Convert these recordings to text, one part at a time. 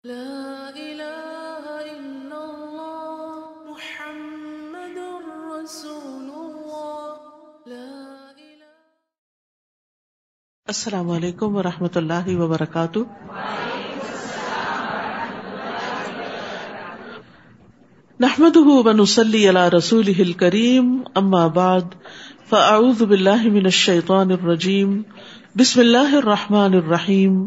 لا الہ الا اللہ محمد رسول اللہ لا الہ. السلام علیکم ورحمۃ اللہ وبرکاتہ. نحمده ونصلی علی رسولہ الکریم، اما بعد فاعوذ باللہ من الشیطان الرجیم. بسم اللہ الرحمن الرحیم.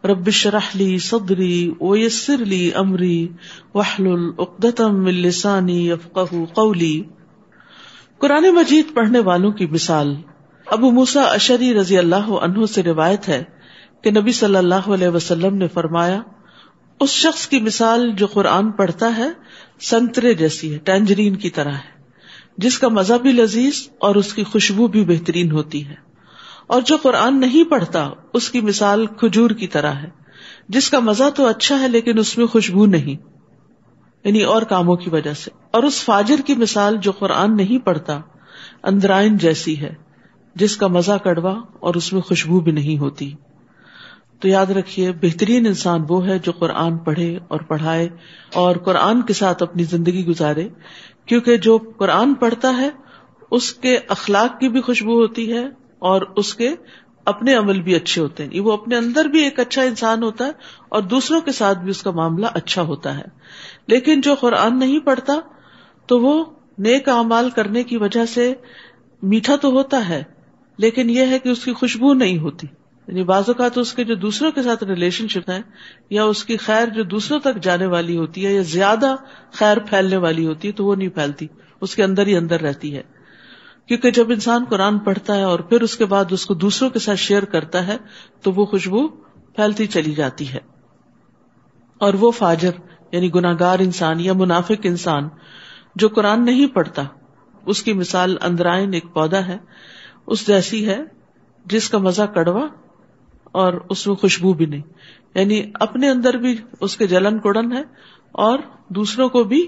رب اشرح لی صدری ویسر لی امری واحلل عقدۃ من لسانی یفقہوا قولی. قرآن مجید پڑھنے والوں کی مثال. ابو موسیٰ اشعری رضی اللہ عنہ سے روایت ہے کہ نبی صلی اللہ علیہ وسلم نے فرمایا، اس شخص کی مثال جو قرآن پڑھتا ہے سنترے جیسی ہے، ٹینجرین کی طرح ہے، جس کا مزہ بھی لذیذ اور اس کی خوشبو بھی بہترین ہوتی ہے. اور جو قرآن نہیں پڑھتا اس کی مثال کھجور کی طرح ہے، جس کا مزہ تو اچھا ہے لیکن اس میں خوشبو نہیں، یعنی اور کاموں کی وجہ سے. اور اس فاجر کی مثال جو قرآن نہیں پڑھتا اندرائن جیسی ہے، جس کا مزہ کڑوا اور اس میں خوشبو بھی نہیں ہوتی. تو یاد رکھیے، بہترین انسان وہ ہے جو قرآن پڑھے اور پڑھائے اور قرآن کے ساتھ اپنی زندگی گزارے، کیونکہ جو قرآن پڑھتا ہے اس کے اخلاق کی بھی خوشبو ہوتی ہے اور اس کے اپنے عمل بھی اچھے ہوتے ہیں. وہ اپنے اندر بھی ایک اچھا انسان ہوتا ہے اور دوسروں کے ساتھ بھی اس کا معاملہ اچھا ہوتا ہے. لیکن جو قرآن نہیں پڑھتا تو وہ نیک اعمال کرنے کی وجہ سے میٹھا تو ہوتا ہے لیکن یہ ہے کہ اس کی خوشبو نہیں ہوتی. یعنی بعض اوقات اس کے جو دوسروں کے ساتھ ریلیشن شپ ہے یا اس کی خیر جو دوسروں تک جانے والی ہوتی ہے یا زیادہ خیر پھیلنے والی ہوتی ہے تو وہ نہیں پھیلتی، اس کے اندر ہی اندر رہتی ہے. کیونکہ جب انسان قرآن پڑھتا ہے اور پھر اس کے بعد اس کو دوسروں کے ساتھ شیئر کرتا ہے تو وہ خوشبو پھیلتی چلی جاتی ہے. اور وہ فاجر یعنی گناہگار انسان یا منافق انسان جو قرآن نہیں پڑھتا، اس کی مثال اندرائن ایک پودا ہے اس جیسی ہے جس کا مزہ کڑوا اور اس میں خوشبو بھی نہیں. یعنی اپنے اندر بھی اس کے جلن کوڑن ہے اور دوسروں کو بھی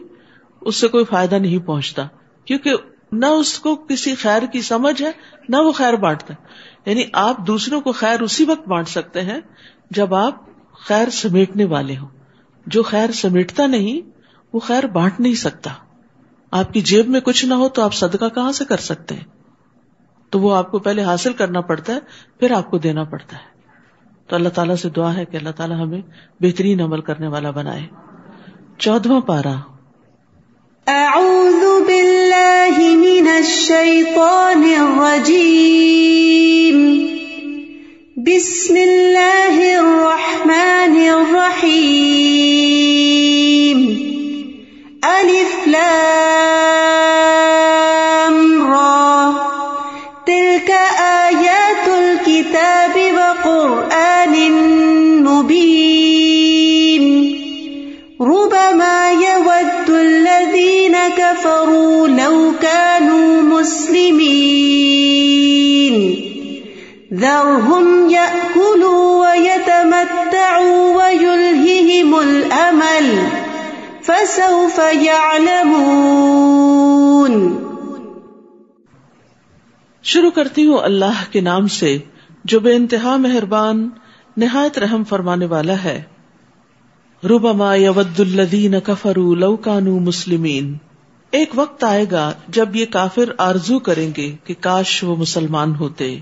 اس سے کوئی فائدہ نہیں پہنچتا، کیونکہ نہ اس کو کسی خیر کی سمجھ ہے نہ وہ خیر بانٹتا ہے. یعنی آپ دوسروں کو خیر اسی وقت بانٹ سکتے ہیں جب آپ خیر سمیٹنے والے ہوں. جو خیر سمیٹتا نہیں وہ خیر بانٹ نہیں سکتا. آپ کی جیب میں کچھ نہ ہو تو آپ صدقہ کہاں سے کر سکتے ہیں؟ تو وہ آپ کو پہلے حاصل کرنا پڑتا ہے پھر آپ کو دینا پڑتا ہے. تو اللہ تعالیٰ سے دعا ہے کہ اللہ تعالیٰ ہمیں بہترین عمل کرنے والا بنائے. 14واں پارہ. اعوذ باللہ من الشیطان الرجیم. بسم اللہ الرحمن الرحیم. الف لام را تلک آیات الکتاب وقرآن مبین. ربما يود الذين كفروا لو كانوا مسلمين ذرهم يأكلوا ويتمتعوا ويلههم الأمل فسوف يعلمون. شروع کرتی ہوں اللہ کے نام سے جو بے انتہا مہربان نہایت رحم فرمانے والا ہے. ربما یود الذین کفروا لو کانوا مسلمین. ایک وقت آئے گا جب یہ کافر آرزو کریں گے کہ کاش وہ مسلمان ہوتے.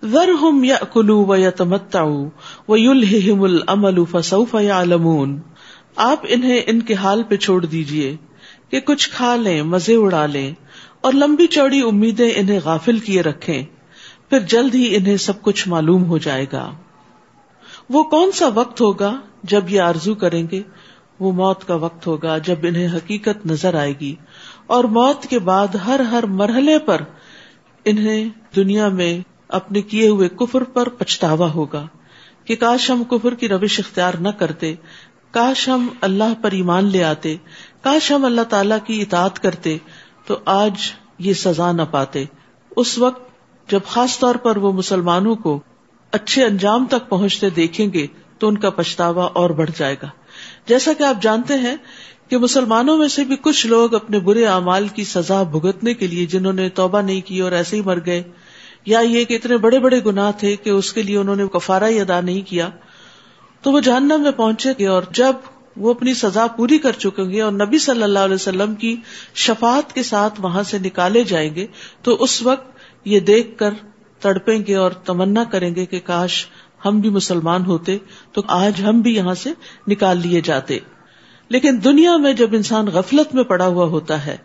ذرہم یأکلوا ویتمتعوا ویلہہم الامل فسوف یعلمون. آپ انہیں ان کے حال پہ چھوڑ دیجئے کہ کچھ کھا لیں، مزے اڑا لیں اور لمبی چوڑی امیدیں انہیں غافل کیے رکھیں، پھر جلد ہی انہیں سب کچھ معلوم ہو جائے گا. وہ کون سا وقت ہوگا جب یہ آرزو کریں گے؟ وہ موت کا وقت ہوگا جب انہیں حقیقت نظر آئے گی اور موت کے بعد ہر مرحلے پر انہیں دنیا میں اپنے کیے ہوئے کفر پر پچھتاوا ہوگا کہ کاش ہم کفر کی روش اختیار نہ کرتے، کاش ہم اللہ پر ایمان لے آتے، کاش ہم اللہ تعالی کی اطاعت کرتے تو آج یہ سزا نہ پاتے. اس وقت جب خاص طور پر وہ مسلمانوں کو اچھے انجام تک پہنچتے دیکھیں گے تو ان کا پچھتاوا اور بڑھ جائے گا. جیسا کہ آپ جانتے ہیں کہ مسلمانوں میں سے بھی کچھ لوگ اپنے برے اعمال کی سزا بھگتنے کے لیے جنہوں نے توبہ نہیں کی اور ایسے ہی مر گئے، یا یہ کہ اتنے بڑے بڑے گناہ تھے کہ اس کے لیے انہوں نے کفارہ ہی ادا نہیں کیا، تو وہ جہنم میں پہنچے گے، اور جب وہ اپنی سزا پوری کر چکیں گے اور نبی صلی اللہ علیہ وسلم کی شفاعت کے ساتھ وہاں سے نکالے جائیں گے، تو اس وقت یہ دیکھ کر تڑپیں گے اور تمنا کریں گے کہ کاش ہم بھی مسلمان ہوتے تو آج ہم بھی یہاں سے نکال لیے جاتے. لیکن دنیا میں جب انسان غفلت میں پڑا ہوا ہوتا ہے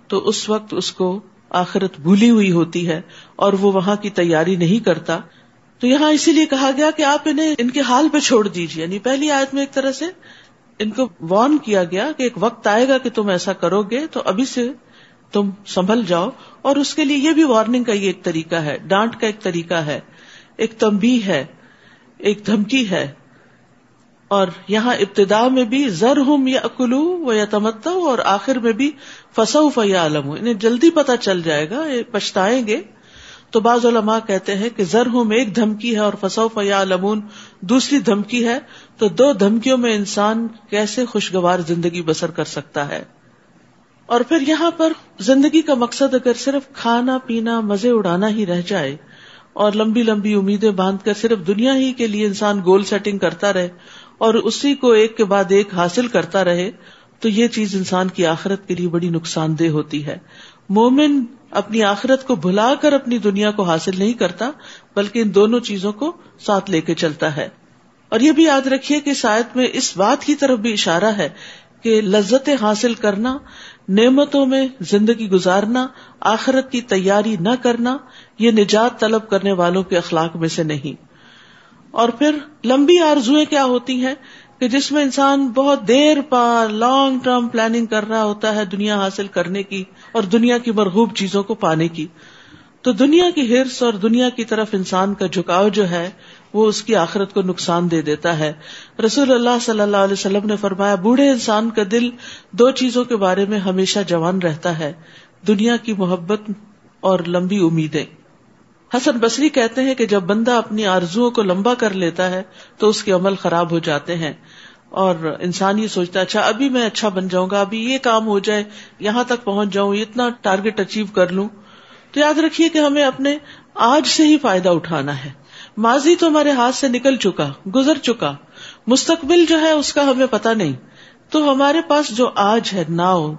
تو اس وقت اس کو آخرت بھولی ہوئی ہوتی ہے اور وہ وہاں کی تیاری نہیں کرتا. تو یہاں اسی لیے کہا گیا کہ آپ انہیں ان کے حال پہ چھوڑ دیجیے. یعنی پہلی آیت میں ایک طرح سے ان کو وارن کیا گیا کہ ایک وقت آئے گا کہ تم ایسا کرو گے، تو ابھی سے تم سنبھل جاؤ. اور اس کے لیے یہ بھی وارننگ کا یہ ایک طریقہ ہے، ڈانٹ کا ایک طریقہ ہے، ایک تنبیہ ہے، ایک دھمکی ہے. اور یہاں ابتداء میں بھی ذرہم یأکلوا ویتمتعوا، اور آخر میں بھی فسوف یعلمون، انہیں جلدی پتہ چل جائے گا، یہ پچھتائیں گے. تو بعض علماء کہتے ہیں کہ ذرہم ایک دھمکی ہے اور فسوف یعلمون دوسری دھمکی ہے. تو دو دھمکیوں میں انسان کیسے خوشگوار زندگی بسر کر سکتا ہے. اور پھر یہاں پر زندگی کا مقصد اگر صرف کھانا پینا مزے اڑانا ہی رہ جائے اور لمبی لمبی امیدیں باندھ کر صرف دنیا ہی کے لیے انسان گول سیٹنگ کرتا رہے اور اسی کو ایک کے بعد ایک حاصل کرتا رہے، تو یہ چیز انسان کی آخرت کے لیے بڑی نقصان دہ ہوتی ہے. مومن اپنی آخرت کو بھلا کر اپنی دنیا کو حاصل نہیں کرتا، بلکہ ان دونوں چیزوں کو ساتھ لے کے چلتا ہے. اور یہ بھی یاد رکھیے کہ اس آیت میں اس بات کی طرف بھی اشارہ ہے کہ لذتیں حاصل کرنا، نعمتوں میں زندگی گزارنا، آخرت کی تیاری نہ کرنا، یہ نجات طلب کرنے والوں کے اخلاق میں سے نہیں. اور پھر لمبی آرزویں کیا ہوتی ہیں کہ جس میں انسان بہت دیر پا لانگ ٹرم پلاننگ کر رہا ہوتا ہے دنیا حاصل کرنے کی اور دنیا کی مرغوب چیزوں کو پانے کی. تو دنیا کی ہرس اور دنیا کی طرف انسان کا جھکاؤ جو ہے وہ اس کی آخرت کو نقصان دے دیتا ہے. رسول اللہ صلی اللہ علیہ وسلم نے فرمایا بوڑھے انسان کا دل دو چیزوں کے بارے میں ہمیشہ جوان رہتا ہے، دنیا کی محبت اور لمبی امیدیں. حسن بصری کہتے ہیں کہ جب بندہ اپنی آرزوؤں کو لمبا کر لیتا ہے تو اس کے عمل خراب ہو جاتے ہیں اور انسان یہ سوچتا ہے اچھا ابھی میں اچھا بن جاؤں گا، ابھی یہ کام ہو جائے، یہاں تک پہنچ جاؤں، اتنا ٹارگٹ اچیو کر لوں. تو یاد رکھیے کہ ہمیں اپنے آج سے ہی فائدہ اٹھانا ہے. ماضی تو ہمارے ہاتھ سے نکل چکا، گزر چکا، مستقبل جو ہے اس کا ہمیں پتہ نہیں. تو ہمارے پاس جو آج ہے، ناؤ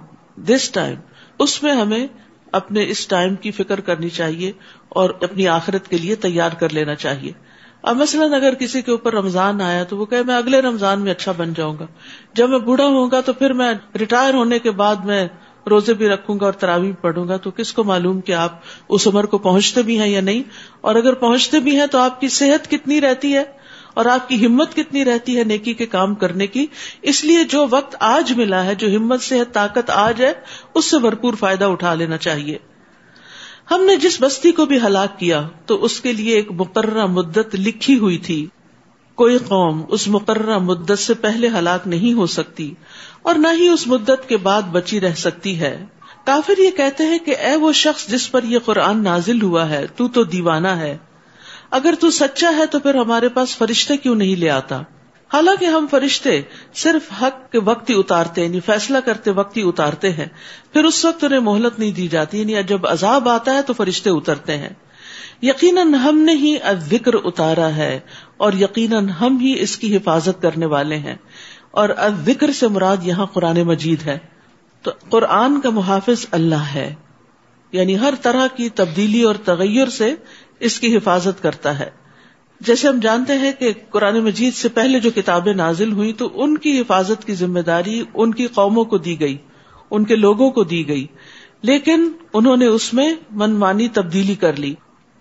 دس ٹائم، اس میں ہمیں اپنے اس ٹائم کی فکر کرنی چاہیے اور اپنی آخرت کے لیے تیار کر لینا چاہیے. اب مثلاً اگر کسی کے اوپر رمضان آیا تو وہ کہے میں اگلے رمضان میں اچھا بن جاؤں گا، جب میں بوڑھا ہوں گا تو پھر میں ریٹائر ہونے کے بعد میں روزے بھی رکھوں گا اور تراویح پڑھوں گا. تو کس کو معلوم کہ آپ اس عمر کو پہنچتے بھی ہیں یا نہیں، اور اگر پہنچتے بھی ہیں تو آپ کی صحت کتنی رہتی ہے اور آپ کی ہمت کتنی رہتی ہے نیکی کے کام کرنے کی. اس لیے جو وقت آج ملا ہے، جو ہمت صحت طاقت آج ہے، اس سے بھرپور فائدہ اٹھا لینا چاہیے. ہم نے جس بستی کو بھی ہلاک کیا تو اس کے لیے ایک مقررہ مدت لکھی ہوئی تھی. کوئی قوم اس مقررہ مدت سے پہلے ہلاک نہیں ہو سکتی اور نہ ہی اس مدت کے بعد بچی رہ سکتی ہے. کافر یہ کہتے ہیں کہ اے وہ شخص جس پر یہ قرآن نازل ہوا ہے، تو دیوانہ ہے، اگر تو سچا ہے تو پھر ہمارے پاس فرشتے کیوں نہیں لے آتا؟ حالانکہ ہم فرشتے صرف حق کے وقت ہی اتارتے، یعنی فیصلہ کرتے وقت ہی اتارتے ہیں، پھر اس وقت انہیں مہلت نہیں دی جاتی، یعنی جب عذاب آتا ہے تو فرشتے اترتے ہیں. یقیناً ہم نے ہی الذکر اتارا ہے اور یقیناً ہم ہی اس کی حفاظت کرنے والے ہیں. اور الذکر سے مراد یہاں قرآن مجید ہے. تو قرآن کا محافظ اللہ ہے، یعنی ہر طرح کی تبدیلی اور تغیر سے اس کی حفاظت کرتا ہے. جیسے ہم جانتے ہیں کہ قرآن مجید سے پہلے جو کتابیں نازل ہوئی تو ان کی حفاظت کی ذمہ داری ان کی قوموں کو دی گئی، ان کے لوگوں کو دی گئی، لیکن انہوں نے اس میں منمانی تبدیلی کر لی.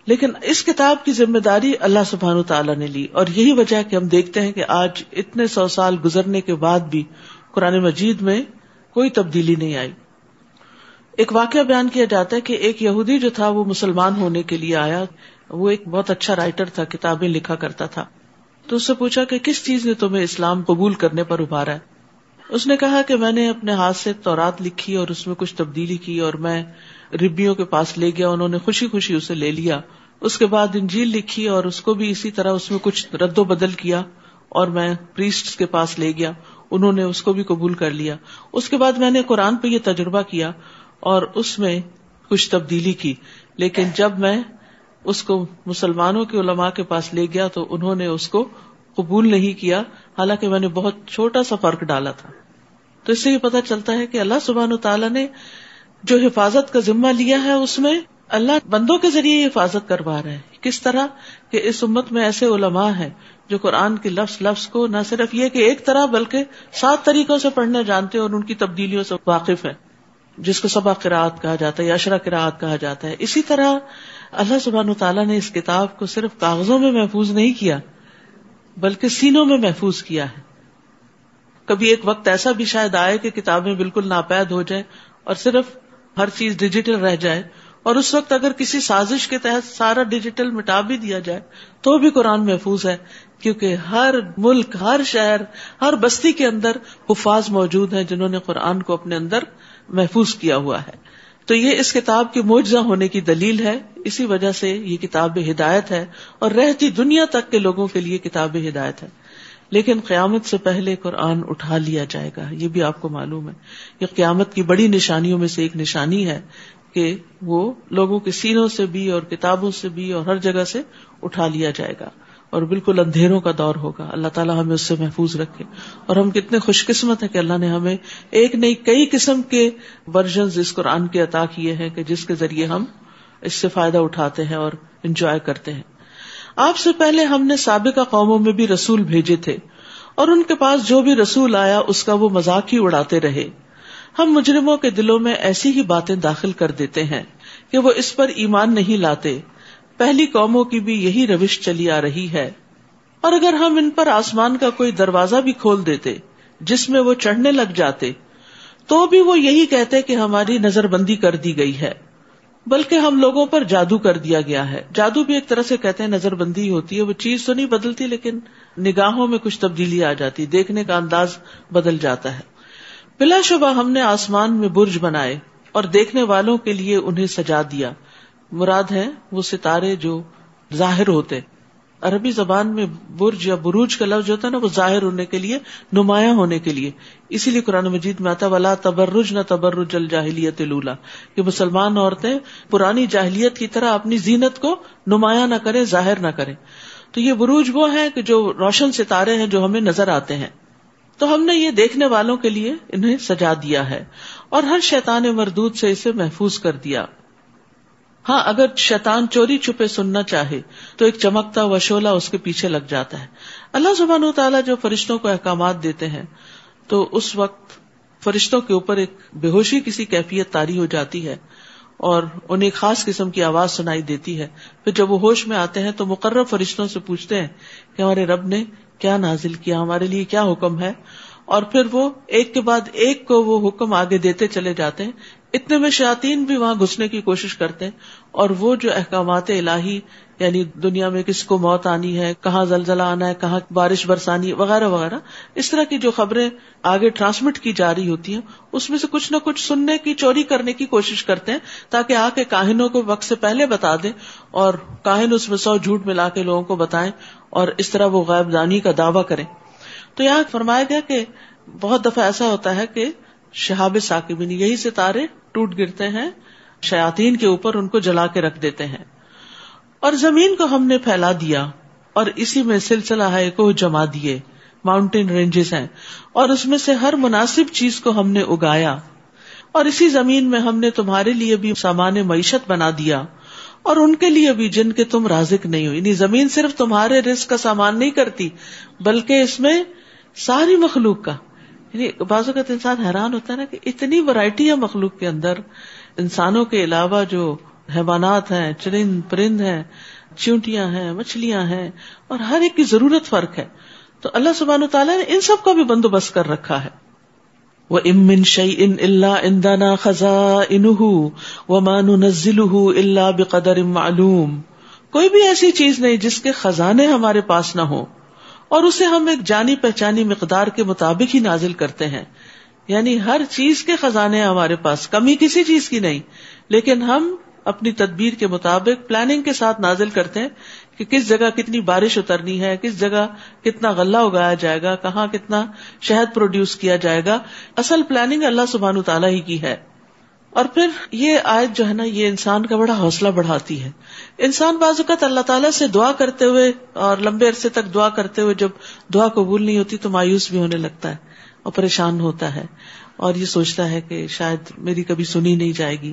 لیکن اس کتاب کی ذمہ داری اللہ سبحانہ وتعالیٰ نے لی، اور یہی وجہ ہے کہ ہم دیکھتے ہیں کہ آج اتنے 100 سال گزرنے کے بعد بھی قرآن مجید میں کوئی تبدیلی نہیں آئی. ایک واقعہ بیان کیا جاتا ہے کہ ایک یہودی جو تھا وہ مسلمان ہونے کے لیے آیا. وہ ایک بہت اچھا رائٹر تھا، کتابیں لکھا کرتا تھا. تو اس سے پوچھا کہ کس چیز نے تمہیں اسلام قبول کرنے پر ابھارا ہے؟ اس نے کہا کہ میں نے اپنے ہاتھ سے تورات لکھی اور اس میں کچھ تبدیلی کی اور میں ربیوں کے پاس لے گیا، انہوں نے خوشی خوشی اسے لے لیا. اس کے بعد انجیل لکھی اور اس کو بھی اسی طرح اس میں کچھ رد و بدل کیا اور میں پریسٹس کے پاس لے گیا، انہوں نے اس کو بھی قبول کر لیا. اس کے بعد میں نے قرآن پہ یہ تجربہ کیا اور اس میں کچھ تبدیلی کی، لیکن جب میں اس کو مسلمانوں کے علماء کے پاس لے گیا تو انہوں نے اس کو قبول نہیں کیا، حالانکہ میں نے بہت چھوٹا سا فرق ڈالا تھا. تو اس سے یہ پتہ چلتا ہے کہ اللہ سبحانہ وتعالیٰ نے جو حفاظت کا ذمہ لیا ہے اس میں اللہ بندوں کے ذریعے حفاظت کروا رہے ہیں. کس طرح کہ اس امت میں ایسے علماء ہیں جو قرآن کے لفظ کو نہ صرف یہ کہ ایک طرح بلکہ 7 طریقوں سے پڑھنا جانتے ہیں اور ان کی تبدیلیوں سے واقف ہیں، جس کو سبع قراءت کہا جاتا ہے یا 10 قراءت کہا جاتا ہے. اسی طرح اللہ سبحانہ وتعالیٰ نے اس کتاب کو صرف کاغذوں میں محفوظ نہیں کیا بلکہ سینوں میں محفوظ کیا ہے. کبھی ایک وقت ایسا بھی شاید آئے کہ کتابیں بالکل ناپید ہو جائیں اور صرف ہر چیز ڈیجیٹل رہ جائے، اور اس وقت اگر کسی سازش کے تحت سارا ڈیجیٹل مٹا بھی دیا جائے تو بھی قرآن محفوظ ہے، کیونکہ ہر ملک، ہر شہر، ہر بستی کے اندر حفاظ موجود ہیں جنہوں نے قرآن کو اپنے اندر محفوظ کیا ہوا ہے. تو یہ اس کتاب کی معجزہ ہونے کی دلیل ہے. اسی وجہ سے یہ کتاب ہدایت ہے اور رہتی دنیا تک کے لوگوں کے لیے کتاب ہدایت ہے. لیکن قیامت سے پہلے قرآن اٹھا لیا جائے گا، یہ بھی آپ کو معلوم ہے. یہ قیامت کی بڑی نشانیوں میں سے ایک نشانی ہے کہ وہ لوگوں کے سینوں سے بھی اور کتابوں سے بھی اور ہر جگہ سے اٹھا لیا جائے گا اور بالکل اندھیروں کا دور ہوگا. اللہ تعالیٰ ہمیں اس سے محفوظ رکھے. اور ہم کتنے خوش قسمت ہیں کہ اللہ نے ہمیں ایک نہیں کئی قسم کے ورژنز اس قرآن کے عطا کیے ہیں کہ جس کے ذریعے ہم اس سے فائدہ اٹھاتے ہیں اور انجوائے کرتے ہیں. آپ سے پہلے ہم نے سابقہ قوموں میں بھی رسول بھیجے تھے اور ان کے پاس جو بھی رسول آیا اس کا وہ مذاق ہی اڑاتے رہے. ہم مجرموں کے دلوں میں ایسی ہی باتیں داخل کر دیتے ہیں کہ وہ اس پر ایمان نہیں لاتے. پہلی قوموں کی بھی یہی روش چلی آ رہی ہے. اور اگر ہم ان پر آسمان کا کوئی دروازہ بھی کھول دیتے جس میں وہ چڑھنے لگ جاتے تو بھی وہ یہی کہتے کہ ہماری نظر بندی کر دی گئی ہے، بلکہ ہم لوگوں پر جادو کر دیا گیا ہے. جادو بھی ایک طرح سے کہتے ہیں نظر بندی ہوتی ہے، وہ چیز تو نہیں بدلتی لیکن نگاہوں میں کچھ تبدیلی آ جاتی، دیکھنے کا انداز بدل جاتا ہے. بلا شبہ ہم نے آسمان میں برج بنائے اور دیکھنے والوں کے لیے انہیں سجا دیا. مراد ہے وہ ستارے جو ظاہر ہوتے. عربی زبان میں برج یا بروج کا لفظ ہوتا ہے نا، وہ ظاہر ہونے کے لیے، نمایاں ہونے کے لیے. اسی لیے قرآن مجید میں آتا ولا تبرجن تبرج الجاہلیت الاولی، کہ مسلمان عورتیں پرانی جاہلیت کی طرح اپنی زینت کو نمایاں نہ کریں، ظاہر نہ کریں. تو یہ بروج وہ ہیں کہ جو روشن ستارے ہیں جو ہمیں نظر آتے ہیں. تو ہم نے یہ دیکھنے والوں کے لیے انہیں سجا دیا ہے اور ہر شیطان مردود سے اسے محفوظ کر دیا. ہاں اگر شیطان چوری چھپے سننا چاہے تو ایک چمکتا ہوا شعلہ اس کے پیچھے لگ جاتا ہے. اللہ سبحانہ وتعالیٰ جو فرشتوں کو احکامات دیتے ہیں تو اس وقت فرشتوں کے اوپر ایک بے ہوشی کسی کیفیت طاری ہو جاتی ہے اور انہیں ایک خاص قسم کی آواز سنائی دیتی ہے. پھر جب وہ ہوش میں آتے ہیں تو مقرب فرشتوں سے پوچھتے ہیں کہ ہمارے رب نے کیا نازل کیا، ہمارے لیے کیا حکم ہے، اور پھر وہ ایک کے بعد ایک کو وہ حکم آگے دیتے چلے جاتے ہیں. اتنے میں شیاطین بھی وہاں گھسنے کی کوشش کرتے ہیں اور وہ جو احکامات الہی، یعنی دنیا میں کس کو موت آنی ہے، کہاں زلزلہ آنا ہے، کہاں بارش برسانی وغیرہ وغیرہ، اس طرح کی جو خبریں آگے ٹرانسمٹ کی جا رہی ہوتی ہیں اس میں سے کچھ نہ کچھ سننے کی، چوری کرنے کی کوشش کرتے ہیں تاکہ آ کے کاہنوں کو وقت سے پہلے بتا دیں اور کاہن اس میں 100 جھوٹ ملا کے لوگوں کو بتائیں اور اس طرح وہ غیب دانی کا دعویٰ کریں. تو یہاں فرمایا گیا کہ بہت دفعہ ایسا ہوتا ہے کہ شہاب ثاقبین، یہی ستارے ٹوٹ گرتے ہیں شیاطین کے اوپر، ان کو جلا کے رکھ دیتے ہیں. اور زمین کو ہم نے پھیلا دیا اور اسی میں سلسلہ ہے کو جما دیے، ماؤنٹین رینجز ہیں، اور اس میں سے ہر مناسب چیز کو ہم نے اگایا. اور اسی زمین میں ہم نے تمہارے لیے بھی سامان معیشت بنا دیا اور ان کے لیے بھی جن کے تم رازق نہیں ہو. یعنی زمین صرف تمہارے رزق کا سامان نہیں کرتی بلکہ اس میں ساری مخلوق کا. یعنی بعض اوقات انسان حیران ہوتا ہے نا کہ اتنی ورائٹی ہے مخلوق کے اندر، انسانوں کے علاوہ جو حیوانات ہیں، چرند پرند ہیں، چیونٹیاں ہیں، مچھلیاں ہیں، اور ہر ایک کی ضرورت فرق ہے. تو اللہ سبحانہ وتعالیٰ نے ان سب کا بھی بندوبست کر رکھا ہے. وَإِن مِّن شَيْءٍ إِلَّا عِندَنَا خَزَائِنُهُ وَمَا نُنَزِّلُهُ إِلَّا بِقَدَرٍ مَّعْلُومٍ. کوئی بھی ایسی چیز نہیں جس کے خزانے ہمارے پاس نہ ہوں، اور اسے ہم ایک جانی پہچانی مقدار کے مطابق ہی نازل کرتے ہیں. یعنی ہر چیز کے خزانے ہمارے پاس، کمی کسی چیز کی نہیں، لیکن ہم اپنی تدبیر کے مطابق پلاننگ کے ساتھ نازل کرتے ہیں کہ کس جگہ کتنی بارش اترنی ہے، کس جگہ کتنا غلہ اگایا جائے گا، کہاں کتنا شہد پروڈیوس کیا جائے گا. اصل پلاننگ اللہ سبحانہ تعالیٰ ہی کی ہے. اور پھر یہ آیت جو ہے نا یہ انسان کا بڑا حوصلہ بڑھاتی ہے. انسان بعض اوقات اللہ تعالیٰ سے دعا کرتے ہوئے اور لمبے عرصے تک دعا کرتے ہوئے جب دعا قبول نہیں ہوتی تو مایوس بھی ہونے لگتا ہے اور پریشان ہوتا ہے اور یہ سوچتا ہے کہ شاید میری کبھی سنی نہیں جائے گی,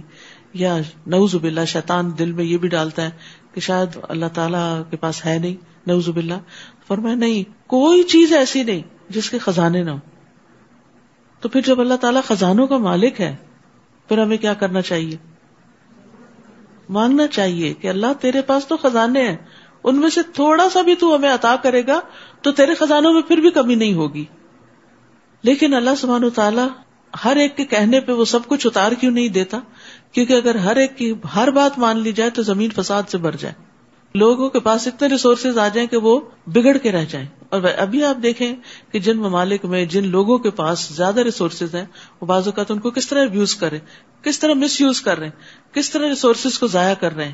یا نعوذ باللہ شیطان دل میں یہ بھی ڈالتا ہے کہ شاید اللہ تعالیٰ کے پاس ہے نہیں, نعوذ باللہ. فرمایا نہیں, کوئی چیز ایسی نہیں جس کے خزانے نہ ہو. تو پھر جب اللہ تعالیٰ خزانوں کا مالک ہے پھر ہمیں کیا کرنا چاہیے؟ مانگنا چاہیے کہ اللہ تیرے پاس تو خزانے ہیں, ان میں سے تھوڑا سا بھی تو ہمیں عطا کرے گا تو تیرے خزانوں میں پھر بھی کمی نہیں ہوگی. لیکن اللہ سبحانہ و تعالیٰ ہر ایک کے کہنے پہ وہ سب کچھ اتار کیوں نہیں دیتا؟ کیونکہ اگر ہر ایک کی ہر بات مان لی جائے تو زمین فساد سے بھر جائے, لوگوں کے پاس اتنے ریسورسز آ جائیں کہ وہ بگڑ کے رہ جائیں. اور ابھی آپ دیکھیں کہ جن ممالک میں جن لوگوں کے پاس زیادہ ریسورسز ہیں وہ بعض اوقات ان کو کس طرح ابیوز کریں, کس طرح مس یوز کر رہے ہیں, کس طرح ریسورسز کو ضائع کر رہے ہیں.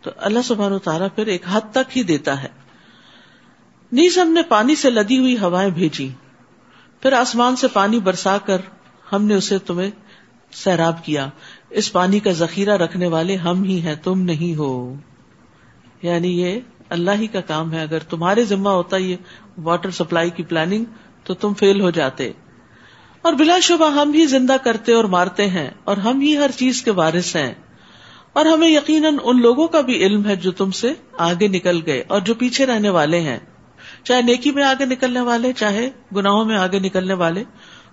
تو اللہ سبحانہ وتعالیٰ پھر ایک حد تک ہی دیتا ہے. نیز ہم نے پانی سے لدی ہوئی ہوائیں بھیجی, پھر آسمان سے پانی برسا کر ہم نے اسے تمہیں سیراب کیا. اس پانی کا ذخیرہ رکھنے والے ہم ہی ہیں, تم نہیں ہو. یعنی یہ اللہ ہی کا کام ہے. اگر تمہارے ذمہ ہوتا یہ واٹر سپلائی کی پلاننگ تو تم فیل ہو جاتے. اور بلا شبہ ہم ہی زندہ کرتے اور مارتے ہیں اور ہم ہی ہر چیز کے وارث ہیں. اور ہمیں یقیناً ان لوگوں کا بھی علم ہے جو تم سے آگے نکل گئے اور جو پیچھے رہنے والے ہیں, چاہے نیکی میں آگے نکلنے والے, چاہے گناہوں میں آگے نکلنے والے,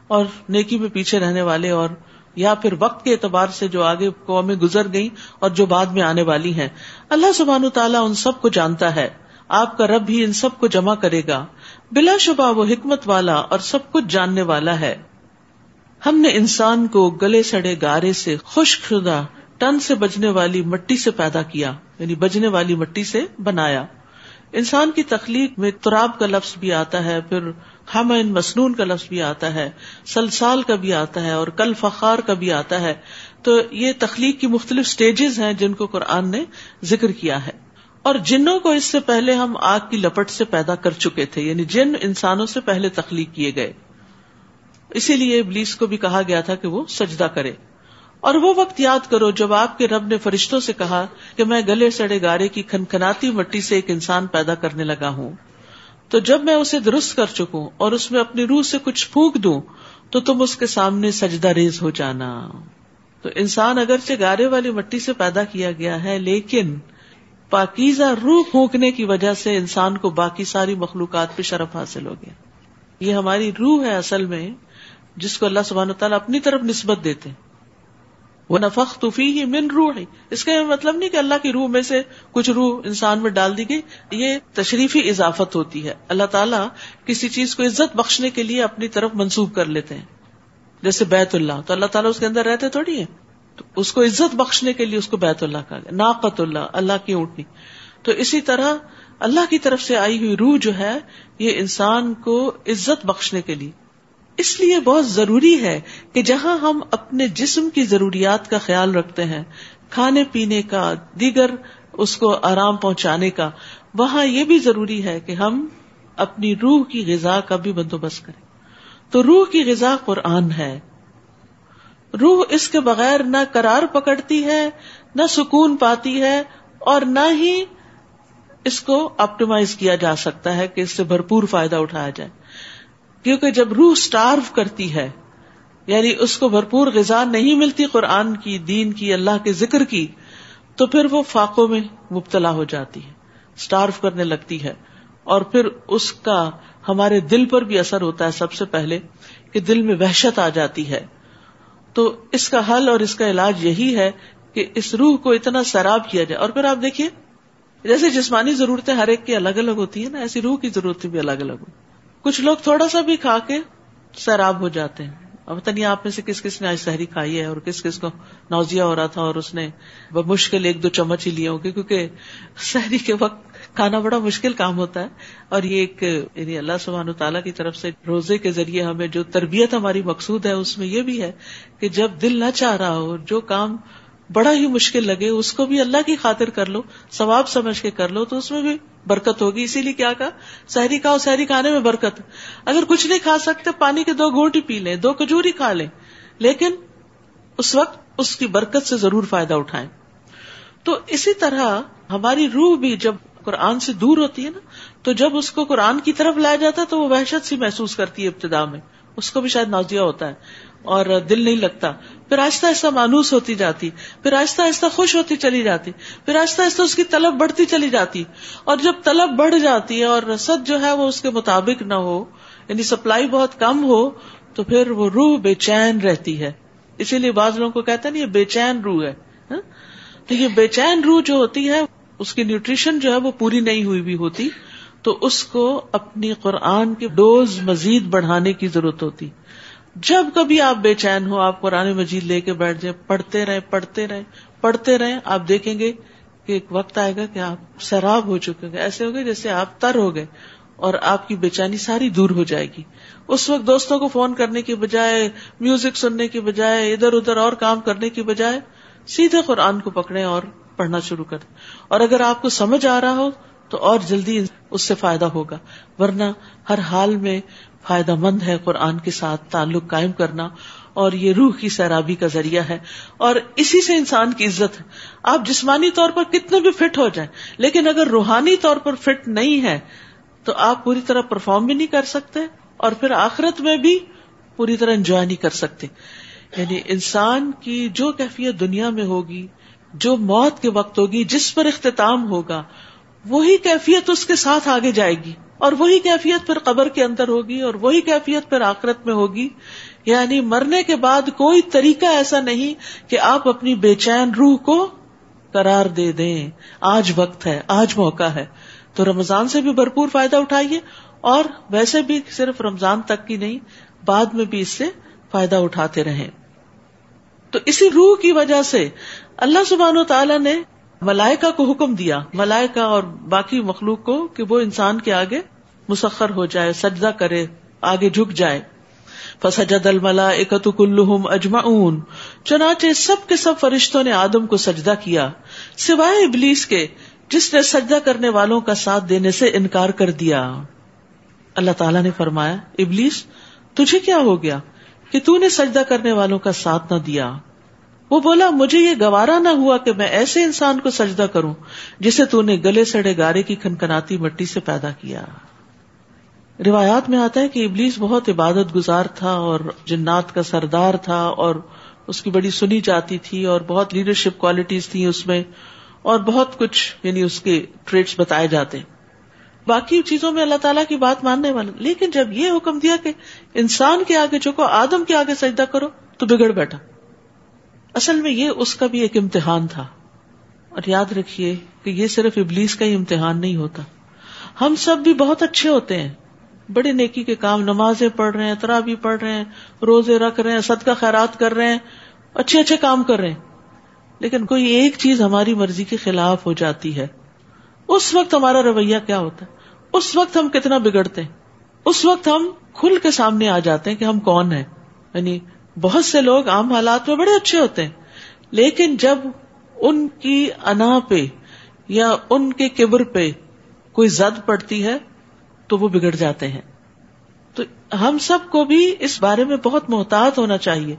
اور نیکی میں پیچھے رہنے والے, اور یا پھر وقت کے اعتبار سے جو آگے قومیں گزر گئیں اور جو بعد میں آنے والی ہیں. اللہ سبحانہ تعالیٰ ان سب کو جانتا ہے. آپ کا رب بھی ان سب کو جمع کرے گا. بلا شبہ وہ حکمت والا اور سب کچھ جاننے والا ہے. ہم نے انسان کو گلے سڑے گارے سے خشک شدہ ٹن سے بجنے والی مٹی سے پیدا کیا, یعنی بجنے والی مٹی سے بنایا. انسان کی تخلیق میں تراب کا لفظ بھی آتا ہے, پھر حمن مسنون کا لفظ بھی آتا ہے, سلسال کا بھی آتا ہے, اور کل فخار کا بھی آتا ہے. تو یہ تخلیق کی مختلف سٹیجز ہیں جن کو قرآن نے ذکر کیا ہے. اور جنوں کو اس سے پہلے ہم آگ کی لپٹ سے پیدا کر چکے تھے, یعنی جن انسانوں سے پہلے تخلیق کیے گئے. اسی لیے ابلیس کو بھی کہا گیا تھا کہ وہ سجدہ کرے. اور وہ وقت یاد کرو جب آپ کے رب نے فرشتوں سے کہا کہ میں گلے سڑے گارے کی کھنکھناتی مٹی سے ایک انسان پیدا کرنے لگا ہوں, تو جب میں اسے درست کر چکوں اور اس میں اپنی روح سے کچھ پھونک دوں تو تم اس کے سامنے سجدہ ریز ہو جانا. تو انسان اگرچہ گارے والی مٹی سے پیدا کیا گیا ہے, لیکن پاکیزہ روح پھونکنے کی وجہ سے انسان کو باقی ساری مخلوقات پہ شرف حاصل ہو گیا. یہ ہماری روح ہے اصل میں, جس کو اللہ سبحانہ وتعالیٰ اپنی طرف نسبت دیتے. وَنَفَخْتُ فِيهِ مِن رُوحِي, اس کا مطلب نہیں کہ اللہ کی روح میں سے کچھ روح انسان میں ڈال دی گئی, یہ تشریفی اضافت ہوتی ہے. اللہ تعالیٰ کسی چیز کو عزت بخشنے کے لیے اپنی طرف منسوب کر لیتے ہیں. جیسے بیت اللہ, تو اللہ تعالیٰ اس کے اندر رہتے تھوڑی ہیں, تو اس کو عزت بخشنے کے لیے اس کو بیت اللہ کہا گیا. ناقۃ اللہ, اللہ کی اونٹنی. تو اسی طرح اللہ کی طرف سے آئی ہوئی روح جو ہے یہ انسان کو عزت بخشنے کے لیے. اس لیے بہت ضروری ہے کہ جہاں ہم اپنے جسم کی ضروریات کا خیال رکھتے ہیں, کھانے پینے کا, دیگر اس کو آرام پہنچانے کا, وہاں یہ بھی ضروری ہے کہ ہم اپنی روح کی غذا کا بھی بندوبست کریں. تو روح کی غذا قرآن ہے. روح اس کے بغیر نہ قرار پکڑتی ہے, نہ سکون پاتی ہے, اور نہ ہی اس کو آپٹیمائز کیا جا سکتا ہے کہ اس سے بھرپور فائدہ اٹھایا جائے. کیونکہ جب روح سٹارو کرتی ہے, یعنی اس کو بھرپور غذا نہیں ملتی قرآن کی, دین کی, اللہ کے ذکر کی, تو پھر وہ فاقوں میں مبتلا ہو جاتی ہے, سٹارو کرنے لگتی ہے. اور پھر اس کا ہمارے دل پر بھی اثر ہوتا ہے. سب سے پہلے کہ دل میں وحشت آ جاتی ہے. تو اس کا حل اور اس کا علاج یہی ہے کہ اس روح کو اتنا سیراب کیا جائے. اور پھر آپ دیکھیے جیسے جسمانی ضرورتیں ہر ایک کی الگ الگ ہوتی ہیں نا, ایسی روح کی ضرورتیں بھی الگ الگ ہوتی. کچھ لوگ تھوڑا سا بھی کھا کے سیراب ہو جاتے ہیں. اب پتہ نہیں آپ میں سے کس کس نے آج سحری کھائی ہے اور کس کس کو نوزیا ہو رہا تھا اور اس نے بمشکل 1-2 چمچ ہی لیے ہوں گے, کیونکہ سحری کے وقت کھانا بڑا مشکل کام ہوتا ہے. اور یہ ایک یعنی اللہ سبحانہ تعالیٰ کی طرف سے روزے کے ذریعے ہمیں جو تربیت ہماری مقصود ہے اس میں یہ بھی ہے کہ جب دل نہ چاہ رہا ہو, جو کام بڑا ہی مشکل لگے, اس کو بھی اللہ کی خاطر کر لو, ثواب سمجھ کے کر لو, تو اس میں بھی برکت ہوگی. اسی لیے کیا کہا, سحری کھاؤ, سحری کھانے میں برکت. اگر کچھ نہیں کھا سکتے پانی کے 2 گھونٹ ہی پی لیں, 2 کھجور ہی کھا لیں, لیکن اس وقت اس کی برکت سے ضرور فائدہ اٹھائیں. تو اسی طرح ہماری روح بھی جب قرآن سے دور ہوتی ہے نا، تو جب اس کو قرآن کی طرف لایا جاتا ہے تو وہ وحشت سی محسوس کرتی ہے ابتدا میں، اس کو بھی شاید نوزیہ ہوتا ہے اور دل نہیں لگتا، پھر آہستہ آہستہ مانوس ہوتی جاتی، پھر آہستہ آہستہ خوش ہوتی چلی جاتی، پھر آہستہ آہستہ اس کی طلب بڑھتی چلی جاتی، اور جب طلب بڑھ جاتی ہے اور رسد جو ہے وہ اس کے مطابق نہ ہو، یعنی سپلائی بہت کم ہو، تو پھر وہ روح بے چین رہتی ہے. اسی لیے بعض لوگوں کو کہتے ہیں نا یہ بے چین روح ہے. تو یہ بے چین روح جو ہوتی ہے اس کی نیوٹریشن جو ہے وہ پوری نہیں ہوئی بھی ہوتی، تو اس کو اپنی قرآن کی ڈوز مزید بڑھانے کی ضرورت ہوتی. جب کبھی آپ بے چین ہو، آپ قرآن مجید لے کے بیٹھ جائیں، پڑھتے رہیں، آپ دیکھیں گے کہ ایک وقت آئے گا کہ آپ سیراب ہو چکے گے، ایسے ہو گئے جیسے آپ تر ہو گئے، اور آپ کی بے چینی ساری دور ہو جائے گی. اس وقت دوستوں کو فون کرنے کی بجائے، میوزک سننے کی بجائے، ادھر ادھر اور کام کرنے کی بجائے سیدھے قرآن کو پکڑیں اور پڑھنا شروع کر دیں. اور اگر آپ کو سمجھ آ رہا ہو تو اور جلدی اس سے فائدہ ہوگا، ورنہ ہر حال میں فائدہ مند ہے قرآن کے ساتھ تعلق قائم کرنا، اور یہ روح کی سیرابی کا ذریعہ ہے، اور اسی سے انسان کی عزت ہے. آپ جسمانی طور پر کتنے بھی فٹ ہو جائیں، لیکن اگر روحانی طور پر فٹ نہیں ہے تو آپ پوری طرح پرفارم بھی نہیں کر سکتے، اور پھر آخرت میں بھی پوری طرح انجوائے نہیں کر سکتے. یعنی انسان کی جو کیفیت دنیا میں ہوگی، جو موت کے وقت ہوگی، جس پر اختتام ہوگا، وہی کیفیت اس کے ساتھ آگے جائے گی، اور وہی کیفیت پھر قبر کے اندر ہوگی، اور وہی کیفیت پھر آخرت میں ہوگی. یعنی مرنے کے بعد کوئی طریقہ ایسا نہیں کہ آپ اپنی بے چین روح کو قرار دے دیں. آج وقت ہے، آج موقع ہے. تو رمضان سے بھی بھرپور فائدہ اٹھائیے، اور ویسے بھی صرف رمضان تک کی نہیں، بعد میں بھی اس سے فائدہ اٹھاتے رہیں. تو اسی روح کی وجہ سے اللہ سبحانہ و تعالیٰ نے ملائکہ کو حکم دیا، ملائکہ اور باقی مخلوق کو، کہ وہ انسان کے آگے مسخر ہو جائے، سجدہ کرے، آگے جھک جائے. فسجد الملائکۃ کلھم اجمعون، چنانچہ سب کے سب فرشتوں نے آدم کو سجدہ کیا، سوائے ابلیس کے جس نے سجدہ کرنے والوں کا ساتھ دینے سے انکار کر دیا. اللہ تعالیٰ نے فرمایا، ابلیس تجھے کیا ہو گیا کہ تو نے سجدہ کرنے والوں کا ساتھ نہ دیا؟ وہ بولا، مجھے یہ گوارا نہ ہوا کہ میں ایسے انسان کو سجدہ کروں جسے تو نے گلے سڑے گارے کی کھنکھناتی مٹی سے پیدا کیا. روایات میں آتا ہے کہ ابلیس بہت عبادت گزار تھا اور جنات کا سردار تھا، اور اس کی بڑی سنی جاتی تھی، اور بہت لیڈرشپ کوالٹیز تھیں اس میں، اور بہت کچھ یعنی اس کے ٹریٹس بتائے جاتے. باقی چیزوں میں اللہ تعالیٰ کی بات ماننے والا، لیکن جب یہ حکم دیا کہ انسان کے آگے جھکو، آدم کے آگے سجدہ کرو، تو بگڑ بیٹھا. اصل میں یہ اس کا بھی ایک امتحان تھا. اور یاد رکھیے کہ یہ صرف ابلیس کا ہی امتحان نہیں ہوتا، ہم سب بھی بہت اچھے ہوتے ہیں، بڑے نیکی کے کام، نمازیں پڑھ رہے ہیں، تراویح پڑھ رہے ہیں، روزے رکھ رہے ہیں، صدقہ خیرات کر رہے ہیں، اچھے اچھے کام کر رہے ہیں، لیکن کوئی ایک چیز ہماری مرضی کے خلاف ہو جاتی ہے. اس وقت ہمارا رویہ کیا ہوتا ہے؟ اس وقت ہم کتنا بگڑتے ہیں، اس وقت ہم کھل کے سامنے آ جاتے ہیں کہ ہم کون ہیں. یعنی بہت سے لوگ عام حالات میں بڑے اچھے ہوتے ہیں، لیکن جب ان کی انا پہ یا ان کے کبر پہ کوئی زد پڑتی ہے تو وہ بگڑ جاتے ہیں. تو ہم سب کو بھی اس بارے میں بہت محتاط ہونا چاہیے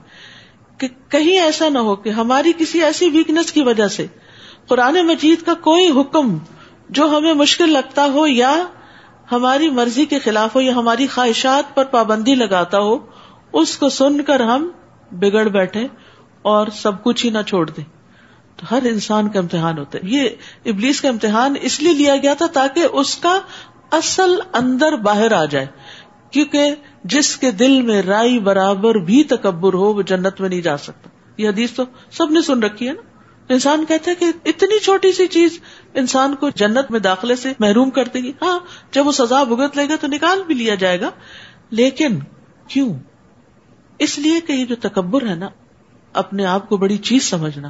کہ کہیں ایسا نہ ہو کہ ہماری کسی ایسی ویکنس کی وجہ سے قرآن مجید کا کوئی حکم جو ہمیں مشکل لگتا ہو یا ہماری مرضی کے خلاف ہو یا ہماری خواہشات پر پابندی لگاتا ہو، اس کو سن کر ہم بگڑ بیٹھے اور سب کچھ ہی نہ چھوڑ دیں. تو ہر انسان کا امتحان ہوتا ہے. یہ ابلیس کا امتحان اس لیے لیا گیا تھا تاکہ اس کا اصل اندر باہر آ جائے، کیونکہ جس کے دل میں رائی برابر بھی تکبر ہو وہ جنت میں نہیں جا سکتا. یہ حدیث تو سب نے سن رکھی ہے نا. انسان کہتا ہے کہ اتنی چھوٹی سی چیز انسان کو جنت میں داخلے سے محروم کر دے گی. ہاں، جب وہ سزا بھگت لے گا تو نکال بھی لیا جائے گا، لیکن کیوں؟ اس لیے کہ یہ جو تکبر ہے نا، اپنے آپ کو بڑی چیز سمجھنا،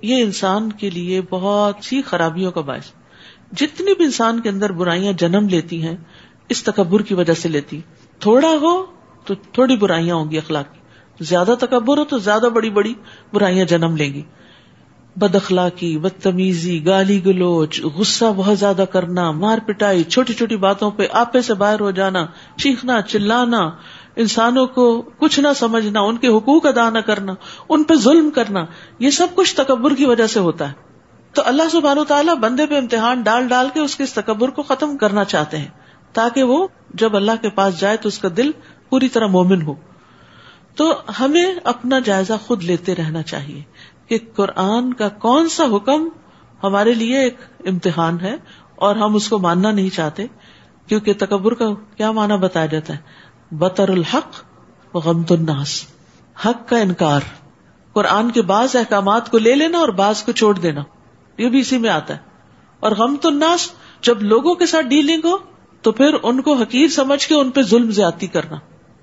یہ انسان کے لیے بہت سی خرابیوں کا باعث. جتنی بھی انسان کے اندر برائیاں جنم لیتی ہیں اس تکبر کی وجہ سے لیتی. تھوڑا ہو تو تھوڑی برائیاں ہوں گی اخلاقی، زیادہ تکبر ہو تو زیادہ بڑی بڑی برائیاں جنم لیں گی. بد اخلاقی، بدتمیزی، گالی گلوچ، غصہ بہت زیادہ کرنا، مار پٹائی، چھوٹی چھوٹی باتوں پہ آپے سے باہر ہو جانا، چیخنا، چلانا، انسانوں کو کچھ نہ سمجھنا، ان کے حقوق ادا نہ کرنا، ان پہ ظلم کرنا، یہ سب کچھ تکبر کی وجہ سے ہوتا ہے. تو اللہ سبحانہ وتعالیٰ بندے پہ امتحان ڈال ڈال کے اس کے اس تکبر کو ختم کرنا چاہتے ہیں، تاکہ وہ جب اللہ کے پاس جائے تو اس کا دل پوری طرح مومن ہو. تو ہمیں اپنا جائزہ خود لیتے رہنا چاہیے کہ قرآن کا کون سا حکم ہمارے لیے ایک امتحان ہے اور ہم اس کو ماننا نہیں چاہتے، کیونکہ تکبر کا کیا معنی بتایا جاتا ہے؟ بطر الحق و غمط الناس، حق کا انکار، قرآن کے بعض احکامات کو لے لینا اور بعض کو چھوڑ دینا، یہ بھی اسی میں آتا ہے. اور غمط الناس، جب لوگوں کے ساتھ ڈیلنگ ہو تو پھر ان کو حقیر سمجھ کے ان پہ ظلم زیادتی کرنا،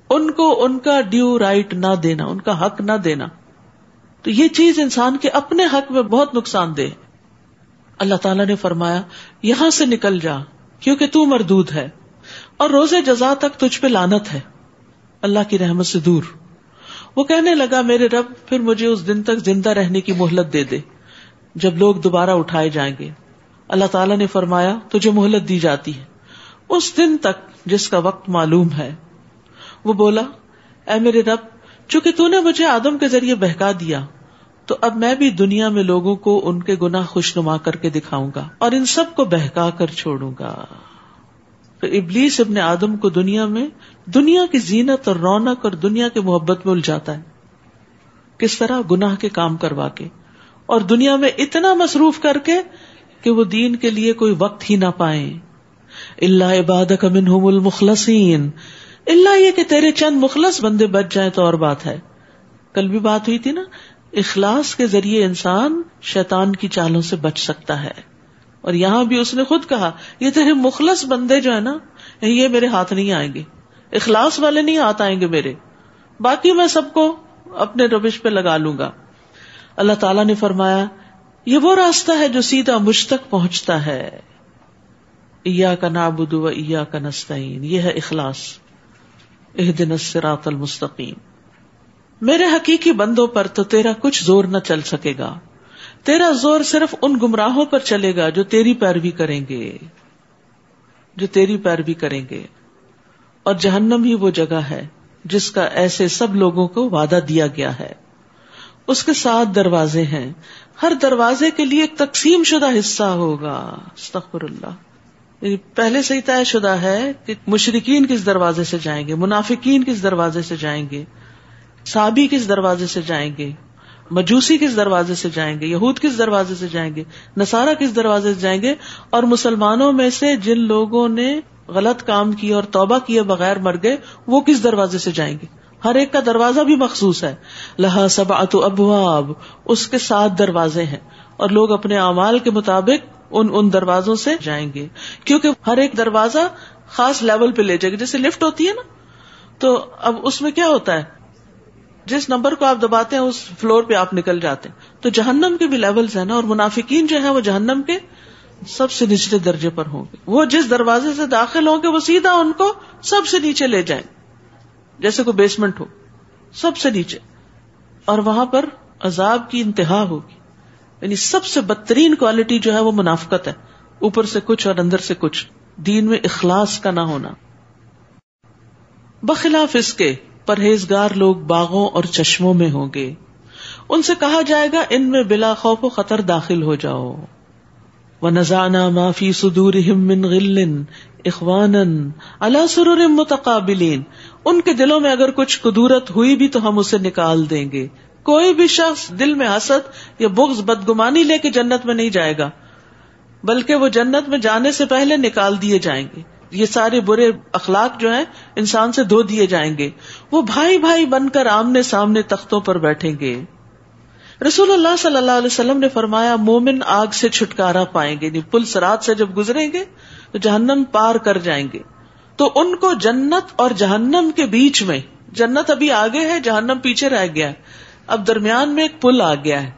ان کو ان کا ڈیو رائٹ نہ دینا، ان کا حق نہ دینا. تو یہ چیز انسان کے اپنے حق میں بہت نقصان دہ. اللہ تعالیٰ نے فرمایا یہاں سے نکل جا کیونکہ تو مردود ہے اور روز جزا تک تجھ پہ لعنت ہے، اللہ کی رحمت سے دور. وہ کہنے لگا میرے رب پھر مجھے اس دن تک زندہ رہنے کی مہلت دے دے جب لوگ دوبارہ اٹھائے جائیں گے. اللہ تعالیٰ نے فرمایا تجھے مہلت دی جاتی ہے اس دن تک جس کا وقت معلوم ہے. وہ بولا اے میرے رب چونکہ تو نے مجھے آدم کے ذریعے بہکا دیا تو اب میں بھی دنیا میں لوگوں کو ان کے گناہ خوشنما کر کے دکھاؤں گا اور ان سب کو بہکا کر چھوڑوں گا. پھر ابلیس ابن آدم کو دنیا میں دنیا کی زینت اور رونق اور دنیا کی محبت میں الجھاتا ہے. کس طرح؟ گناہ کے کام کروا کے اور دنیا میں اتنا مصروف کر کے کہ وہ دین کے لیے کوئی وقت ہی نہ پائیں. الا عبادک منہم المخلصین، اللہ یہ کہ تیرے چند مخلص بندے بچ جائیں تو اور بات ہے. کل بھی بات ہوئی تھی نا، اخلاص کے ذریعے انسان شیطان کی چالوں سے بچ سکتا ہے. اور یہاں بھی اس نے خود کہا یہ تیرے مخلص بندے جو ہے نا یہ میرے ہاتھ نہیں آئیں گے، اخلاص والے نہیں ہاتھ آئیں گے میرے، باقی میں سب کو اپنے روش پہ لگا لوں گا. اللہ تعالیٰ نے فرمایا یہ وہ راستہ ہے جو سیدھا مجھ تک پہنچتا ہے. ایاک نعبد و ایاک نستعین، یہ ہے اخلاص. اہدنا الصراط المستقیم. میرے حقیقی بندوں پر تو تیرا کچھ زور نہ چل سکے گا، تیرا زور صرف ان گمراہوں پر چلے گا جو تیری پیروی کریں گے، جو تیری پیروی کریں گے. اور جہنم ہی وہ جگہ ہے جس کا ایسے سب لوگوں کو وعدہ دیا گیا ہے. اس کے 7 دروازے ہیں، ہر دروازے کے لیے ایک تقسیم شدہ حصہ ہوگا. استغفر اللہ. پہلے سے ہی طے شدہ ہے کہ مشرکین کس دروازے سے جائیں گے، منافقین کس دروازے سے جائیں گے، صحابی کس دروازے سے جائیں گے، مجوسی کس دروازے سے جائیں گے، یہود کس دروازے سے جائیں گے، نصارہ کس دروازے سے جائیں گے، اور مسلمانوں میں سے جن لوگوں نے غلط کام کیا اور توبہ کیے بغیر مر گئے وہ کس دروازے سے جائیں گے. ہر ایک کا دروازہ بھی مخصوص ہے. لہا 7 ابواب، اس کے 7 دروازے ہیں اور لوگ اپنے اعمال کے مطابق ان دروازوں سے جائیں گے، کیونکہ ہر ایک دروازہ خاص لیول پہ لے جائے گا. جیسے لفٹ ہوتی ہے نا، تو اب اس میں کیا ہوتا ہے جس نمبر کو آپ دباتے ہیں اس فلور پہ آپ نکل جاتے ہیں. تو جہنم کے بھی لیولز ہیں نا، اور منافقین جو ہیں وہ جہنم کے سب سے نچلے درجے پر ہوں گے. وہ جس دروازے سے داخل ہوں گے وہ سیدھا ان کو سب سے نیچے لے جائیں، جیسے کوئی بیسمنٹ ہو، سب سے نیچے. اور وہاں پر عذاب کی انتہا ہوگی. یعنی سب سے بدترین کوالٹی جو ہے وہ منافقت ہے، اوپر سے کچھ اور اندر سے کچھ، دین میں اخلاص کا نہ ہونا. بخلاف اس کے پرہیزگار لوگ باغوں اور چشموں میں ہوں گے، ان سے کہا جائے گا ان میں بلا خوف و خطر داخل ہو جاؤ. وَنَزَعْنَا مَا فِي صُدُورِهِم مِّن غِلٍّ إِخْوَانًا عَلَى سُرُرٍ مُتَقَابِلِينَ. ان کے دلوں میں اگر کچھ کدورت ہوئی بھی تو ہم اسے نکال دیں گے. کوئی بھی شخص دل میں حسد یا بغض بدگمانی لے کے جنت میں نہیں جائے گا، بلکہ وہ جنت میں جانے سے پہلے نکال دیے جائیں گے. یہ سارے برے اخلاق جو ہیں انسان سے دھو دیے جائیں گے. وہ بھائی بھائی بن کر آمنے سامنے تختوں پر بیٹھیں گے. رسول اللہ صلی اللہ علیہ وسلم نے فرمایا مومن آگ سے چھٹکارا پائیں گے، یعنی پل صراط سے جب گزریں گے تو جہنم پار کر جائیں گے تو ان کو جنت اور جہنم کے بیچ میں، جنت ابھی آگے ہے، جہنم پیچھے رہ گیا ہے، اب درمیان میں ایک پل آ گیا ہے،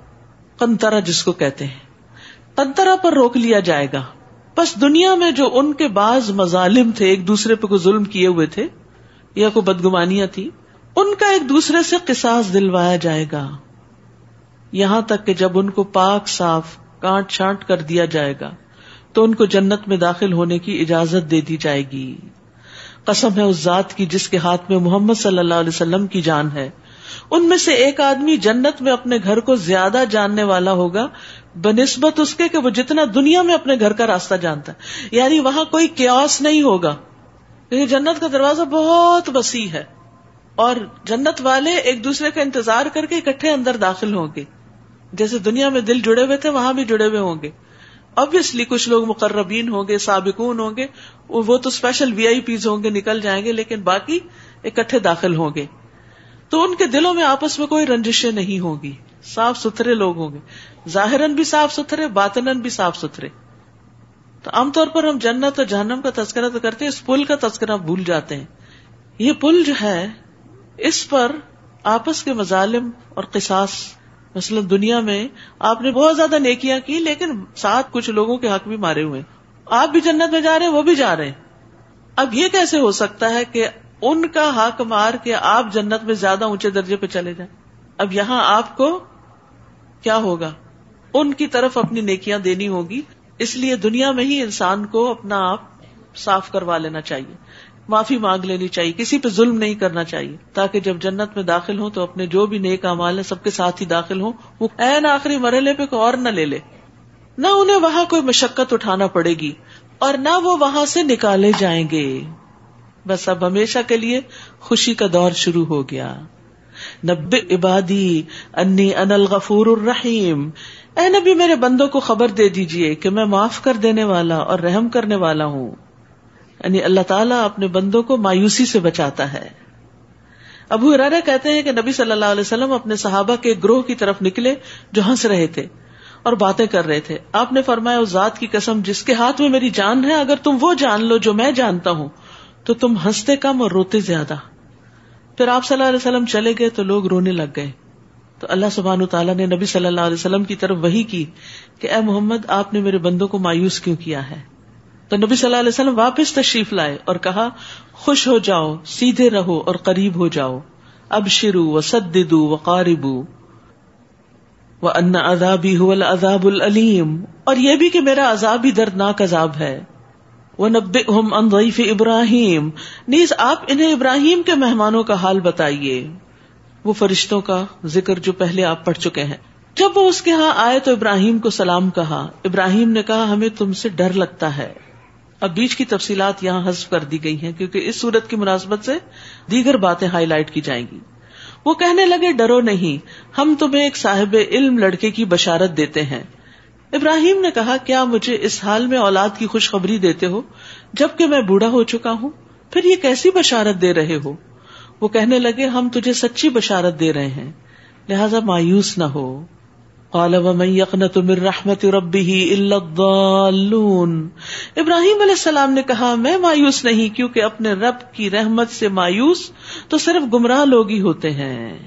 قنطرہ جس کو کہتے ہیں، قنطرہ پر روک لیا جائے گا. بس دنیا میں جو ان کے بعض مظالم تھے، ایک دوسرے پہ کوئی ظلم کیے ہوئے تھے یا کوئی بدگمانیاں تھی، ان کا ایک دوسرے سے قصاص دلوایا جائے گا، یہاں تک کہ جب ان کو پاک صاف کاٹ چھانٹ کر دیا جائے گا تو ان کو جنت میں داخل ہونے کی اجازت دے دی جائے گی. قسم ہے اس ذات کی جس کے ہاتھ میں محمد صلی اللہ علیہ وسلم کی جان ہے، ان میں سے ایک آدمی جنت میں اپنے گھر کو زیادہ جاننے والا ہوگا بنسبت اس کے کہ وہ جتنا دنیا میں اپنے گھر کا راستہ جانتا ہے. یعنی وہاں کوئی کیاس نہیں ہوگا، کیونکہ جنت کا دروازہ بہت وسیع ہے اور جنت والے ایک دوسرے کا انتظار کر کے اکٹھے اندر داخل ہوں گے. جیسے دنیا میں دل جڑے ہوئے تھے وہاں بھی جڑے ہوئے ہوں گے. obviously کچھ لوگ مقربین ہوں گے، سابقون ہوں گے، وہ تو اسپیشل VIP ہوں گے، نکل جائیں گے، لیکن باقی اکٹھے داخل ہوں گے. تو ان کے دلوں میں آپس میں کوئی رنجشیں نہیں ہوگی، صاف ستھرے لوگ ہوں گے، ظاہراً بھی صاف ستھرے، باطناً بھی صاف ستھرے. تو عام طور پر ہم جنت اور جہنم کا تذکرہ تو کرتے ہیں، اس پل کا تذکرہ بھول جاتے ہیں. یہ پل جو ہے اس پر آپس کے مظالم اور قصاص، مثلا دنیا میں آپ نے بہت زیادہ نیکیاں کی لیکن ساتھ کچھ لوگوں کے حق بھی مارے ہوئے، آپ بھی جنت میں جا رہے ہیں، وہ بھی جا رہے ہیں. اب یہ کیسے ہو سکتا ہے کہ ان کا حق مار کے آپ جنت میں زیادہ اونچے درجے پہ چلے جائیں؟ اب یہاں آپ کو کیا ہوگا؟ ان کی طرف اپنی نیکیاں دینی ہوگی. اس لیے دنیا میں ہی انسان کو اپنا آپ صاف کروا لینا چاہیے، معافی مانگ لینی چاہیے، کسی پہ ظلم نہیں کرنا چاہیے، تاکہ جب جنت میں داخل ہوں تو اپنے جو بھی نیک اعمال ہیں سب کے ساتھ ہی داخل ہوں، وہ عین آخری مرحلے پہ کوئی اور نہ لے لے، نہ انہیں وہاں کوئی مشقت اٹھانا پڑے گی اور نہ وہ وہاں سے نکالے جائیں گے. بس اب ہمیشہ کے لیے خوشی کا دور شروع ہو گیا. نبئ عبادی انی انا الغفور الرحیم، اے نبی میرے بندوں کو خبر دے دیجئے کہ میں معاف کر دینے والا اور رحم کرنے والا ہوں. یعنی اللہ تعالیٰ اپنے بندوں کو مایوسی سے بچاتا ہے. ابو ہریرہ کہتے ہیں کہ نبی صلی اللہ علیہ وسلم اپنے صحابہ کے گروہ کی طرف نکلے جو ہنس رہے تھے اور باتیں کر رہے تھے. آپ نے فرمایا اس ذات کی قسم جس کے ہاتھ میں میری جان ہے، اگر تم وہ جان لو جو میں جانتا ہوں تو تم ہنستے کم اور روتے زیادہ. پھر آپ صلی اللہ علیہ وسلم چلے گئے تو لوگ رونے لگ گئے. تو اللہ سبحانہ تعالیٰ نے نبی صلی اللہ علیہ وسلم کی طرف وحی کی کہ اے محمد آپ نے میرے بندوں کو مایوس کیوں کیا ہے؟ تو نبی صلی اللہ علیہ وسلم واپس تشریف لائے اور کہا خوش ہو جاؤ، سیدھے رہو اور قریب ہو جاؤ. ابشروا وسددوا وقاربوا وان عذابی هو العذاب العلیم، اور یہ بھی کہ میرا عذاب ہی دردناک عذاب ہے. وَنَبِّئْهُمْ عَنْ ضَيْفِ إِبْرَاهِيمَ، نیز آپ انہیں ابراہیم کے مہمانوں کا حال بتائیے، وہ فرشتوں کا ذکر جو پہلے آپ پڑھ چکے ہیں. جب وہ اس کے ہاں آئے تو ابراہیم کو سلام کہا. ابراہیم نے کہا ہمیں تم سے ڈر لگتا ہے. اب بیچ کی تفصیلات یہاں حذف کر دی گئی ہیں کیونکہ اس صورت کی مناسبت سے دیگر باتیں ہائی لائٹ کی جائیں گی. وہ کہنے لگے ڈرو نہیں، ہم تمہیں ایک صاحب علم لڑکے کی بشارت دیتے ہیں. ابراہیم نے کہا کیا مجھے اس حال میں اولاد کی خوشخبری دیتے ہو جبکہ میں بوڑھا ہو چکا ہوں؟ پھر یہ کیسی بشارت دے رہے ہو؟ وہ کہنے لگے ہم تجھے سچی بشارت دے رہے ہیں، لہذا مایوس نہ ہو. قال ومن يقنط من رحمت ربه الا الضالون، ابراہیم علیہ السلام نے کہا میں مایوس نہیں، کیونکہ اپنے رب کی رحمت سے مایوس تو صرف گمراہ لوگ ہی ہوتے ہیں.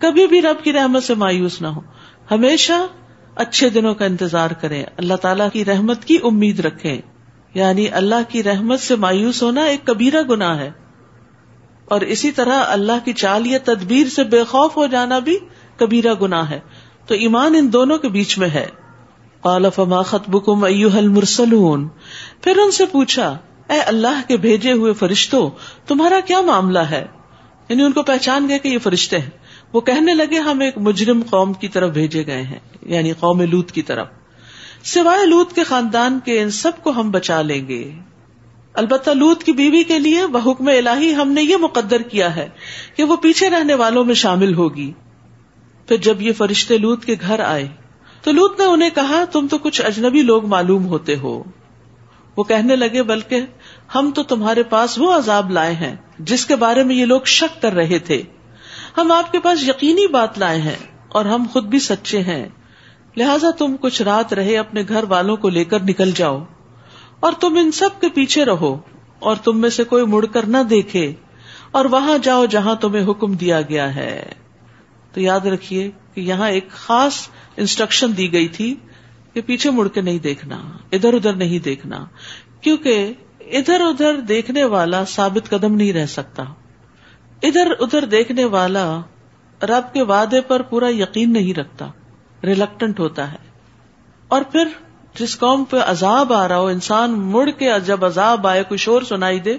کبھی بھی رب کی رحمت سے مایوس نہ ہو، ہمیشہ اچھے دنوں کا انتظار کریں، اللہ تعالیٰ کی رحمت کی امید رکھیں. یعنی اللہ کی رحمت سے مایوس ہونا ایک کبیرہ گناہ ہے، اور اسی طرح اللہ کی چال یا تدبیر سے بے خوف ہو جانا بھی کبیرہ گناہ ہے. تو ایمان ان دونوں کے بیچ میں ہے. قال فما خطبکم ایھا المرسلون، پھر ان سے پوچھا اے اللہ کے بھیجے ہوئے فرشتوں تمہارا کیا معاملہ ہے؟ یعنی ان کو پہچان گئے کہ یہ فرشتے ہیں. وہ کہنے لگے ہم ایک مجرم قوم کی طرف بھیجے گئے ہیں، یعنی قوم لوط کی طرف. سوائے لوط کے خاندان کے ان سب کو ہم بچا لیں گے، البتہ لوط کی بیوی کے لیے بحکم الہی ہم نے یہ مقدر کیا ہے کہ وہ پیچھے رہنے والوں میں شامل ہوگی. پھر جب یہ فرشتے لوط کے گھر آئے تو لوط نے انہیں کہا تم تو کچھ اجنبی لوگ معلوم ہوتے ہو. وہ کہنے لگے بلکہ ہم تو تمہارے پاس وہ عذاب لائے ہیں جس کے بارے میں یہ لوگ شک کر رہے تھے. ہم آپ کے پاس یقینی بات لائے ہیں اور ہم خود بھی سچے ہیں، لہٰذا تم کچھ رات رہے اپنے گھر والوں کو لے کر نکل جاؤ اور تم ان سب کے پیچھے رہو اور تم میں سے کوئی مڑ کر نہ دیکھے اور وہاں جاؤ جہاں تمہیں حکم دیا گیا ہے. تو یاد رکھیے کہ یہاں ایک خاص انسٹرکشن دی گئی تھی کہ پیچھے مڑ کے نہیں دیکھنا، ادھر ادھر نہیں دیکھنا، کیونکہ ادھر ادھر دیکھنے والا ثابت قدم نہیں رہ سکتا. ادھر ادھر دیکھنے والا رب کے وعدے پر پورا یقین نہیں رکھتا، ریلکٹنٹ ہوتا ہے. اور پھر جس قوم پہ عذاب آ رہا ہو، انسان مڑ کے جب عذاب آئے کوئی شور سنائی دے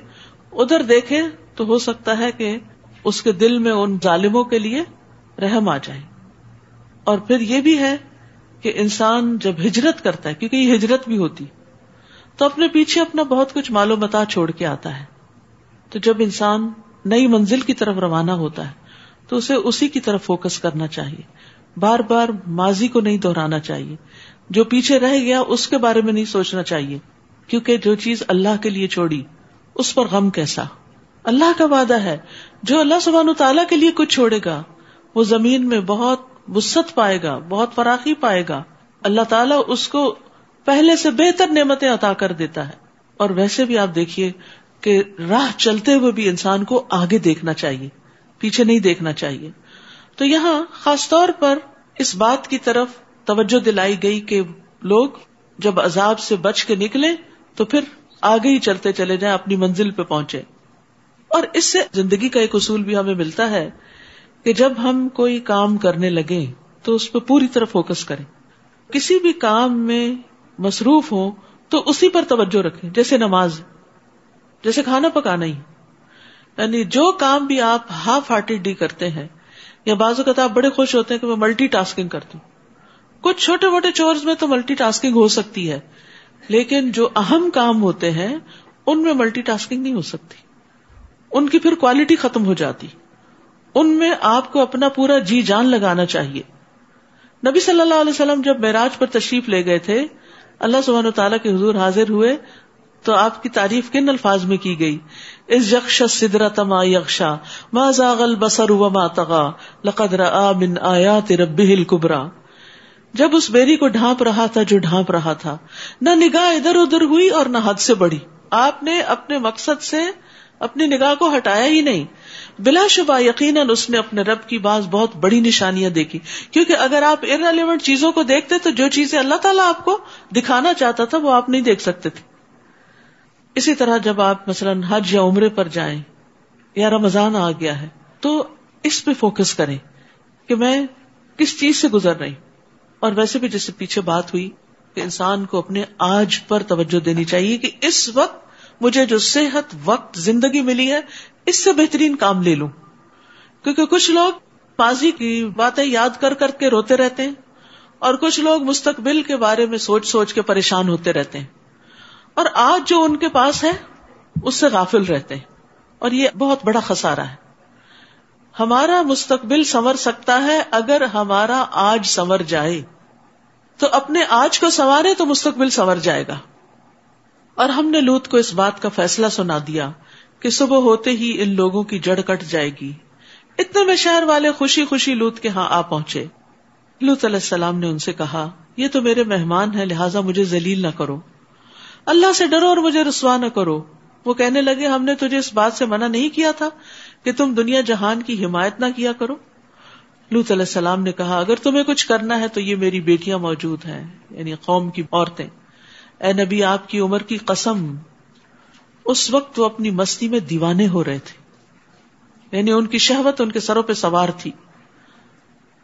ادھر دیکھے تو ہو سکتا ہے کہ اس کے دل میں ان ظالموں کے لیے رحم آ جائے. اور پھر یہ بھی ہے کہ انسان جب ہجرت کرتا ہے، کیونکہ یہ ہجرت بھی ہوتی، تو اپنے پیچھے اپنا بہت کچھ مال و متاع چھوڑ کے آتا ہے. تو جب انسان نئی منزل کی طرف روانہ ہوتا ہے تو اسے اسی کی طرف فوکس کرنا چاہیے، بار بار ماضی کو نہیں دہرانا چاہیے، جو پیچھے رہ گیا اس کے بارے میں نہیں سوچنا چاہیے، کیونکہ جو چیز اللہ کے لیے چھوڑی اس پر غم کیسا. اللہ کا وعدہ ہے جو اللہ سبحانہ تعالیٰ کے لیے کچھ چھوڑے گا وہ زمین میں بہت وسعت پائے گا، بہت فراخی پائے گا. اللہ تعالیٰ اس کو پہلے سے بہتر نعمتیں عطا کر دیتا ہے. اور ویسے بھی آپ دیکھیے کہ راہ چلتے ہوئے بھی انسان کو آگے دیکھنا چاہیے، پیچھے نہیں دیکھنا چاہیے. تو یہاں خاص طور پر اس بات کی طرف توجہ دلائی گئی کہ لوگ جب عذاب سے بچ کے نکلیں تو پھر آگے ہی چلتے چلے جائیں، اپنی منزل پہ پہنچے. اور اس سے زندگی کا ایک اصول بھی ہمیں ملتا ہے کہ جب ہم کوئی کام کرنے لگیں تو اس پہ پوری طرح فوکس کریں. کسی بھی کام میں مصروف ہوں تو اسی پر توجہ رکھیں، جیسے نماز، جیسے کھانا پکانا ہی. یعنی جو کام بھی آپ ہاف ہارٹیڈلی کرتے ہیں، یا بعض اوقات آپ بڑے خوش ہوتے ہیں کہ میں ملٹی ٹاسکنگ کرتی ہوں. کچھ چھوٹے موٹے چورز میں تو ملٹی ٹاسکنگ ہو سکتی ہے، لیکن جو اہم کام ہوتے ہیں ان میں ملٹی ٹاسکنگ نہیں ہو سکتی. ان کی پھر کوالٹی ختم ہو جاتی. ان میں آپ کو اپنا پورا جی جان لگانا چاہیے. نبی صلی اللہ علیہ وسلم جب معراج پر تشریف لے گئے تھے، اللہ سبحانہ وتعالیٰ کے حضور حاضر ہوئے تو آپ کی تعریف کن الفاظ میں کی گئی؟ اذ یغشی السدرۃ ما یغشی ما زاغ البصر وما طغی لقد رأى من آیات ربہ الکبریٰ. جب اس بیری کو ڈھانپ رہا تھا جو ڈھانپ رہا تھا، نہ نگاہ ادھر ادھر ہوئی اور نہ حد سے بڑھی. آپ نے اپنے مقصد سے اپنی نگاہ کو ہٹایا ہی نہیں. بلا شبہ یقیناً اس نے اپنے رب کی بہت بڑی نشانیاں دیکھی، کیونکہ اگر آپ ارریلیونٹ چیزوں کو دیکھتے تو جو چیزیں اللہ تعالیٰ آپ کو دکھانا چاہتا تھا وہ آپ نہیں دیکھ سکتے تھے. اسی طرح جب آپ مثلاً حج یا عمرے پر جائیں یا رمضان آ گیا ہے تو اس پہ فوکس کریں کہ میں کس چیز سے گزر رہی. اور ویسے بھی جس سے پیچھے بات ہوئی کہ انسان کو اپنے آج پر توجہ دینی چاہیے کہ اس وقت مجھے جو صحت وقت زندگی ملی ہے اس سے بہترین کام لے لوں. کیونکہ کچھ لوگ ماضی کی باتیں یاد کر کر کے روتے رہتے ہیں اور کچھ لوگ مستقبل کے بارے میں سوچ سوچ کے پریشان ہوتے رہتے ہیں، اور آج جو ان کے پاس ہے اس سے غافل رہتے ہیں. اور یہ بہت بڑا خسارہ ہے. ہمارا مستقبل سنور سکتا ہے اگر ہمارا آج سنور جائے. تو اپنے آج کو سنوارے تو مستقبل سنور جائے گا. اور ہم نے لوط کو اس بات کا فیصلہ سنا دیا کہ صبح ہوتے ہی ان لوگوں کی جڑ کٹ جائے گی. اتنے میں شہر والے خوشی خوشی لوط کے ہاں آ پہنچے. لوط علیہ السلام نے ان سے کہا، یہ تو میرے مہمان ہیں، لہٰذا مجھے ذلیل نہ کرو، اللہ سے ڈرو اور مجھے رسوا نہ کرو. وہ کہنے لگے، ہم نے تجھے اس بات سے منع نہیں کیا تھا کہ تم دنیا جہان کی حمایت نہ کیا کرو. لوط علیہ السلام نے کہا، اگر تمہیں کچھ کرنا ہے تو یہ میری بیٹیاں موجود ہیں، یعنی قوم کی عورتیں. اے نبی، آپ کی عمر کی قسم، اس وقت وہ اپنی مستی میں دیوانے ہو رہے تھے، یعنی ان کی شہوت ان کے سروں پہ سوار تھی.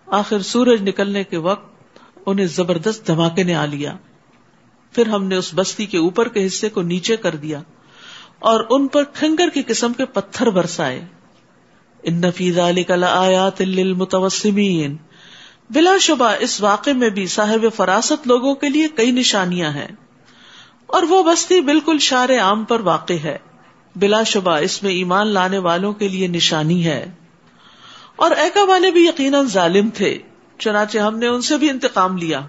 آخر سورج نکلنے کے وقت انہیں زبردست دھماکے نے آ لیا. پھر ہم نے اس بستی کے اوپر کے حصے کو نیچے کر دیا اور ان پر کھنگر کی قسم کے پتھر برسائے. ان فی ذلک لآیات للمتوسمین، بلا شبہ اس واقعے میں بھی صاحب فراست لوگوں کے لیے کئی نشانیاں ہیں. اور وہ بستی بالکل شار عام پر واقع ہے، بلا شبہ اس میں ایمان لانے والوں کے لیے نشانی ہے. اور ایکا والے بھی یقیناً ظالم تھے، چنانچہ ہم نے ان سے بھی انتقام لیا.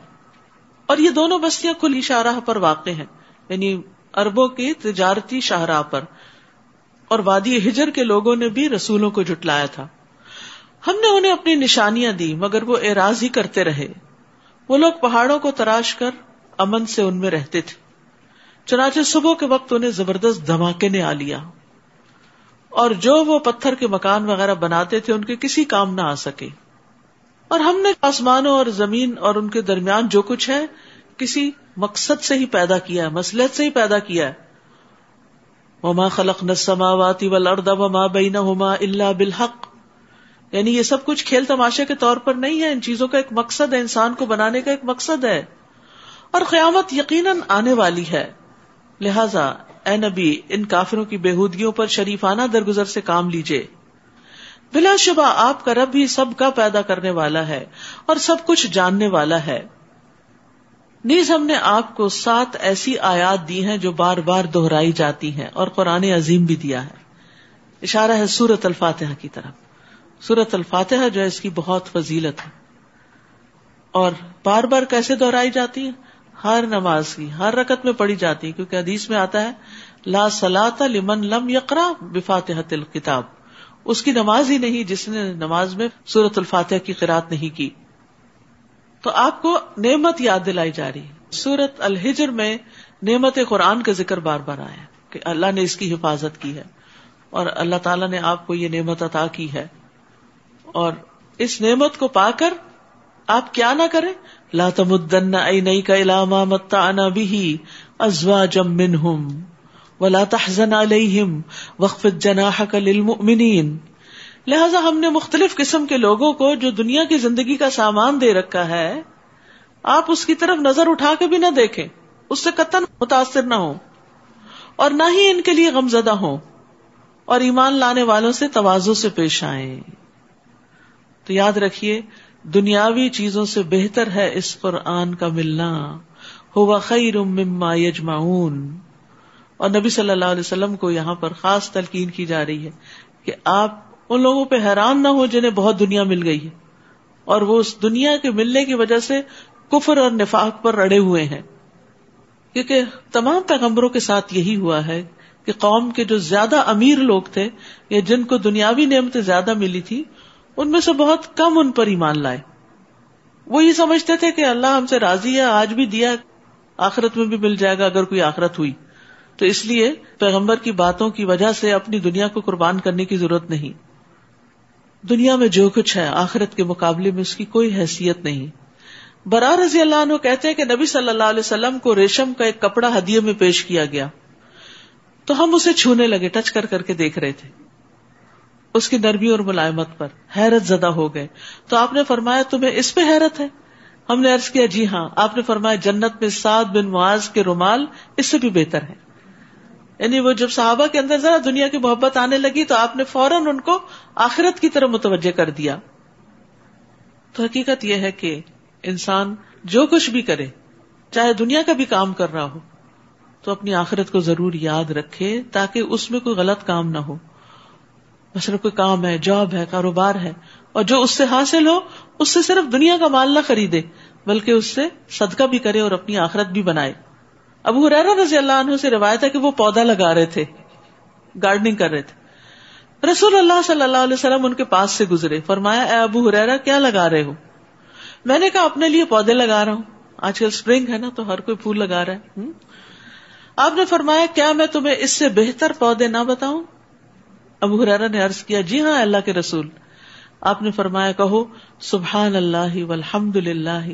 اور یہ دونوں بستیاں کھلی شاہراہ پر واقع ہیں، یعنی عربوں کی تجارتی شاہراہ پر. اور وادی ہجر کے لوگوں نے بھی رسولوں کو جھٹلایا تھا. ہم نے انہیں اپنی نشانیاں دی مگر وہ اعراض ہی کرتے رہے. وہ لوگ پہاڑوں کو تراش کر امن سے ان میں رہتے تھے، چنانچہ صبح کے وقت انہیں زبردست دھماکے نے آ لیا اور جو وہ پتھر کے مکان وغیرہ بناتے تھے ان کے کسی کام نہ آ سکے. اور ہم نے آسمانوں اور زمین اور ان کے درمیان جو کچھ ہے کسی مقصد سے ہی پیدا کیا ہے، مصلحت سے ہی پیدا کیا ہے. وَمَا خَلَقْنَا السَّمَاوَاتِ وَالْأَرْضَ وَمَا بَيْنَهُمَا إِلَّا بِالْحَقِّ، یعنی یہ سب کچھ کھیل تماشے کے طور پر نہیں ہے، ان چیزوں کا ایک مقصد ہے، انسان کو بنانے کا ایک مقصد ہے. اور قیامت یقیناً آنے والی ہے، لہذا اے نبی ان کافروں کی بےہودگیوں پر شریفانہ درگزر سے کام لیجئے. بلا شبہ آپ کا رب ہی سب کا پیدا کرنے والا ہے اور سب کچھ جاننے والا ہے. نیز ہم نے آپ کو 7 ایسی آیات دی ہیں جو بار بار دہرائی جاتی ہیں اور قرآن عظیم بھی دیا ہے. اشارہ ہے سورۃ الفاتحہ کی طرف. سورۃ الفاتحہ جو ہے اس کی بہت فضیلت ہے اور بار بار کیسے دہرائی جاتی ہے؟ ہر نماز کی ہر رکعت میں پڑھی جاتی ہے، کیونکہ حدیث میں آتا ہے لا صلاۃ لمن لم یقرأ بفاتحۃ الکتاب. اس کی نماز ہی نہیں جس نے نماز میں سورۃ الفاتحہ کی قرات نہیں کی. تو آپ کو نعمت یاد دلائی جا رہی ہے. سورۃ الحجر میں نعمت قرآن کا ذکر بار بار آیا کہ اللہ نے اس کی حفاظت کی ہے اور اللہ تعالیٰ نے آپ کو یہ نعمت عطا کی ہے، اور اس نعمت کو پا کر آپ کیا نہ کریں. لا تمدن عینیک الی ما متعنا به ازواجا منہم ولا تحزن علیہم واخفض جناحک للمؤمنین. لہذا ہم نے مختلف قسم کے لوگوں کو جو دنیا کی زندگی کا سامان دے رکھا ہے، آپ اس کی طرف نظر اٹھا کے بھی نہ دیکھیں، اس سے قطعاً متاثر نہ ہوں اور نہ ہی ان کے لیے غمزدہ ہوں، اور ایمان لانے والوں سے تواضع سے پیش آئیں. تو یاد رکھیے دنیاوی چیزوں سے بہتر ہے اس قرآن کا ملنا. ہوا خیر مما یجمعون. اور نبی صلی اللہ علیہ وسلم کو یہاں پر خاص تلقین کی جا رہی ہے کہ آپ ان لوگوں پہ حیران نہ ہو جنہیں بہت دنیا مل گئی ہے اور وہ اس دنیا کے ملنے کی وجہ سے کفر اور نفاق پر اڑے ہوئے ہیں. کیونکہ تمام پیغمبروں کے ساتھ یہی ہوا ہے کہ قوم کے جو زیادہ امیر لوگ تھے یا جن کو دنیاوی نعمتیں زیادہ ملی تھی، ان میں سے بہت کم ان پر ایمان لائے. وہ یہ سمجھتے تھے کہ اللہ ہم سے راضی ہے، آج بھی دیا، آخرت میں بھی مل جائے گا اگر کوئی آخرت ہوئی. تو اس لیے پیغمبر کی باتوں کی وجہ سے اپنی دنیا کو قربان کرنے کی ضرورت نہیں. دنیا میں جو کچھ ہے آخرت کے مقابلے میں اس کی کوئی حیثیت نہیں. برا رضی اللہ عنہ کہتے ہیں کہ نبی صلی اللہ علیہ وسلم کو ریشم کا ایک کپڑا ہدیے میں پیش کیا گیا تو ہم اسے چھونے لگے، ٹچ کر کر کے دیکھ رہے تھے اس کی نرمی اور ملائمت پر، حیرت زدہ ہو گئے. تو آپ نے فرمایا تمہیں اس پہ حیرت ہے؟ ہم نے عرض کیا جی ہاں. آپ نے فرمایا جنت میں سعد بن معاذ کے رومال اس سے بھی بہتر ہے. یعنی وہ جب صحابہ کے اندر ذرا دنیا کی محبت آنے لگی تو آپ نے فوراً ان کو آخرت کی طرف متوجہ کر دیا. تو حقیقت یہ ہے کہ انسان جو کچھ بھی کرے، چاہے دنیا کا بھی کام کر رہا ہو، تو اپنی آخرت کو ضرور یاد رکھے تاکہ اس میں کوئی غلط کام نہ ہو. مثلا کوئی کام ہے، جاب ہے، کاروبار ہے، اور جو اس سے حاصل ہو اس سے صرف دنیا کا مال نہ خریدے بلکہ اس سے صدقہ بھی کرے اور اپنی آخرت بھی بنائے. ابو ہریرہ رضی اللہ عنہ سے روایت ہے کہ وہ پودا لگا رہے تھے، گارڈننگ کر رہے تھے. رسول اللہ صلی اللہ علیہ وسلم ان کے پاس سے گزرے. فرمایا اے ابو ہریرہ کیا لگا رہے ہو؟ میں نے کہا اپنے لیے پودے لگا رہا ہوں، آج کل سپرنگ ہے نا تو ہر کوئی پھول لگا رہا ہے. آپ نے فرمایا کیا میں تمہیں اس سے بہتر پودے نہ بتاؤں؟ ابو ہریرہ نے عرض کیا جی ہاں اللہ کے رسول. آپ نے فرمایا کہو سبحان اللہ والحمد للہ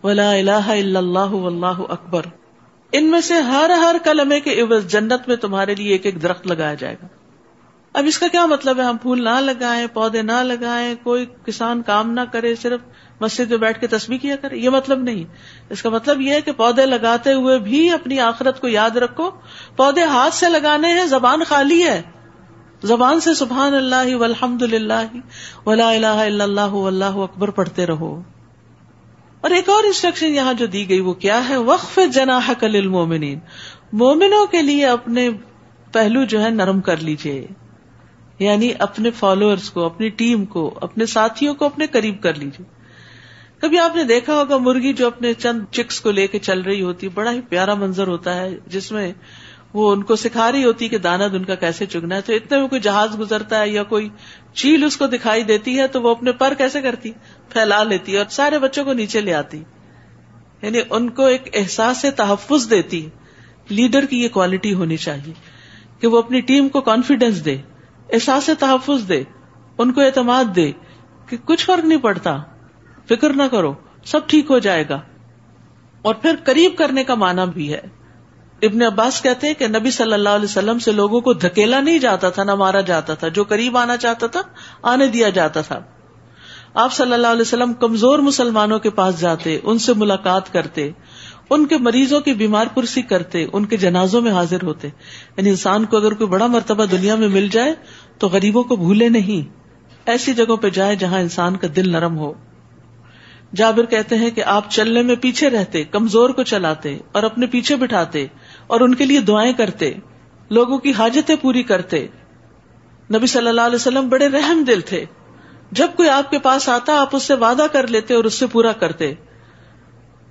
ولا الہ الا اللہ واللہ اکبر. ان میں سے ہر کلمے کے عوض جنت میں تمہارے لیے ایک ایک درخت لگایا جائے گا. اب اس کا کیا مطلب ہے؟ ہم پھول نہ لگائیں، پودے نہ لگائیں، کوئی کسان کام نہ کرے، صرف مسجد میں بیٹھ کے تسبیح کیا کرے؟ یہ مطلب نہیں. اس کا مطلب یہ ہے کہ پودے لگاتے ہوئے بھی اپنی آخرت کو یاد رکھو. پودے ہاتھ سے لگانے ہیں، زبان خالی ہے، زبان سے سبحان اللہ والحمد للہ ولا الہ الا اللہ واللہ اکبر پڑھتے رہو. اور ایک اور انسٹرکشن یہاں جو دی گئی وہ کیا ہے؟ وخفض جناحک للمؤمنین. مومنوں کے لیے اپنے پہلو جو ہے نرم کر لیجئے، یعنی اپنے فالوورز کو، اپنی ٹیم کو، اپنے ساتھیوں کو اپنے قریب کر لیجئے. کبھی آپ نے دیکھا ہوگا مرغی جو اپنے چند چکس کو لے کے چل رہی ہوتی، بڑا ہی پیارا منظر ہوتا ہے جس میں وہ ان کو سکھا رہی ہوتی کہ دانا ان کا کیسے چگنا ہے. تو اتنے میں کوئی جہاز گزرتا ہے یا کوئی چیل اس کو دکھائی دیتی ہے تو وہ اپنے پر کیسے کرتی، پھیلا لیتی ہے اور سارے بچوں کو نیچے لے آتی. یعنی ان کو ایک احساس تحفظ دیتی. لیڈر کی یہ کوالٹی ہونی چاہیے کہ وہ اپنی ٹیم کو کانفیڈنس دے، احساس تحفظ دے، ان کو اعتماد دے کہ کچھ فرق نہیں پڑتا، فکر نہ کرو، سب ٹھیک ہو جائے گا. اور پھر قریب کرنے کا معنی بھی ہے. ابن عباس کہتے ہیں کہ نبی صلی اللہ علیہ وسلم سے لوگوں کو دھکیلا نہیں جاتا تھا، نہ مارا جاتا تھا. جو قریب آنا چاہتا تھا آنے دیا جاتا تھا. آپ صلی اللہ علیہ وسلم کمزور مسلمانوں کے پاس جاتے، ان سے ملاقات کرتے، ان کے مریضوں کی بیمار پرسی کرتے، ان کے جنازوں میں حاضر ہوتے. یعنی انسان کو اگر کوئی بڑا مرتبہ دنیا میں مل جائے تو غریبوں کو بھولے نہیں، ایسی جگہوں پہ جائے جہاں انسان کا دل نرم ہو. جابر کہتے ہیں کہ آپ چلنے میں پیچھے رہتے، کمزور کو چلاتے اور اپنے پیچھے بٹھاتے اور ان کے لیے دعائیں کرتے، لوگوں کی حاجتیں پوری کرتے. نبی صلی اللہ علیہ وسلم بڑے رحم دل تھے. جب کوئی آپ کے پاس آتا آپ اس سے وعدہ کر لیتے اور اس سے پورا کرتے،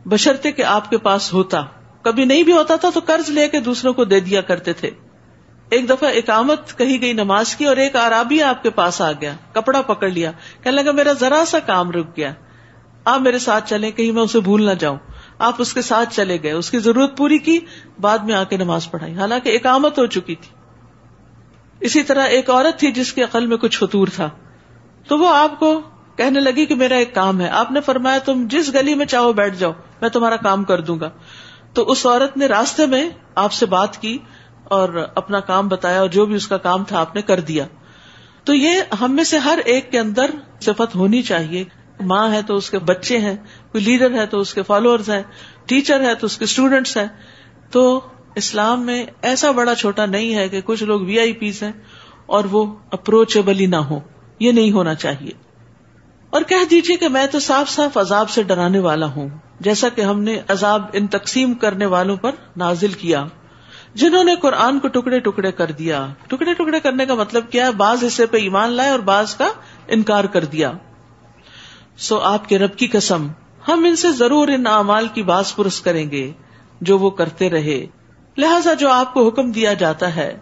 بشرطے کہ آپ کے پاس ہوتا. کبھی نہیں بھی ہوتا تھا تو قرض لے کے دوسروں کو دے دیا کرتے تھے. ایک دفعہ اقامت کہی گئی نماز کی اور ایک اعرابی آپ کے پاس آ گیا، کپڑا پکڑ لیا، کہنے لگا میرا ذرا سا کام رک گیا، آپ میرے ساتھ چلیں کہیں میں اسے بھول نہ جاؤں. آپ اس کے ساتھ چلے گئے، اس کی ضرورت پوری کی، بعد میں آ کے نماز پڑھائی، حالانکہ اقامت ہو چکی تھی. اسی طرح ایک عورت تھی جس کے عقل میں کچھ فطور تھا، تو وہ آپ کو کہنے لگی کہ میرا ایک کام ہے. آپ نے فرمایا تم جس گلی میں چاہو بیٹھ جاؤ، میں تمہارا کام کر دوں گا. تو اس عورت نے راستے میں آپ سے بات کی اور اپنا کام بتایا اور جو بھی اس کا کام تھا آپ نے کر دیا. تو یہ ہم میں سے ہر ایک کے اندر صفت ہونی چاہیے. ماں ہے تو اس کے بچے ہیں، کوئی لیڈر ہے تو اس کے فالوورز ہیں، ٹیچر ہے تو اس کے اسٹوڈنٹس ہیں. تو اسلام میں ایسا بڑا چھوٹا نہیں ہے کہ کچھ لوگ وی آئی پیز ہیں اور وہ اپروچیبل ہی نہ ہو، یہ نہیں ہونا چاہیے. اور کہہ دیجیے کہ میں تو صاف صاف عذاب سے ڈرانے والا ہوں، جیسا کہ ہم نے عذاب ان تقسیم کرنے والوں پر نازل کیا جنہوں نے قرآن کو ٹکڑے ٹکڑے کر دیا. ٹکڑے ٹکڑے کرنے کا مطلب کیا ہے؟ بعض حصے پہ ایمان لائے اور بعض کا انکار کر دیا. سو آپ کے رب کی قسم ہم ان سے ضرور ان اعمال کی باز پرس کریں گے جو وہ کرتے رہے. لہذا جو آپ کو حکم دیا جاتا ہے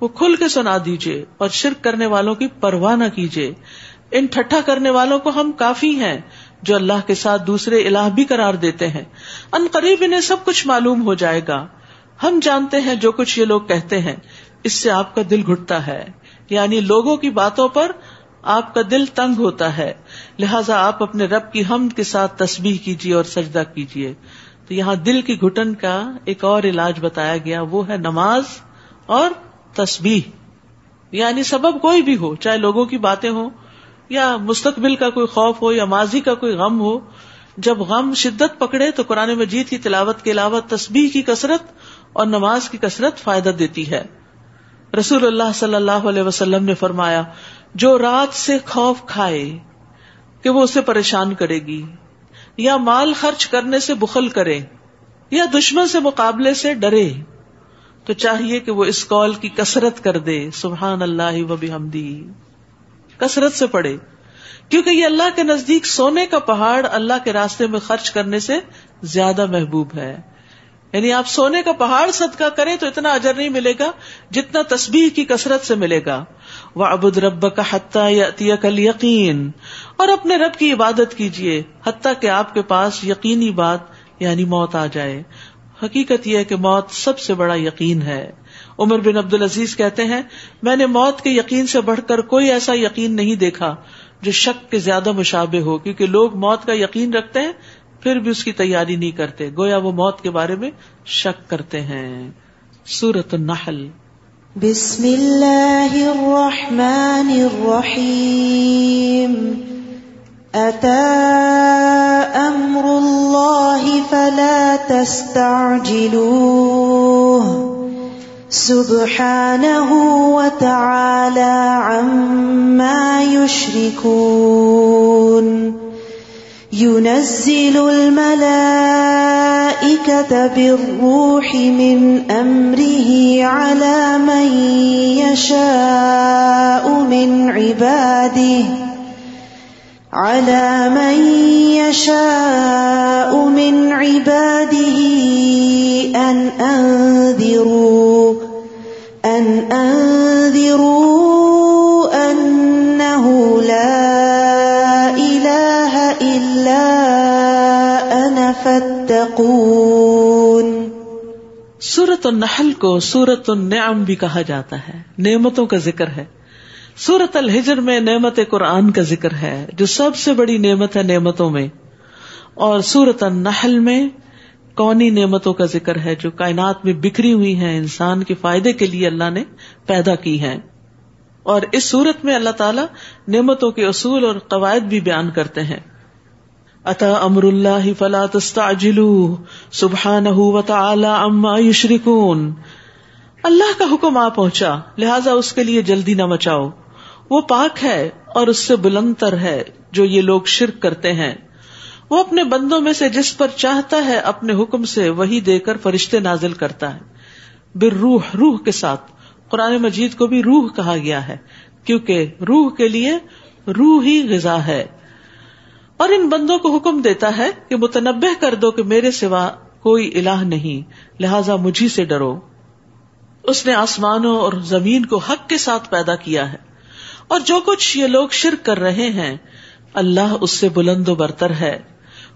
وہ کھل کے سنا دیجیے اور شرک کرنے والوں کی پرواہ نہ کیجیے. ان ٹھٹھا کرنے والوں کو ہم کافی ہیں جو اللہ کے ساتھ دوسرے الہ بھی قرار دیتے ہیں. ان قریب انہیں سب کچھ معلوم ہو جائے گا. ہم جانتے ہیں جو کچھ یہ لوگ کہتے ہیں، اس سے آپ کا دل گھٹتا ہے، یعنی لوگوں کی باتوں پر آپ کا دل تنگ ہوتا ہے. لہٰذا آپ اپنے رب کی حمد کے ساتھ تسبیح کیجیے اور سجدہ کیجیے. تو یہاں دل کی گھٹن کا ایک اور علاج بتایا گیا، وہ ہے نماز اور تسبیح. یعنی سبب کوئی بھی ہو، چاہے لوگوں کی باتیں ہوں یا مستقبل کا کوئی خوف ہو یا ماضی کا کوئی غم ہو، جب غم شدت پکڑے تو قرآن مجید کی تلاوت کے علاوہ تسبیح کی کثرت اور نماز کی کثرت فائدہ دیتی ہے. رسول اللہ صلی اللہ علیہ وسلم نے فرمایا، جو رات سے خوف کھائے کہ وہ اسے پریشان کرے گی، یا مال خرچ کرنے سے بخل کرے، یا دشمن سے مقابلے سے ڈرے، تو چاہیے کہ وہ اس قول کی کثرت کر دے، سبحان اللہ و بحمدہ، کثرت سے پڑھے، کیونکہ یہ اللہ کے نزدیک سونے کا پہاڑ اللہ کے راستے میں خرچ کرنے سے زیادہ محبوب ہے. یعنی آپ سونے کا پہاڑ صدقہ کریں تو اتنا اجر نہیں ملے گا جتنا تسبیح کی کثرت سے ملے گا. وَاعْبُدْ رَبَّكَ حَتَّى يَأْتِيَكَ الْيَقِينُ، اور اپنے رب کی عبادت کیجیے حتیٰ کہ آپ کے پاس یقینی بات یعنی موت آ جائے. حقیقت یہ ہے کہ موت سب سے بڑا یقین ہے. عمر بن عبدالعزیز کہتے ہیں، میں نے موت کے یقین سے بڑھ کر کوئی ایسا یقین نہیں دیکھا جو شک کے زیادہ مشابہ ہو، کیونکہ لوگ موت کا یقین رکھتے ہیں پھر بھی اس کی تیاری نہیں کرتے، گویا وہ موت کے بارے میں شک کرتے ہیں. سورۃ النحل. بسم اللہ الرحمن الرحیم. أتى أمر الله فلا تستعجلوه سبحانه وتعالى عما يشركون. ينزل الملائكة بالروح من أمره على من يشاء من عباده أن أنذروا أنه لا إله إلا أنا فاتقون. سورۃ النحل کو سورۃ النعم بھی کہا جاتا ہے، نعمتوں کا ذکر ہے. سورۃ الحجر میں نعمت قرآن کا ذکر ہے جو سب سے بڑی نعمت ہے نعمتوں میں، اور سورۃ النحل میں کونی نعمتوں کا ذکر ہے جو کائنات میں بکھری ہوئی ہیں، انسان کے فائدے کے لیے اللہ نے پیدا کی ہیں. اور اس سورت میں اللہ تعالیٰ نعمتوں کے اصول اور قواعد بھی بیان کرتے ہیں. اتا امر اللہ فلا تستعجلوہ سبحانہ وتعالی عما یشرکون. اللہ کا حکم آ پہنچا، لہذا اس کے لیے جلدی نہ مچاؤ. وہ پاک ہے اور اس سے بلند تر ہے جو یہ لوگ شرک کرتے ہیں. وہ اپنے بندوں میں سے جس پر چاہتا ہے اپنے حکم سے وحی دے کر فرشتے نازل کرتا ہے. بالروح، روح کے ساتھ. قرآن مجید کو بھی روح کہا گیا ہے کیونکہ روح کے لیے روح ہی غذا ہے. اور ان بندوں کو حکم دیتا ہے کہ متنبہ کر دو کہ میرے سوا کوئی الہ نہیں، لہذا مجھی سے ڈرو. اس نے آسمانوں اور زمین کو حق کے ساتھ پیدا کیا ہے، اور جو کچھ یہ لوگ شرک کر رہے ہیں اللہ اس سے بلند و برتر ہے.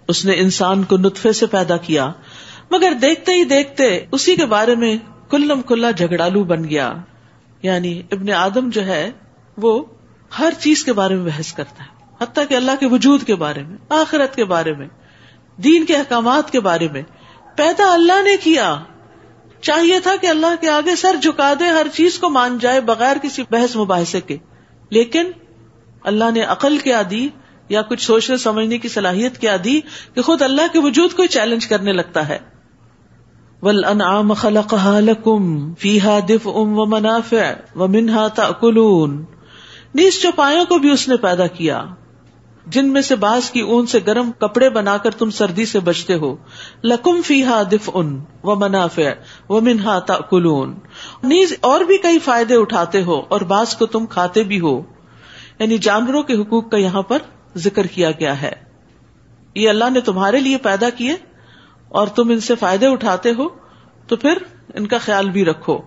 اس نے انسان کو نطفے سے پیدا کیا، مگر دیکھتے ہی دیکھتے اسی کے بارے میں کلم کلا جھگڑالو بن گیا. یعنی ابن آدم جو ہے وہ ہر چیز کے بارے میں بحث کرتا ہے، حتیٰ کہ اللہ کے وجود کے بارے میں، آخرت کے بارے میں، دین کے احکامات کے بارے میں. پیدا اللہ نے کیا، چاہیے تھا کہ اللہ کے آگے سر جھکا دے، ہر چیز کو مان جائے بغیر کسی بحث مباحثے کے. لیکن اللہ نے عقل کیا دی یا کچھ سوچنے سمجھنے کی صلاحیت کیا دی کہ خود اللہ کے وجود کو چیلنج کرنے لگتا ہے. وَالْأَنْعَامَ خَلَقَهَا لَكُمْ فِيهَا دِفْءٌ وَمَنَافِعُ وَمِنْهَا تَأْكُلُونَ. نیز چوپایوں کو بھی اس نے پیدا کیا جن میں سے بعض کی اون سے گرم کپڑے بنا کر تم سردی سے بچتے ہو. لَكُمْ فِيهَا دِفْءٌ وَمَنَافِعُ وَمِنْهَا تَأْكُلُونَ. نیز اور بھی کئی فائدے اٹھاتے ہو اور بعض کو تم کھاتے بھی ہو. یعنی جانوروں کے حقوق کا یہاں پر ذکر کیا گیا ہے. یہ اللہ نے تمہارے لیے پیدا کیے اور تم ان سے فائدے اٹھاتے ہو تو پھر ان کا خیال بھی رکھو.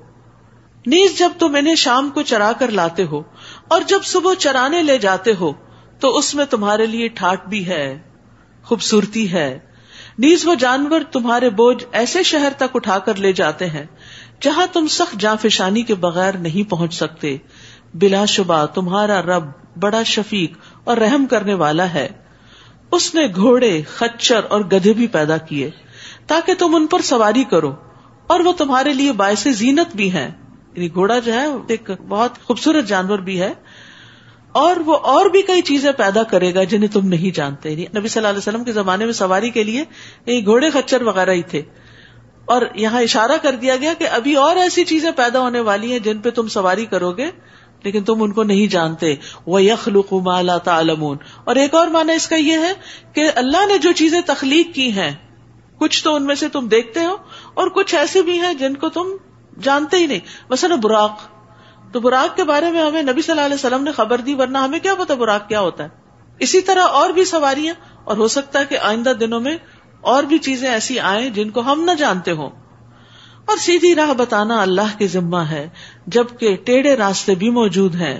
نیز جب تم انہیں شام کو چرا کر لاتے ہو اور جب صبح چرانے لے جاتے ہو تو اس میں تمہارے لیے ٹھاٹھ بھی ہے، خوبصورتی ہے. نیز وہ جانور تمہارے بوجھ ایسے شہر تک اٹھا کر لے جاتے ہیں جہاں تم سخت جانفشانی کے بغیر نہیں پہنچ سکتے. بلا شبہ تمہارا رب بڑا شفیق اور رحم کرنے والا ہے. اس نے گھوڑے، خچر اور گدھے بھی پیدا کیے تاکہ تم ان پر سواری کرو، اور وہ تمہارے لیے باعث زینت بھی ہیں. یعنی گھوڑا جو ہے ایک بہت خوبصورت جانور بھی ہے، اور وہ اور بھی کئی چیزیں پیدا کرے گا جنہیں تم نہیں جانتے. یعنی نبی صلی اللہ علیہ وسلم کے زمانے میں سواری کے لیے یہی گھوڑے، خچر وغیرہ ہی تھے، اور یہاں اشارہ کر دیا گیا کہ ابھی اور ایسی چیزیں پیدا ہونے والی ہیں جن پہ تم سواری کرو گے لیکن تم ان کو نہیں جانتے. وَيَخْلُقُ مَا لَا تَعْلَمُونَ. اور ایک اور معنی اس کا یہ ہے کہ اللہ نے جو چیزیں تخلیق کی ہیں کچھ تو ان میں سے تم دیکھتے ہو اور کچھ ایسے بھی ہیں جن کو تم جانتے ہی نہیں. مثلا براق، تو براق کے بارے میں ہمیں نبی صلی اللہ علیہ وسلم نے خبر دی، ورنہ ہمیں کیا پتا براق کیا ہوتا ہے. اسی طرح اور بھی سواریاں، اور ہو سکتا ہے کہ آئندہ دنوں میں اور بھی چیزیں ایسی آئیں جن کو ہم نہ جانتے ہوں. اور سیدھی راہ بتانا اللہ کے ذمہ ہے، جبکہ ٹیڑھے راستے بھی موجود ہیں.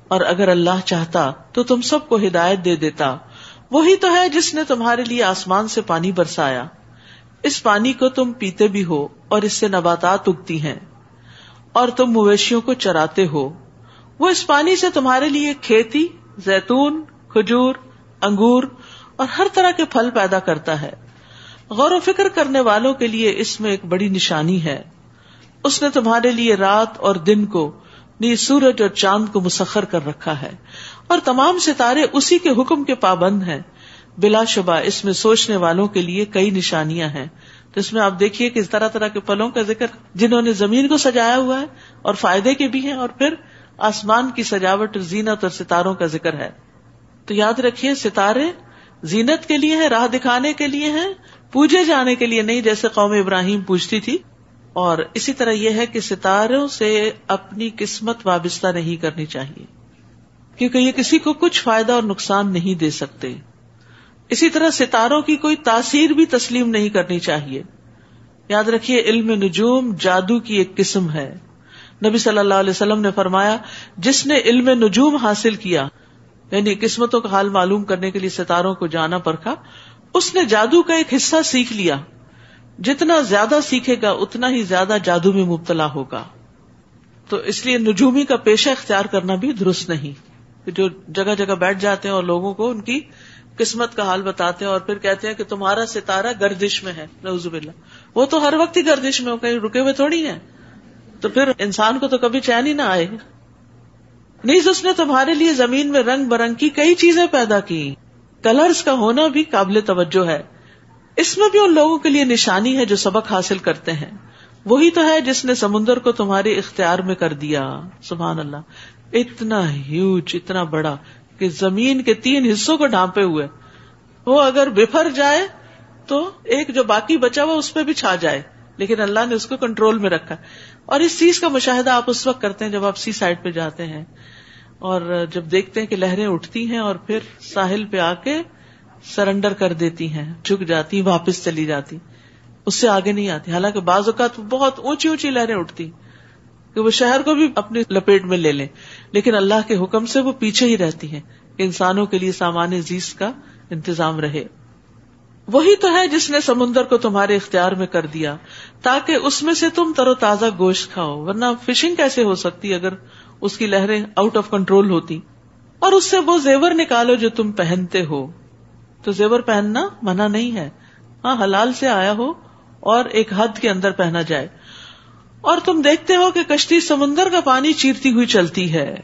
اور اگر اللہ چاہتا تو تم سب کو ہدایت دے دیتا. وہی تو ہے جس نے تمہارے لیے آسمان سے پانی برسایا، اس پانی کو تم پیتے بھی ہو اور اس سے نباتات اگتی ہیں، اور تم مویشیوں کو چراتے ہو. وہ اس پانی سے تمہارے لیے کھیتی، زیتون، کھجور، انگور اور ہر طرح کے پھل پیدا کرتا ہے. غور و فکر کرنے والوں کے لیے اس میں ایک بڑی نشانی ہے. اس نے تمہارے لیے رات اور دن کو، نیز سورج اور چاند کو مسخر کر رکھا ہے، اور تمام ستارے اسی کے حکم کے پابند ہیں. بلا شبہ اس میں سوچنے والوں کے لیے کئی نشانیاں ہیں. تو اس میں آپ دیکھیے کہ طرح طرح کے پھلوں کا ذکر، جنہوں نے زمین کو سجایا ہوا ہے اور فائدے کے بھی ہیں، اور پھر آسمان کی سجاوٹ اور زینت اور ستاروں کا ذکر ہے. تو یاد رکھیے ستارے زینت کے لیے ہیں، راہ دکھانے کے لیے ہیں، پوجے جانے کے لیے نہیں جیسے قوم ابراہیم پوجتی تھی. اور اسی طرح یہ ہے کہ ستاروں سے اپنی قسمت وابستہ نہیں کرنی چاہیے، کیونکہ یہ کسی کو کچھ فائدہ اور نقصان نہیں دے سکتے. اسی طرح ستاروں کی کوئی تاثیر بھی تسلیم نہیں کرنی چاہیے. یاد رکھیے علم نجوم جادو کی ایک قسم ہے. نبی صلی اللہ علیہ وسلم نے فرمایا، جس نے علم نجوم حاصل کیا، یعنی قسمتوں کا حال معلوم کرنے کے لیے ستاروں کو جانا پرکھا، اس نے جادو کا ایک حصہ سیکھ لیا. جتنا زیادہ سیکھے گا اتنا ہی زیادہ جادو میں مبتلا ہوگا. تو اس لیے نجومی کا پیشہ اختیار کرنا بھی درست نہیں. جو جگہ جگہ بیٹھ جاتے ہیں اور لوگوں کو ان کی قسمت کا حال بتاتے ہیں اور پھر کہتے ہیں کہ تمہارا ستارہ گردش میں ہے، نعوذ باللہ. وہ تو ہر وقت ہی گردش میں ہو، کہیں رکے ہوئے تھوڑی ہیں. تو پھر انسان کو تو کبھی چین ہی نہ آئے. نیز اس نے تمہارے لیے زمین میں رنگ برنگ کی کئی چیزیں پیدا کی. کلرز کا ہونا بھی قابل توجہ ہے. اس میں بھی ان لوگوں کے لیے نشانی ہے جو سبق حاصل کرتے ہیں. وہی تو ہے جس نے سمندر کو تمہارے اختیار میں کر دیا. سبحان اللہ, اتنا ہیوج, اتنا بڑا کہ زمین کے 3 حصوں کو ڈھانپے ہوئے. وہ اگر بفر جائے تو ایک جو باقی بچا ہوا اس پہ بھی چھا جائے, لیکن اللہ نے اس کو کنٹرول میں رکھا. اور اس چیز کا مشاہدہ آپ اس وقت کرتے ہیں جب آپ سی سائڈ پہ جاتے ہیں اور جب دیکھتے ہیں کہ لہریں اٹھتی ہیں اور پھر ساحل پہ آ کے سرنڈر کر دیتی ہیں, جھک جاتی, واپس چلی جاتی, اس سے آگے نہیں آتی. حالانکہ بعض اوقات بہت اونچی اونچی لہریں اٹھتی کہ وہ شہر کو بھی اپنی لپیٹ میں لے لیں, لیکن اللہ کے حکم سے وہ پیچھے ہی رہتی ہیں کہ انسانوں کے لیے سامان زیست کا انتظام رہے. وہی تو ہے جس نے سمندر کو تمہارے اختیار میں کر دیا تاکہ اس میں سے تم تر و تازہ گوشت کھاؤ, ورنہ فشنگ کیسے ہو سکتی اگر اس کی لہریں آؤٹ آف کنٹرول ہوتی. اور اس سے وہ زیور نکالو جو تم پہنتے ہو. تو زیور پہننا منع نہیں ہے, ہاں حلال سے آیا ہو اور ایک حد کے اندر پہنا جائے. اور تم دیکھتے ہو کہ کشتی سمندر کا پانی چیرتی ہوئی چلتی ہے.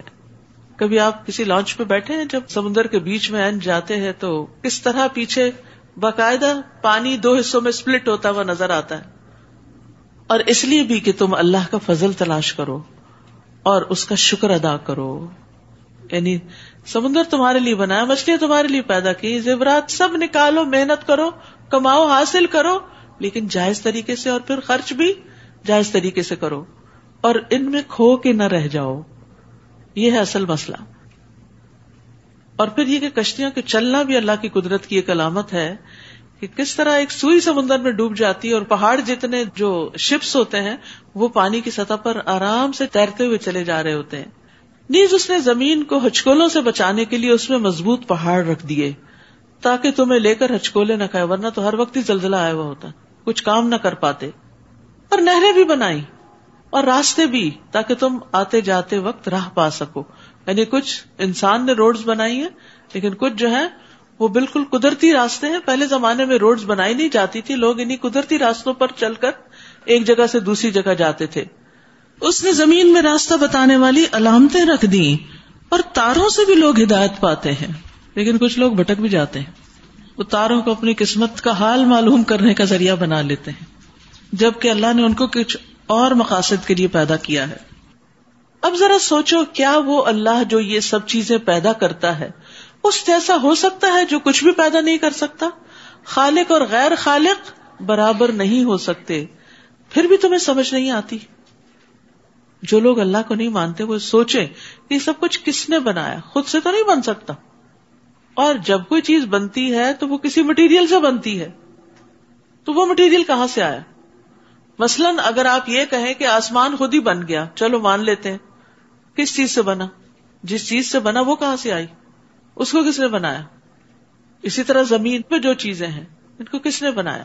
کبھی آپ کسی لانچ پہ بیٹھے ہیں جب سمندر کے بیچ میں اینڈ جاتے ہیں تو کس طرح پیچھے باقاعدہ پانی 2 حصوں میں سپلٹ ہوتا ہوا نظر آتا ہے. اور اس لیے بھی کہ تم اللہ کا فضل تلاش کرو اور اس کا شکر ادا کرو. یعنی سمندر تمہارے لیے بنایا, مچھلیاں تمہارے لیے پیدا کی, زیورات سب نکالو, محنت کرو, کماؤ, حاصل کرو, لیکن جائز طریقے سے, اور پھر خرچ بھی جائز طریقے سے کرو, اور ان میں کھو کے نہ رہ جاؤ. یہ ہے اصل مسئلہ. اور پھر یہ کہ کشتیوں کے چلنا بھی اللہ کی قدرت کی ایک علامت ہے کہ کس طرح ایک سوئی سمندر میں ڈوب جاتی ہے اور پہاڑ جتنے جو شپس ہوتے ہیں وہ پانی کی سطح پر آرام سے تیرتے ہوئے چلے جا رہے ہوتے ہیں. نیز اس نے زمین کو ہچکولوں سے بچانے کے لیے اس میں مضبوط پہاڑ رکھ دیے تاکہ تمہیں لے کر ہچکولے نہ کھائے, ورنہ تو ہر وقت ہی زلزلہ آیا ہوا ہوتا, کچھ کام نہ کر پاتے. اور نہریں بھی بنائی اور راستے بھی تاکہ تم آتے جاتے وقت راہ پا سکو. یعنی کچھ انسان نے روڈز بنائی ہیں, لیکن کچھ جو ہے وہ بالکل قدرتی راستے ہیں. پہلے زمانے میں روڈز بنائی نہیں جاتی تھی, لوگ انہی قدرتی راستوں پر چل کر ایک جگہ سے دوسری جگہ جاتے تھے. اس نے زمین میں راستہ بتانے والی علامتیں رکھ دی, اور تاروں سے بھی لوگ ہدایت پاتے ہیں, لیکن کچھ لوگ بھٹک بھی جاتے ہیں. وہ تاروں کو اپنی قسمت کا حال معلوم کرنے کا ذریعہ بنا لیتے ہیں, جبکہ اللہ نے ان کو کچھ اور مقاصد کے لیے پیدا کیا ہے. اب ذرا سوچو, کیا وہ اللہ جو یہ سب چیزیں پیدا کرتا ہے اس جیسا ہو سکتا ہے جو کچھ بھی پیدا نہیں کر سکتا؟ خالق اور غیر خالق برابر نہیں ہو سکتے. پھر بھی تمہیں سمجھ نہیں آتی. جو لوگ اللہ کو نہیں مانتے وہ سوچیں کہ یہ سب کچھ کس نے بنایا, خود سے تو نہیں بن سکتا. اور جب کوئی چیز بنتی ہے تو وہ کسی مٹیریل سے بنتی ہے, تو وہ مٹیریل کہاں سے آیا؟ مثلاً اگر آپ یہ کہیں کہ آسمان خود ہی بن گیا, چلو مان لیتے ہیں, کس چیز سے بنا؟ جس چیز سے بنا وہ کہاں سے آئی, اس کو کس نے بنایا؟ اسی طرح زمین پہ جو چیزیں ہیں ان کو کس نے بنایا؟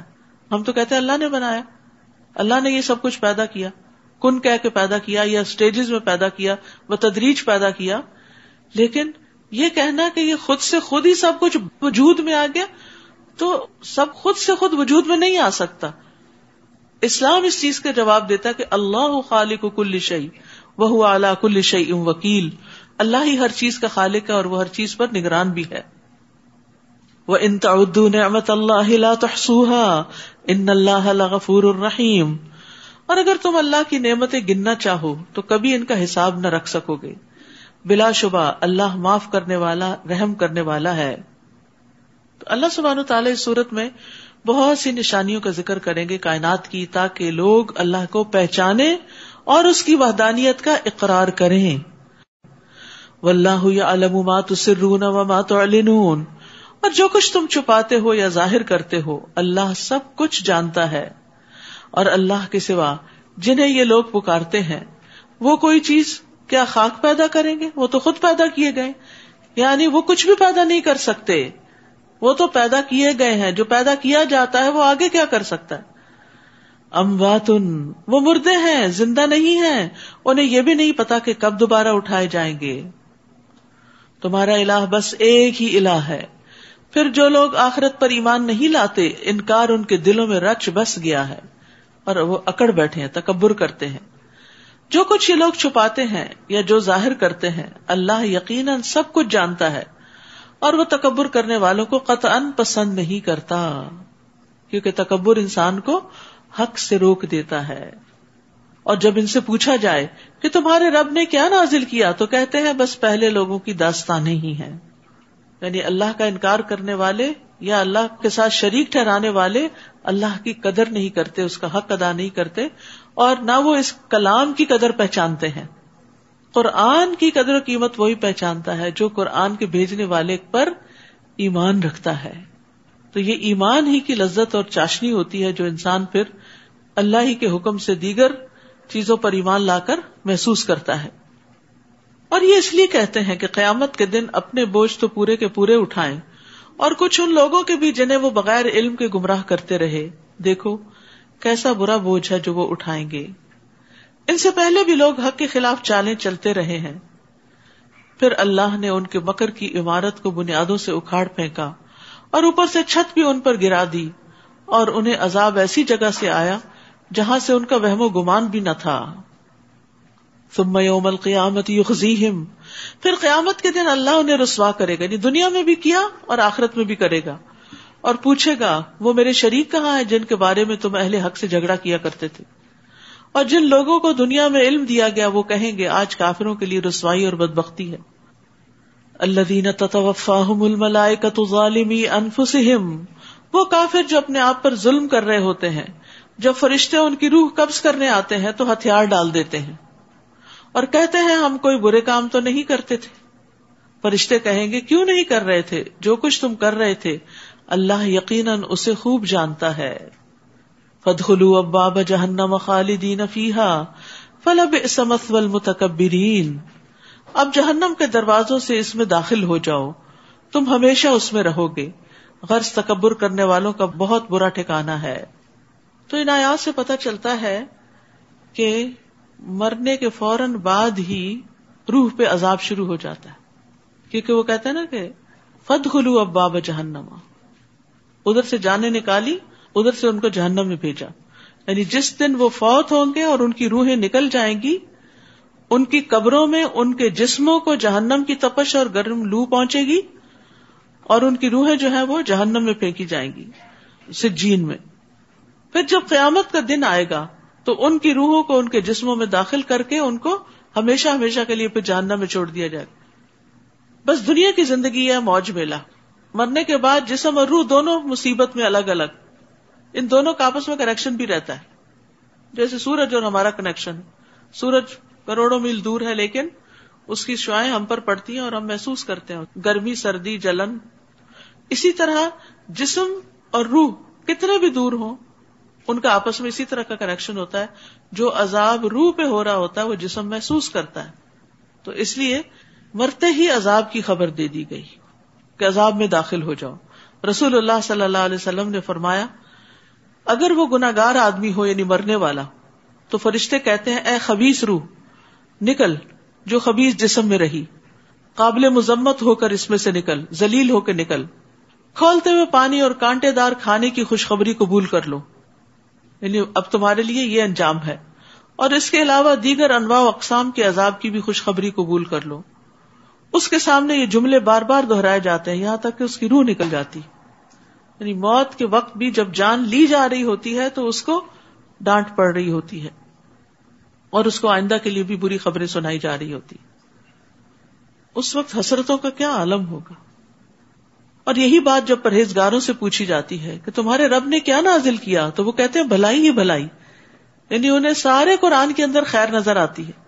ہم تو کہتے ہیں اللہ نے بنایا, اللہ نے یہ سب کچھ پیدا کیا, کن کہہ کے پیدا کیا, یا سٹیجز میں پیدا کیا, بتدریج پیدا کیا. لیکن یہ کہنا کہ یہ خود سے خود ہی سب کچھ وجود میں آ گیا, تو سب خود سے خود وجود میں نہیں آ سکتا. اسلام اس چیز کا جواب دیتا ہے کہ اللہ خالق کل شیء وہو علی کل شیء وکیل. اللہ ہی ہر چیز کا خالق ہے اور وہ ہر چیز پر نگران بھی ہے. وَإِن تَعُدُّوا نِعْمَةَ اللَّهِ لَا تُحْصُوهَا إِنَّ اللَّهَ لَغَفُورٌ رَحِيمٌ. اور اگر تم اللہ کی نعمتیں گننا چاہو تو کبھی ان کا حساب نہ رکھ سکو گے. بلا شبہ اللہ معاف کرنے والا, رحم کرنے والا ہے. تو اللہ سبحانہ وتعالی اس صورت میں بہت سی نشانیوں کا ذکر کریں گے کائنات کی, تاکہ لوگ اللہ کو پہچانے اور اس کی وحدانیت کا اقرار کریں. وَاللَّهُ يَعْلَمُ مَا تُسِرُّونَ وَمَا تُعْلِنُونَ. اور جو کچھ تم چھپاتے ہو یا ظاہر کرتے ہو اللہ سب کچھ جانتا ہے. اور اللہ کے سوا جنہیں یہ لوگ پکارتے ہیں وہ کوئی چیز کیا خاک پیدا کریں گے؟ وہ تو خود پیدا کیے گئے, یعنی وہ کچھ بھی پیدا نہیں کر سکتے, وہ تو پیدا کیے گئے ہیں. جو پیدا کیا جاتا ہے وہ آگے کیا کر سکتا ہے؟ امواتن, وہ مردے ہیں, زندہ نہیں ہیں, انہیں یہ بھی نہیں پتا کہ کب دوبارہ اٹھائے جائیں گے. تمہارا الہ بس ایک ہی الہ ہے. پھر جو لوگ آخرت پر ایمان نہیں لاتے, انکار ان کے دلوں میں رچ بس گیا ہے اور وہ اکڑ بیٹھے ہیں, تکبر کرتے ہیں. جو کچھ یہ لوگ چھپاتے ہیں یا جو ظاہر کرتے ہیں اللہ یقیناً سب کچھ جانتا ہے. اور وہ تکبر کرنے والوں کو قطعاً پسند نہیں کرتا، کیونکہ تکبر انسان کو حق سے روک دیتا ہے. اور جب ان سے پوچھا جائے کہ تمہارے رب نے کیا نازل کیا تو کہتے ہیں بس پہلے لوگوں کی داستانیں ہی ہیں. یعنی اللہ کا انکار کرنے والے یا اللہ کے ساتھ شریک ٹھہرانے والے اللہ کی قدر نہیں کرتے، اس کا حق ادا نہیں کرتے، اور نہ وہ اس کلام کی قدر پہچانتے ہیں. قرآن کی قدر و قیمت وہی پہچانتا ہے جو قرآن کے بھیجنے والے پر ایمان رکھتا ہے. تو یہ ایمان ہی کی لذت اور چاشنی ہوتی ہے جو انسان پھر اللہ ہی کے حکم سے دیگر چیزوں پر ایمان لا کر محسوس کرتا ہے. اور یہ اس لیے کہتے ہیں کہ قیامت کے دن اپنے بوجھ تو پورے کے پورے اٹھائیں، اور کچھ ان لوگوں کے بھی جنہیں وہ بغیر علم کے گمراہ کرتے رہے، دیکھو کیسا برا بوجھ ہے جو وہ اٹھائیں گے. ان سے پہلے بھی لوگ حق کے خلاف چالیں چلتے رہے ہیں، پھر اللہ نے ان کے مکر کی عمارت کو بنیادوں سے اکھاڑ پھینکا اور اوپر سے چھت بھی ان پر گرا دی، اور انہیں عذاب ایسی جگہ سے آیا جہاں سے ان کا وہم و گمان بھی نہ تھا. ثم یوم القیامت یخزیہم، پھر قیامت کے دن اللہ انہیں رسوا کرے گا، یعنی دنیا میں بھی کیا اور آخرت میں بھی کرے گا، اور پوچھے گا وہ میرے شریک کہاں ہیں جن کے بارے میں تم اہل حق سے جھگڑا کیا کرتے تھے. اور جن لوگوں کو دنیا میں علم دیا گیا وہ کہیں گے آج کافروں کے لیے رسوائی اور بدبختی ہے. الذین تتوفاہم الملائکۃ ظالمی انفسہم، وہ کافر جو اپنے آپ پر ظلم کر رہے ہوتے ہیں، جب فرشتے ان کی روح قبض کرنے آتے ہیں تو ہتھیار ڈال دیتے ہیں اور کہتے ہیں ہم کوئی برے کام تو نہیں کرتے تھے. فرشتے کہیں گے کیوں نہیں کر رہے تھے، جو کچھ تم کر رہے تھے اللہ یقیناً اسے خوب جانتا ہے. فادخلوا ابواب جہنم خالدین فیہا فلبئس مثوی المتکبرین، اب جہنم کے دروازوں سے اس میں داخل ہو جاؤ، تم ہمیشہ اس میں رہو گے، غرض تکبر کرنے والوں کا بہت برا ٹھکانہ ہے. تو ان آیات سے پتہ چلتا ہے کہ مرنے کے فوراً بعد ہی روح پہ عذاب شروع ہو جاتا ہے، کیونکہ وہ کہتے ہیں نا کہ فادخلوا ابواب جہنم، ادھر سے جانیں نکالی، ادھر سے ان کو جہنم میں بھیجا. یعنی جس دن وہ فوت ہوں گے اور ان کی روحیں نکل جائیں گی، ان کی قبروں میں ان کے جسموں کو جہنم کی تپش اور گرم لو پہنچے گی، اور ان کی روحیں جو ہیں وہ جہنم میں پھینکی جائیں گی سجین میں. پھر جب قیامت کا دن آئے گا تو ان کی روحوں کو ان کے جسموں میں داخل کر کے ان کو ہمیشہ ہمیشہ کے لیے پھر جہنم میں چھوڑ دیا جائے گا. بس دنیا کی زندگی ہے موج میلہ، مرنے کے بعد جسم اور روح دونوں مصیبت میں الگ الگ، ان دونوں کا آپس میں کنیکشن بھی رہتا ہے. جیسے سورج اور ہمارا کنیکشن، سورج کروڑوں میل دور ہے لیکن اس کی شعاعیں ہم پر پڑتی ہیں اور ہم محسوس کرتے ہیں گرمی، سردی، جلن. اسی طرح جسم اور روح کتنے بھی دور ہوں ان کا آپس میں اسی طرح کا کنیکشن ہوتا ہے. جو عذاب روح پہ ہو رہا ہوتا ہے وہ جسم محسوس کرتا ہے. تو اس لیے مرتے ہی عذاب کی خبر دے دی گئی کہ عذاب میں داخل ہو جاؤ. رسول اللہ صلی اللہ علیہ وسلم نے فرمایا اگر وہ گناہگار آدمی ہو یعنی مرنے والا تو فرشتے کہتے ہیں اے خبیث روح نکل جو خبیث جسم میں رہی، قابل مذمت ہو کر اس میں سے نکل، ذلیل ہو کے نکل، کھولتے ہوئے پانی اور کانٹے دار کھانے کی خوشخبری قبول کر لو، یعنی اب تمہارے لیے یہ انجام ہے، اور اس کے علاوہ دیگر انواع و اقسام کے عذاب کی بھی خوشخبری قبول کر لو. اس کے سامنے یہ جملے بار بار دہرائے جاتے ہیں یہاں تک کہ اس کی روح نکل جاتی. یعنی موت کے وقت بھی جب جان لی جا رہی ہوتی ہے تو اس کو ڈانٹ پڑ رہی ہوتی ہے اور اس کو آئندہ کے لیے بھی بری خبریں سنائی جا رہی ہوتی. اس وقت حسرتوں کا کیا عالم ہوگا. اور یہی بات جب پرہیزگاروں سے پوچھی جاتی ہے کہ تمہارے رب نے کیا نازل کیا تو وہ کہتے ہیں بھلائی ہی بھلائی، یعنی انہیں سارے قرآن کے اندر خیر نظر آتی ہے.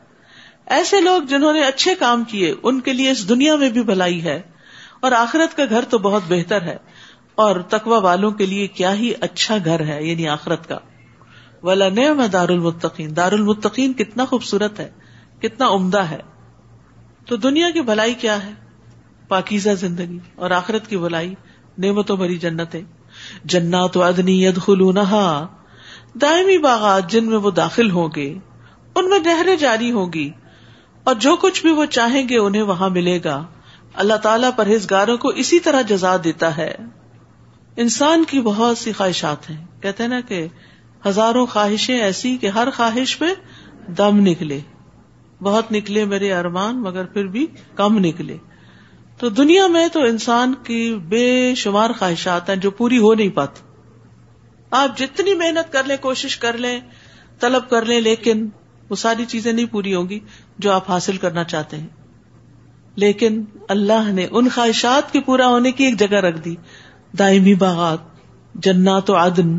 ایسے لوگ جنہوں نے اچھے کام کیے ان کے لیے اس دنیا میں بھی بھلائی ہے اور آخرت کا گھر تو بہت بہتر ہے، اور تقوی والوں کے لیے کیا ہی اچھا گھر ہے یعنی آخرت کا. وَلَنِعْمَ دار المتقین، دار المتقین کتنا خوبصورت ہے، کتنا عمدہ ہے. تو دنیا کی بھلائی کیا ہے؟ پاکیزہ زندگی، اور آخرت کی بھلائی نعمتوں بھری جنتیں. جنات عدن يدخلونها، دائمی باغات جن میں وہ داخل ہوں گے، ان میں نہریں جاری ہوں گی اور جو کچھ بھی وہ چاہیں گے انہیں وہاں ملے گا. اللہ تعالیٰ پرہیزگاروں کو اسی طرح جزا دیتا ہے. انسان کی بہت سی خواہشات ہیں، کہتے ہیں نا کہ ہزاروں خواہشیں ایسی کہ ہر خواہش پہ دم نکلے. بہت نکلے میرے ارمان مگر پھر بھی کم نکلے. تو دنیا میں تو انسان کی بے شمار خواہشات ہیں جو پوری ہو نہیں پاتی. آپ جتنی محنت کر لیں، کوشش کر لیں، طلب کر لیں، لیکن وہ ساری چیزیں نہیں پوری ہوں گی جو آپ حاصل کرنا چاہتے ہیں. لیکن اللہ نے ان خواہشات کے پورا ہونے کی ایک جگہ رکھ دی، دائمی باغات، جنات و عدن،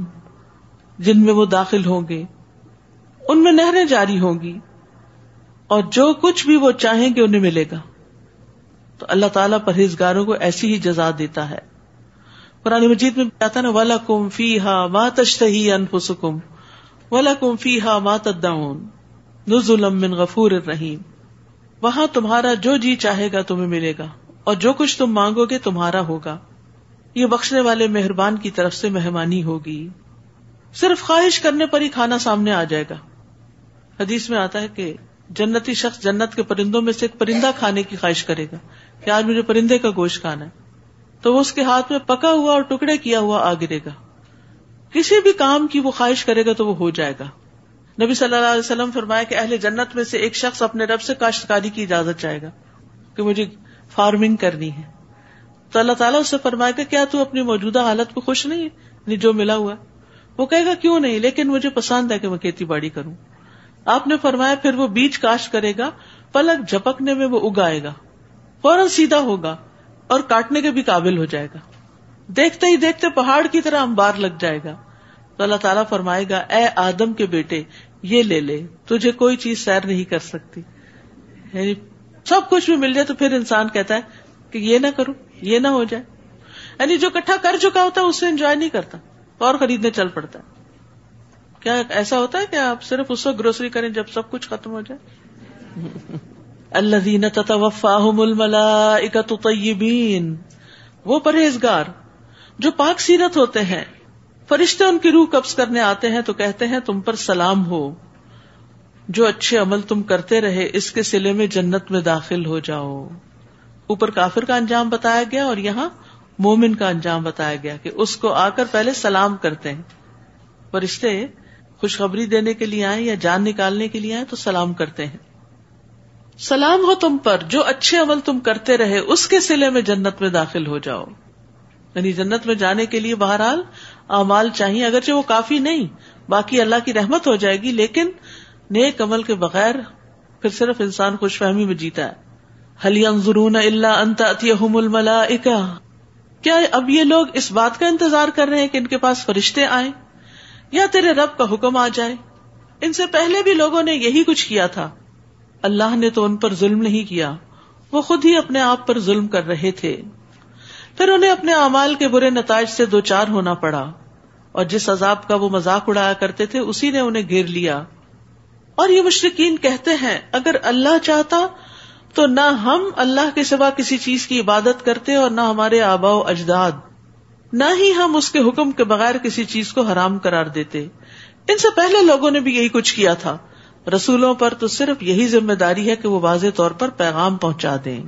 جن میں وہ داخل ہوں گے، ان میں نہریں جاری ہوں گی، اور جو کچھ بھی وہ چاہیں گے انہیں ملے گا. تو اللہ تعالیٰ پرہیزگاروں کو ایسی ہی جزا دیتا ہے. قرآن مجید میں آتا ہے نا، وَلَكُمْ فِيهَا مَا تَشْتَهِي أَنفُسُكُمْ وَلَكُمْ فِيهَا مَا تَدَّعُونَ نُزُلًا مِّن غَفُورٍ رَحِيمٍ. وہاں تمہارا جو جی چاہے گا تمہیں ملے گا، اور جو کچھ تم مانگو گے تمہارا ہوگا. یہ بخشنے والے مہربان کی طرف سے مہمانی ہوگی. صرف خواہش کرنے پر ہی کھانا سامنے آ جائے گا. حدیث میں آتا ہے کہ جنتی شخص جنت کے پرندوں میں سے ایک پرندہ کھانے کی خواہش کرے گا کہ آج مجھے پرندے کا گوشت کھانا ہے، تو وہ اس کے ہاتھ میں پکا ہوا اور ٹکڑے کیا ہوا آ گرے گا. کسی بھی کام کی وہ خواہش کرے گا تو وہ ہو جائے گا. نبی صلی اللہ علیہ وسلم فرمایا کہ اہل جنت میں سے ایک شخص اپنے رب سے کاشتکاری کی اجازت چاہے گا کہ مجھے فارمنگ کرنی ہے. تو اللہ تعالیٰ اس سے فرمائے گا کیا تو اپنی موجودہ حالت کو خوش نہیں ہے جو ملا ہوا ہے؟ وہ کہے گا کیوں نہیں، لیکن مجھے پسند ہے کہ میں کھیتی باڑی کروں. آپ نے فرمایا پھر وہ بیج کاشت کرے گا، پلک جھپکنے میں وہ اگائے گا، فوراً سیدھا ہوگا اور کاٹنے کے بھی قابل ہو جائے گا. دیکھتے ہی دیکھتے پہاڑ کی طرح انبار لگ جائے گا. تو اللہ تعالیٰ فرمائے گا اے آدم کے بیٹے یہ لے لے، تجھے کوئی چیز سیر نہیں کر سکتی. یعنی سب کچھ بھی مل جائے تو پھر انسان کہتا ہے کہ یہ نہ کروں، یہ نہ ہو جائے. یعنی جو اکٹھا کر چکا ہوتا ہے اس سے انجوائے نہیں کرتا اور خریدنے چل پڑتا ہے. کیا ایسا ہوتا ہے کہ آپ صرف اس وقت گروسری کریں جب سب کچھ ختم ہو جائے؟ الذین تتوفاہم الملائکۃ طیبین، وہ پرہیزگار جو پاک سیرت ہوتے ہیں، فرشتے ان کی روح قبض کرنے آتے ہیں تو کہتے ہیں تم پر سلام ہو، جو اچھے عمل تم کرتے رہے اس کے صلے میں جنت میں داخل ہو جاؤ. اوپر کافر کا انجام بتایا گیا اور یہاں مومن کا انجام بتایا گیا کہ اس کو آ کر پہلے سلام کرتے ہیں. فرشتے خوشخبری دینے کے لیے آئیں یا جان نکالنے کے لیے آئیں تو سلام کرتے ہیں. سلام ہو تم پر جو اچھے عمل تم کرتے رہے اس کے صلے میں جنت میں داخل ہو جاؤ. یعنی جنت میں جانے کے لیے بہرحال اعمال چاہیے، اگرچہ وہ کافی نہیں، باقی اللہ کی رحمت ہو جائے گی، لیکن نیک عمل کے بغیر پھر صرف انسان خوش فہمی میں جیتا ہے. هل ينظرون الا ان تأتيهم الملائکہ، کیا اب یہ لوگ اس بات کا انتظار کر رہے ہیں کہ ان کے پاس فرشتے آئیں یا تیرے رب کا حکم آ جائے؟ ان سے پہلے بھی لوگوں نے یہی کچھ کیا تھا. اللہ نے تو ان پر ظلم نہیں کیا، وہ خود ہی اپنے آپ پر ظلم کر رہے تھے. پھر انہیں اپنے اعمال کے برے نتائج سے دوچار ہونا پڑا، اور جس عذاب کا وہ مذاق اڑایا کرتے تھے اسی نے انہیں گھیر لیا. اور یہ مشرکین کہتے ہیں اگر اللہ چاہتا تو نہ ہم اللہ کے سوا کسی چیز کی عبادت کرتے اور نہ ہمارے آباء و اجداد، نہ ہی ہم اس کے حکم کے بغیر کسی چیز کو حرام قرار دیتے. ان سے پہلے لوگوں نے بھی یہی کچھ کیا تھا. رسولوں پر تو صرف یہی ذمہ داری ہے کہ وہ واضح طور پر پیغام پہنچا دیں.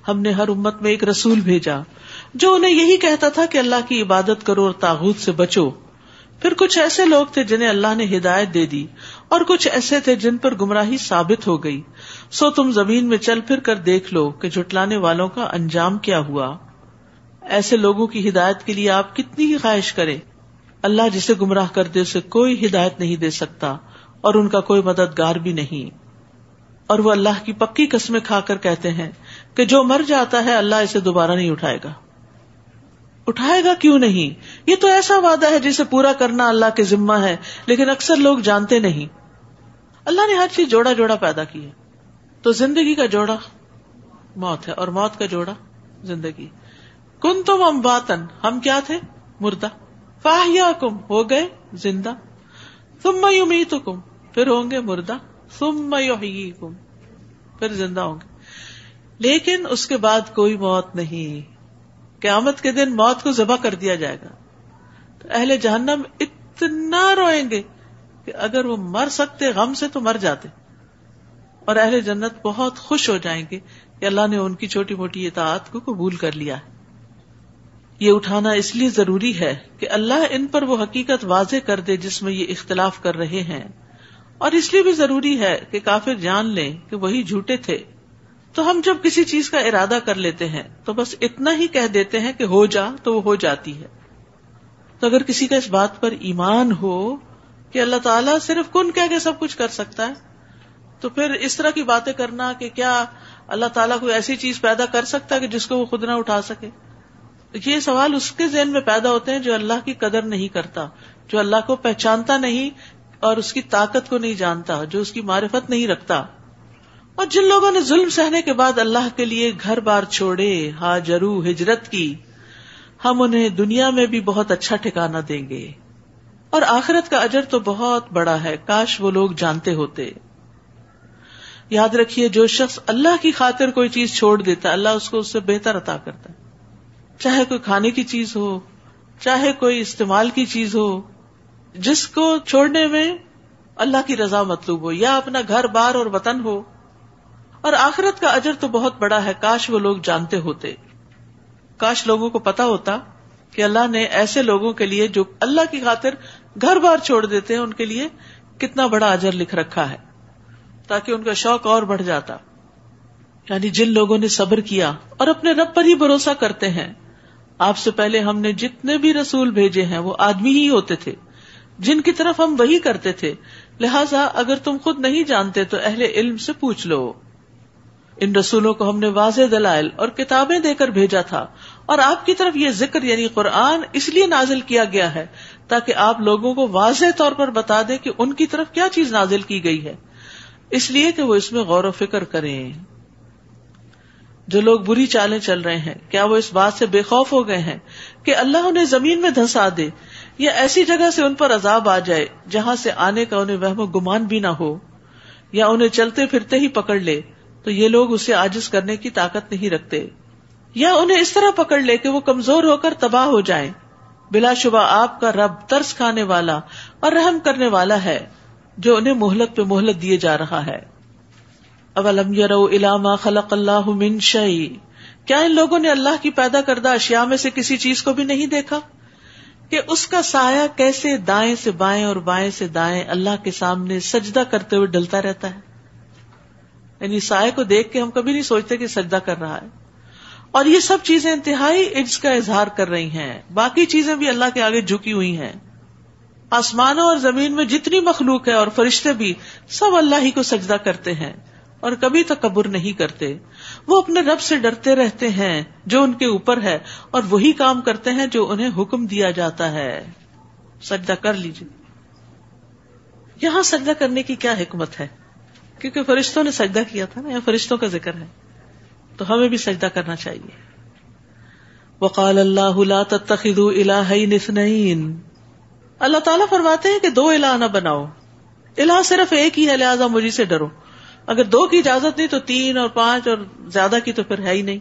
ہم نے ہر امت میں ایک رسول بھیجا جو انہیں یہی کہتا تھا کہ اللہ کی عبادت کرو اور طاغوت سے بچو. پھر کچھ ایسے لوگ تھے جنہیں اللہ نے ہدایت دے دی اور کچھ ایسے تھے جن پر گمراہی ثابت ہو گئی. سو تم زمین میں چل پھر کر دیکھ لو کہ جھٹلانے والوں کا انجام کیا ہوا. ایسے لوگوں کی ہدایت کے لیے آپ کتنی ہی خواہش کریں، اللہ جسے گمراہ کر دے اسے کوئی ہدایت نہیں دے سکتا اور ان کا کوئی مددگار بھی نہیں. اور وہ اللہ کی پکی قسمیں کھا کر کہتے ہیں کہ جو مر جاتا ہے اللہ اسے دوبارہ نہیں اٹھائے گا. اٹھائے گا کیوں نہیں؟ یہ تو ایسا وعدہ ہے جسے پورا کرنا اللہ کے ذمہ ہے، لیکن اکثر لوگ جانتے نہیں. اللہ نے ہر چیز جوڑا جوڑا پیدا کی ہے. تو زندگی کا جوڑا موت ہے اور موت کا جوڑا زندگی. کنتم امواتن، ہم کیا تھے؟ مردہ. فاحیاکم، ہو گئے زندہ. ثم یمیتکم، پھر ہوں گے مردہ. ثم یحییکم، پھر زندہ ہوں گے. لیکن اس کے بعد کوئی موت نہیں. قیامت کے دن موت کو ذبح کر دیا جائے گا. تو اہل جہنم اتنا روئیں گے کہ اگر وہ مر سکتے غم سے تو مر جاتے، اور اہل جنت بہت خوش ہو جائیں گے کہ اللہ نے ان کی چھوٹی موٹی اطاعت کو قبول کر لیا ہے. یہ اٹھانا اس لیے ضروری ہے کہ اللہ ان پر وہ حقیقت واضح کر دے جس میں یہ اختلاف کر رہے ہیں، اور اس لیے بھی ضروری ہے کہ کافر جان لیں کہ وہی جھوٹے تھے تو ہم جب کسی چیز کا ارادہ کر لیتے ہیں تو بس اتنا ہی کہہ دیتے ہیں کہ ہو جا تو وہ ہو جاتی ہے. تو اگر کسی کا اس بات پر ایمان ہو کہ اللہ تعالیٰ صرف کن کہہ کے سب کچھ کر سکتا ہے, تو پھر اس طرح کی باتیں کرنا کہ کیا اللہ تعالیٰ کوئی ایسی چیز پیدا کر سکتا ہے کہ جس کو وہ خود نہ اٹھا سکے, یہ سوال اس کے ذہن میں پیدا ہوتے ہیں جو اللہ کی قدر نہیں کرتا, جو اللہ کو پہچانتا نہیں اور اس کی طاقت کو نہیں جانتا, جو اس کی معرفت نہیں رکھتا. اور جن لوگوں نے ظلم سہنے کے بعد اللہ کے لیے گھر بار چھوڑے, ہاجرو, ہجرت کی, ہم انہیں دنیا میں بھی بہت اچھا ٹھکانہ دیں گے اور آخرت کا اجر تو بہت بڑا ہے, کاش وہ لوگ جانتے ہوتے. یاد رکھیے, جو شخص اللہ کی خاطر کوئی چیز چھوڑ دیتا ہے اللہ اس کو اس سے بہتر عطا کرتا ہے, چاہے کوئی کھانے کی چیز ہو, چاہے کوئی استعمال کی چیز ہو, جس کو چھوڑنے میں اللہ کی رضا مطلوب ہو, یا اپنا گھر بار اور وطن ہو. اور آخرت کا اجر تو بہت بڑا ہے, کاش وہ لوگ جانتے ہوتے. کاش لوگوں کو پتا ہوتا کہ اللہ نے ایسے لوگوں کے لیے جو اللہ کی خاطر گھر بار چھوڑ دیتے ہیں ان کے لیے کتنا بڑا اجر لکھ رکھا ہے, تاکہ ان کا شوق اور بڑھ جاتا. یعنی جن لوگوں نے صبر کیا اور اپنے رب پر ہی بھروسہ کرتے ہیں. آپ سے پہلے ہم نے جتنے بھی رسول بھیجے ہیں وہ آدمی ہی ہوتے تھے جن کی طرف ہم وحی کرتے تھے, لہٰذا اگر تم خود نہیں جانتے تو اہل علم سے پوچھ لو. ان رسولوں کو ہم نے واضح دلائل اور کتابیں دے کر بھیجا تھا, اور آپ کی طرف یہ ذکر یعنی قرآن اس لیے نازل کیا گیا ہے تاکہ آپ لوگوں کو واضح طور پر بتا دیں کہ ان کی طرف کیا چیز نازل کی گئی ہے, اس لیے کہ وہ اس میں غور و فکر کریں. جو لوگ بری چالیں چل رہے ہیں, کیا وہ اس بات سے بے خوف ہو گئے ہیں کہ اللہ انہیں زمین میں دھسا دے, یا ایسی جگہ سے ان پر عذاب آ جائے جہاں سے آنے کا انہیں وہم و گمان بھی نہ ہو, یا انہیں چلتے پھرتے ہی پکڑ لے تو یہ لوگ اسے عاجز کرنے کی طاقت نہیں رکھتے, یا انہیں اس طرح پکڑ لے کہ وہ کمزور ہو کر تباہ ہو جائیں. بلا شبہ آپ کا رب ترس کھانے والا اور رحم کرنے والا ہے جو انہیں مہلت پہ مہلت دیے جا رہا ہے. اولم یروا الی ما خلق اللہ من شیء, کیا ان لوگوں نے اللہ کی پیدا کردہ اشیاء میں سے کسی چیز کو بھی نہیں دیکھا کہ اس کا سایہ کیسے دائیں سے بائیں اور بائیں سے دائیں اللہ کے سامنے سجدہ کرتے ہوئے ڈلتا رہتا ہے. یعنی سائے کو دیکھ کے ہم کبھی نہیں سوچتے کہ سجدہ کر رہا ہے. اور یہ سب چیزیں انتہائی عجز کا اظہار کر رہی ہیں, باقی چیزیں بھی اللہ کے آگے جھکی ہوئی ہیں. آسمانوں اور زمین میں جتنی مخلوق ہے اور فرشتے بھی سب اللہ ہی کو سجدہ کرتے ہیں اور کبھی تکبر نہیں کرتے. وہ اپنے رب سے ڈرتے رہتے ہیں جو ان کے اوپر ہے, اور وہی کام کرتے ہیں جو انہیں حکم دیا جاتا ہے. سجدہ کر لیجیے. یہاں سجدہ کرنے کی کیا حکمت ہے؟ کیونکہ فرشتوں نے سجدہ کیا تھا نا, یا فرشتوں کا ذکر ہے, تو ہمیں بھی سجدہ کرنا چاہیے. وقال اللہ لا تتخذوا الہین اثنین, اللہ تعالیٰ فرماتے ہیں کہ دو الہ نہ بناؤ, الہ صرف ایک ہی ہے لہذا مجھے سے ڈرو. اگر دو کی اجازت نہیں تو تین اور پانچ اور زیادہ کی تو پھر ہے ہی نہیں.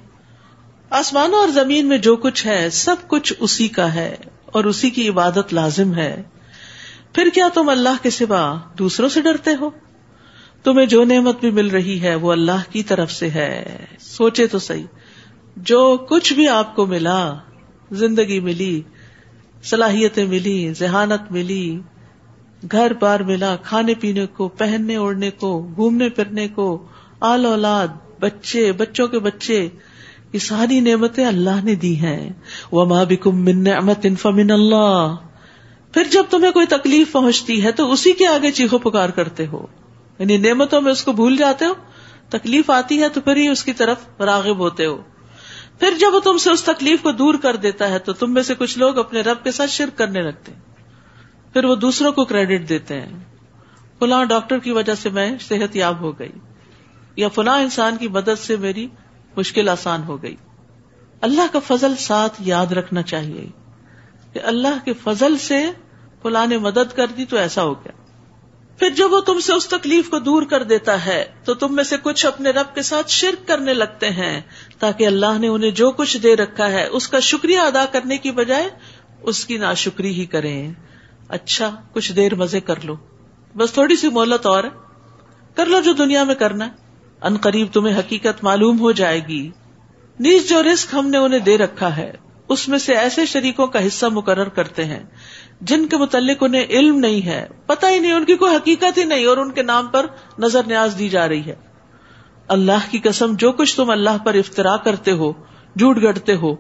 آسمانوں اور زمین میں جو کچھ ہے سب کچھ اسی کا ہے اور اسی کی عبادت لازم ہے. پھر کیا تم اللہ کے سوا دوسروں سے ڈرتے ہو؟ تمہیں جو نعمت بھی مل رہی ہے وہ اللہ کی طرف سے ہے. سوچے تو صحیح, جو کچھ بھی آپ کو ملا, زندگی ملی, صلاحیتیں ملی, ذہانت ملی, گھر بار ملا, کھانے پینے کو, پہننے اوڑھنے کو, گھومنے پھرنے کو, آل اولاد, بچے, بچوں کے بچے, یہ ساری نعمتیں اللہ نے دی ہیں. وما بکم من نعمت فمن اللہ. پھر جب تمہیں کوئی تکلیف پہنچتی ہے تو اسی کے آگے چیخو پکار کرتے ہو, یعنی نعمتوں میں اس کو بھول جاتے ہو, تکلیف آتی ہے تو پھر ہی اس کی طرف راغب ہوتے ہو. پھر جب وہ تم سے اس تکلیف کو دور کر دیتا ہے تو تم میں سے کچھ لوگ اپنے رب کے ساتھ شرک کرنے لگتے ہیں. پھر وہ دوسروں کو کریڈٹ دیتے ہیں, فلاں ڈاکٹر کی وجہ سے میں صحت یاب ہو گئی, یا فلاں انسان کی مدد سے میری مشکل آسان ہو گئی. اللہ کا فضل ساتھ یاد رکھنا چاہیے کہ اللہ کے فضل سے فلاں نے مدد کر دی تو ایسا ہو گیا. پھر جب وہ تم سے اس تکلیف کو دور کر دیتا ہے تو تم میں سے کچھ اپنے رب کے ساتھ شرک کرنے لگتے ہیں تاکہ اللہ نے انہیں جو کچھ دے رکھا ہے اس کا شکریہ ادا کرنے کی بجائے اس کی ناشکری ہی کریں. اچھا کچھ دیر مزے کر لو, بس تھوڑی سی مہلت اور ہے, کر لو جو دنیا میں کرنا ہے, ان قریب تمہیں حقیقت معلوم ہو جائے گی. نیز جو رزق ہم نے انہیں دے رکھا ہے اس میں سے ایسے شریکوں کا حصہ مقرر کرتے ہیں جن کے متعلق انہیں علم نہیں ہے, پتہ ہی نہیں, ان کی کوئی حقیقت ہی نہیں, اور ان کے نام پر نظر نیاز دی جا رہی ہے. اللہ کی قسم جو کچھ تم اللہ پر افترا کرتے ہو، جھوٹ گڑتے ہو،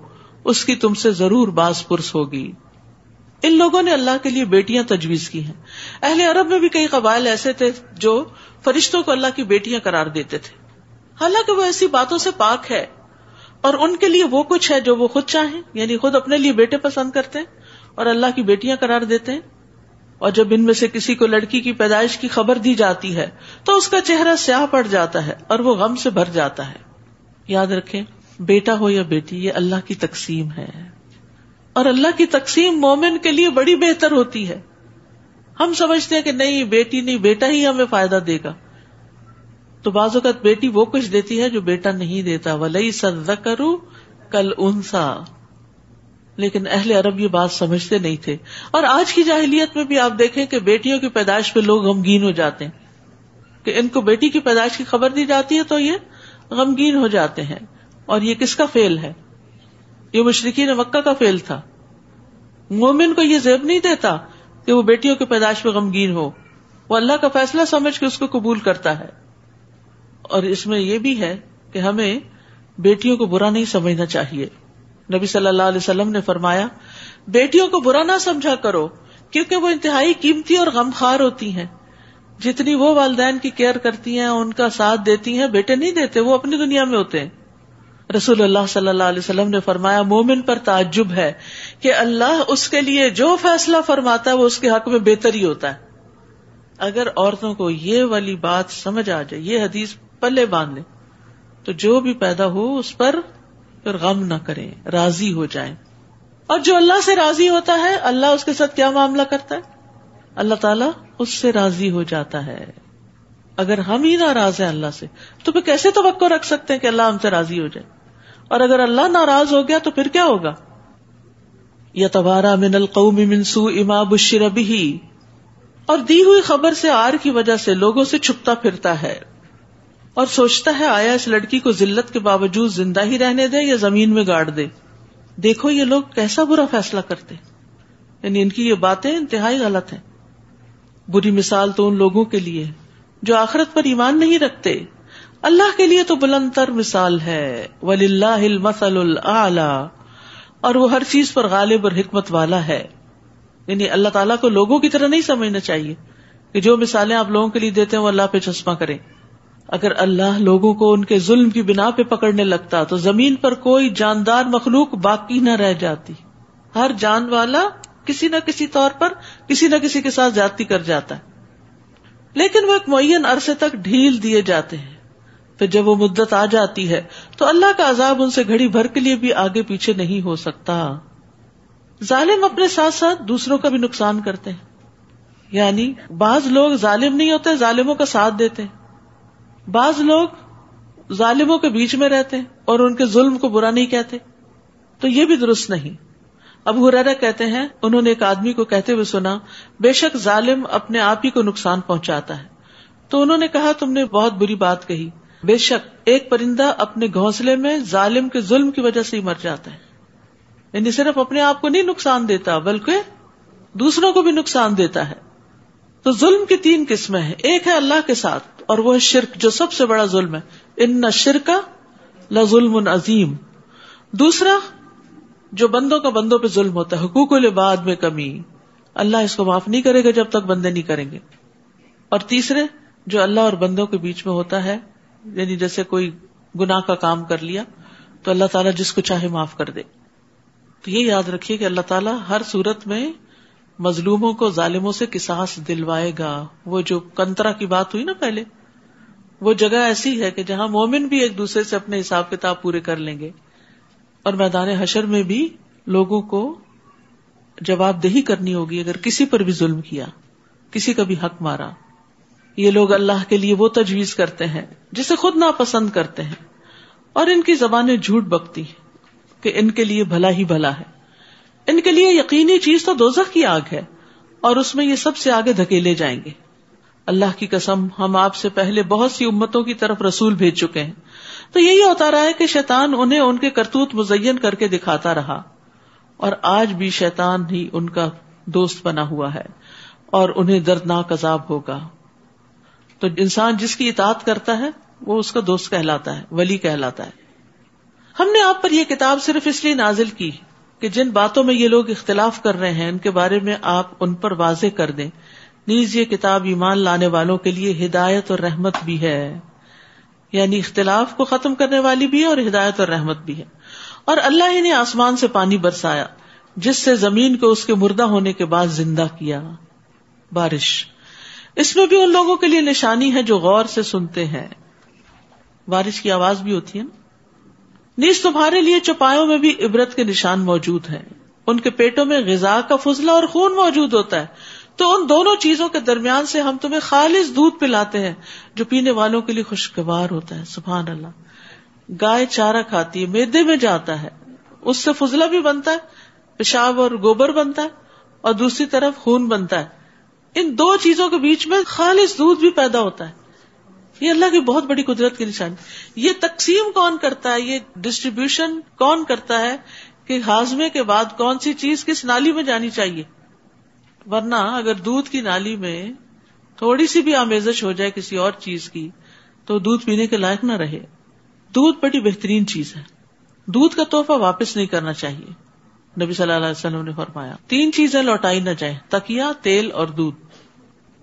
اس کی تم سے ضرور باز پرس ہوگی. ان لوگوں نے اللہ کے لیے بیٹیاں تجویز کی ہیں. اہل عرب میں بھی کئی قبائل ایسے تھے جو فرشتوں کو اللہ کی بیٹیاں قرار دیتے تھے، حالانکہ وہ ایسی باتوں سے پاک ہے، اور ان کے لیے وہ کچھ ہے جو وہ خود چاہیں، یعنی خود اپنے لیے بیٹے پسند کرتے ہیں اور اللہ کی بیٹیاں قرار دیتے ہیں. اور جب ان میں سے کسی کو لڑکی کی پیدائش کی خبر دی جاتی ہے تو اس کا چہرہ سیاہ پڑ جاتا ہے اور وہ غم سے بھر جاتا ہے. یاد رکھیں، بیٹا ہو یا بیٹی، یہ اللہ کی تقسیم ہے، اور اللہ کی تقسیم مومن کے لیے بڑی بہتر ہوتی ہے. ہم سمجھتے ہیں کہ نہیں بیٹی نہیں، بیٹا ہی ہمیں فائدہ دے گا، تو بعض اوقات بیٹی وہ کچھ دیتی ہے جو بیٹا نہیں دیتا. وَلَيْسَ الذَّكَرُ كَالْأُنثَىٰ. لیکن اہل عرب یہ بات سمجھتے نہیں تھے، اور آج کی جاہلیت میں بھی آپ دیکھیں کہ بیٹیوں کی پیدائش پہ لوگ غمگین ہو جاتے ہیں کہ ان کو بیٹی کی پیدائش کی خبر دی جاتی ہے تو یہ غمگین ہو جاتے ہیں. اور یہ کس کا فعل ہے؟ یہ مشرکین مکہ کا فعل تھا. مومن کو یہ زیب نہیں دیتا کہ وہ بیٹیوں کی پیدائش پہ غمگین ہو، وہ اللہ کا فیصلہ سمجھ کے اس کو قبول کرتا ہے. اور اس میں یہ بھی ہے کہ ہمیں بیٹیوں کو برا نہیں سمجھنا چاہیے. نبی صلی اللہ علیہ وسلم نے فرمایا، بیٹیوں کو برا نہ سمجھا کرو کیونکہ وہ انتہائی قیمتی اور غمخوار ہوتی ہیں. جتنی وہ والدین کی کیئر کرتی ہیں، ان کا ساتھ دیتی ہیں، بیٹے نہیں دیتے، وہ اپنی دنیا میں ہوتے ہیں. رسول اللہ صلی اللہ علیہ وسلم نے فرمایا، مومن پر تعجب ہے کہ اللہ اس کے لیے جو فیصلہ فرماتا ہے وہ اس کے حق میں بہتر ہی ہوتا ہے. اگر عورتوں کو یہ والی بات سمجھ آ جائے، یہ حدیث پلے باندھ لیں، تو جو بھی پیدا ہو اس پر پھر غم نہ کریں، راضی ہو جائیں. اور جو اللہ سے راضی ہوتا ہے، اللہ اس کے ساتھ کیا معاملہ کرتا ہے؟ اللہ تعالیٰ اس سے راضی ہو جاتا ہے. اگر ہم ہی ناراض ہیں اللہ سے تو پھر کیسے توقع رکھ سکتے ہیں کہ اللہ ہم سے راضی ہو جائے؟ اور اگر اللہ ناراض ہو گیا تو پھر کیا ہوگا؟ یتوارا من القوم من سوء ما بشر به. اور دی ہوئی خبر سے عار کی وجہ سے لوگوں سے چھپتا پھرتا ہے اور سوچتا ہے آیا اس لڑکی کو ذلت کے باوجود زندہ ہی رہنے دے یا زمین میں گاڑ دے. دیکھو یہ لوگ کیسا برا فیصلہ کرتے، یعنی ان کی یہ باتیں انتہائی غلط ہیں. بری مثال تو ان لوگوں کے لیے جو آخرت پر ایمان نہیں رکھتے. اللہ کے لیے تو بلند تر مثال ہے، وَلِلَّهِ الْمَثَلُ الْأَعْلَى. اور وہ ہر چیز پر غالب اور حکمت والا ہے. یعنی اللہ تعالیٰ کو لوگوں کی طرح نہیں سمجھنا چاہیے کہ جو مثالیں آپ لوگوں کے لیے دیتے ہیں وہ اللہ پہ چشمہ کریں. اگر اللہ لوگوں کو ان کے ظلم کی بنا پہ پکڑنے لگتا تو زمین پر کوئی جاندار مخلوق باقی نہ رہ جاتی. ہر جان والا کسی نہ کسی طور پر کسی نہ کسی کے ساتھ زیادتی کر جاتا ہے. لیکن وہ ایک معین عرصے تک ڈھیل دیے جاتے ہیں، پھر جب وہ مدت آ جاتی ہے تو اللہ کا عذاب ان سے گھڑی بھر کے لیے بھی آگے پیچھے نہیں ہو سکتا. ظالم اپنے ساتھ ساتھ دوسروں کا بھی نقصان کرتے ہیں. یعنی بعض لوگ ظالم نہیں ہوتے، ظالموں کا ساتھ دیتے ہیں. بعض لوگ ظالموں کے بیچ میں رہتے ہیں اور ان کے ظلم کو برا نہیں کہتے، تو یہ بھی درست نہیں. ابو ہریرہ کہتے ہیں انہوں نے ایک آدمی کو کہتے ہوئے سنا، بے شک ظالم اپنے آپ ہی کو نقصان پہنچاتا ہے. تو انہوں نے کہا تم نے بہت بری بات کہی. بے شک ایک پرندہ اپنے گھونسلے میں ظالم کے ظلم کی وجہ سے ہی مر جاتا ہے. یعنی صرف اپنے آپ کو نہیں نقصان دیتا بلکہ دوسروں کو بھی نقصان دیتا ہے. تو ظلم کی 3 قسمیں ہیں. ایک ہے اللہ کے ساتھ اور وہ ہے شرک، جو سب سے بڑا ظلم ہے. ان الشرک لظلم عظیم. دوسرا جو بندوں کا بندوں پہ ظلم ہوتا ہے، حقوق العباد میں کمی، اللہ اس کو معاف نہیں کرے گا جب تک بندے نہیں کریں گے. اور تیسرے جو اللہ اور بندوں کے بیچ میں ہوتا ہے، یعنی جیسے کوئی گناہ کا کام کر لیا تو اللہ تعالیٰ جس کو چاہے معاف کر دے. تو یہ یاد رکھیے کہ اللہ تعالیٰ ہر صورت میں مظلوموں کو ظالموں سے قصاص دلوائے گا. وہ جو کنترا کی بات ہوئی نا پہلے، وہ جگہ ایسی ہے کہ جہاں مومن بھی ایک دوسرے سے اپنے حساب کتاب پورے کر لیں گے، اور میدان حشر میں بھی لوگوں کو جواب دہی کرنی ہوگی اگر کسی پر بھی ظلم کیا، کسی کا بھی حق مارا. یہ لوگ اللہ کے لیے وہ تجویز کرتے ہیں جسے خود ناپسند کرتے ہیں، اور ان کی زبانیں جھوٹ بکتی ہیں کہ ان کے لیے بھلا ہی بھلا ہے. ان کے لیے یقینی چیز تو دوزخ کی آگ ہے اور اس میں یہ سب سے آگے دھکیلے جائیں گے. اللہ کی قسم ہم آپ سے پہلے بہت سی امتوں کی طرف رسول بھیج چکے ہیں، تو یہی ہوتا رہا ہے کہ شیطان انہیں ان کے کرتوت مزین کر کے دکھاتا رہا، اور آج بھی شیطان ہی ان کا دوست بنا ہوا ہے اور انہیں دردناک عذاب ہوگا. تو انسان جس کی اطاعت کرتا ہے وہ اس کا دوست کہلاتا ہے، ولی کہلاتا ہے. ہم نے آپ پر یہ کتاب صرف اس لیے نازل کی کہ جن باتوں میں یہ لوگ اختلاف کر رہے ہیں ان کے بارے میں آپ ان پر واضح کر دیں. نیز یہ کتاب ایمان لانے والوں کے لیے ہدایت اور رحمت بھی ہے، یعنی اختلاف کو ختم کرنے والی بھی ہے اور ہدایت اور رحمت بھی ہے. اور اللہ ہی نے آسمان سے پانی برسایا جس سے زمین کو اس کے مردہ ہونے کے بعد زندہ کیا. بارش، اس میں بھی ان لوگوں کے لیے نشانی ہے جو غور سے سنتے ہیں. بارش کی آواز بھی ہوتی ہے نا. نیز تمہارے لیے چوپایوں میں بھی عبرت کے نشان موجود ہیں. ان کے پیٹوں میں غذا کا فضلہ اور خون موجود ہوتا ہے، تو ان دونوں چیزوں کے درمیان سے ہم تمہیں خالص دودھ پلاتے ہیں جو پینے والوں کے لیے خوشگوار ہوتا ہے. سبحان اللہ. گائے چارہ کھاتی ہے، معدے میں جاتا ہے، اس سے فضلہ بھی بنتا ہے، پیشاب اور گوبر بنتا ہے، اور دوسری طرف خون بنتا ہے. ان دو چیزوں کے بیچ میں خالص دودھ بھی پیدا ہوتا ہے. یہ اللہ کی بہت بڑی قدرت کی نشانی. یہ تقسیم کون کرتا ہے، یہ ڈسٹریبیوشن کون کرتا ہے کہ ہاضمے کے بعد کون سی چیز کس نالی میں جانی چاہیے. ورنہ اگر دودھ کی نالی میں تھوڑی سی بھی آمیزش ہو جائے کسی اور چیز کی تو دودھ پینے کے لائق نہ رہے. دودھ بڑی بہترین چیز ہے. دودھ کا تحفہ واپس نہیں کرنا چاہیے. نبی صلی اللہ علیہ وسلم نے فرمایا 3 چیزیں لوٹائی نہ جائیں، تکیہ، تیل اور دودھ.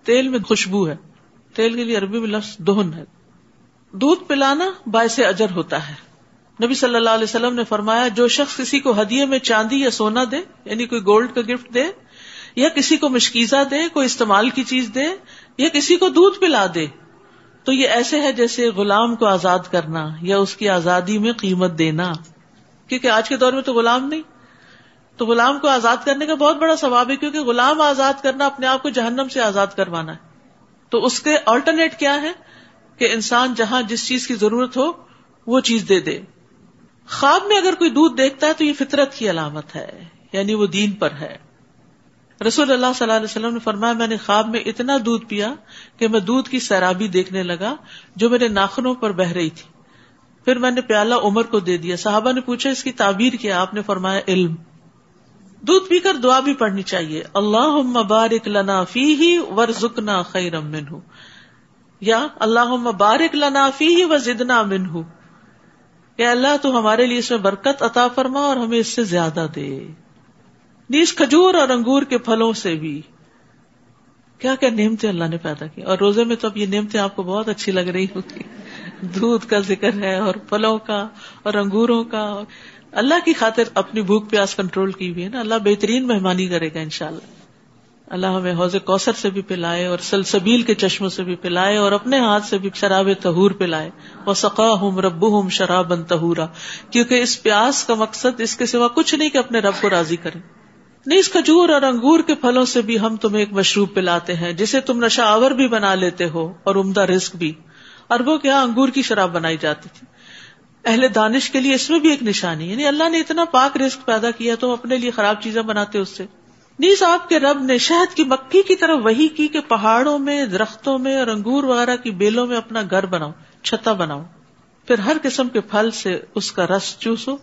تیل میں خوشبو ہے، تیل کے لیے عربی میں لفظ دہن ہے. دودھ پلانا باعث اجر ہوتا ہے. نبی صلی اللہ علیہ وسلم نے فرمایا جو شخص کسی کو ہدیے میں چاندی یا سونا دے، یعنی کوئی گولڈ کا گفٹ دے، یا کسی کو مشکیزہ دے، کوئی استعمال کی چیز دے، یا کسی کو دودھ پلا دے، تو یہ ایسے ہے جیسے غلام کو آزاد کرنا یا اس کی آزادی میں قیمت دینا. کیونکہ آج کے دور میں تو غلام نہیں، تو غلام کو آزاد کرنے کا بہت بڑا ثواب ہے، کیونکہ غلام آزاد کرنا اپنے آپ کو جہنم سے آزاد کروانا ہے. تو اس کے آلٹرنیٹ کیا ہے کہ انسان جہاں جس چیز کی ضرورت ہو وہ چیز دے دے. خواب میں اگر کوئی دودھ دیکھتا ہے تو یہ فطرت کی علامت ہے، یعنی وہ دین پر ہے. رسول اللہ صلی اللہ علیہ وسلم نے فرمایا میں نے خواب میں اتنا دودھ پیا کہ میں دودھ کی سیرابی دیکھنے لگا جو میرے ناخنوں پر بہ رہی تھی. پھر میں نے پیالہ عمر کو دے دیا. صحابہ نے پوچھا اس کی تعبیر کیا؟ آپ نے فرمایا علم. دودھ پی کر دعا بھی پڑھنی چاہیے. اللہم بارک لنا فیہ وارزقنا خیرا منہ، یا اللہم بارک لنا فیہ وزدنا منہ، کہ اللہ تو ہمارے لیے اس میں برکت عطا فرما اور ہمیں اس سے زیادہ دے. نیز کھجور اور انگور کے پھلوں سے بھی کیا کیا نعمتیں اللہ نے پیدا کی. اور روزے میں تو اب یہ نعمتیں آپ کو بہت اچھی لگ رہی ہوگی. دودھ کا ذکر ہے اور پھلوں کا اور انگوروں کا. اللہ کی خاطر اپنی بھوک پیاس کنٹرول کی ہوئی ہے نا. اللہ بہترین مہمانی کرے گا انشاءاللہ. اللہ ہمیں حوض کوثر سے بھی پلائے اور سلسبیل کے چشموں سے بھی پلائے اور اپنے ہاتھ سے بھی شراب طہور پلائے. وسقاہم ربہم شرابا طہورا، کیونکہ اس پیاس کا مقصد اس کے سوا کچھ نہیں کہ اپنے رب کو راضی کریں. نیز کھجور اور انگور کے پھلوں سے بھی ہم تمہیں ایک مشروب پلاتے ہیں جسے تم نشہ آور بھی بنا لیتے ہو اور عمدہ رزق بھی. عربوں کے یہاں انگور کی شراب بنائی جاتی تھی. اہل دانش کے لیے اس میں بھی ایک نشانی، یعنی اللہ نے اتنا پاک رزق پیدا کیا تو اپنے لیے خراب چیزیں بناتے اس سے. نیز آپ کے رب نے شہد کی مکھی کی طرف وحی کی کہ پہاڑوں میں، درختوں میں اور انگور وغیرہ کی بیلوں میں اپنا گھر بناؤ، چھتا بناؤ. پھر ہر قسم کے پھل سے اس کا رس چوسو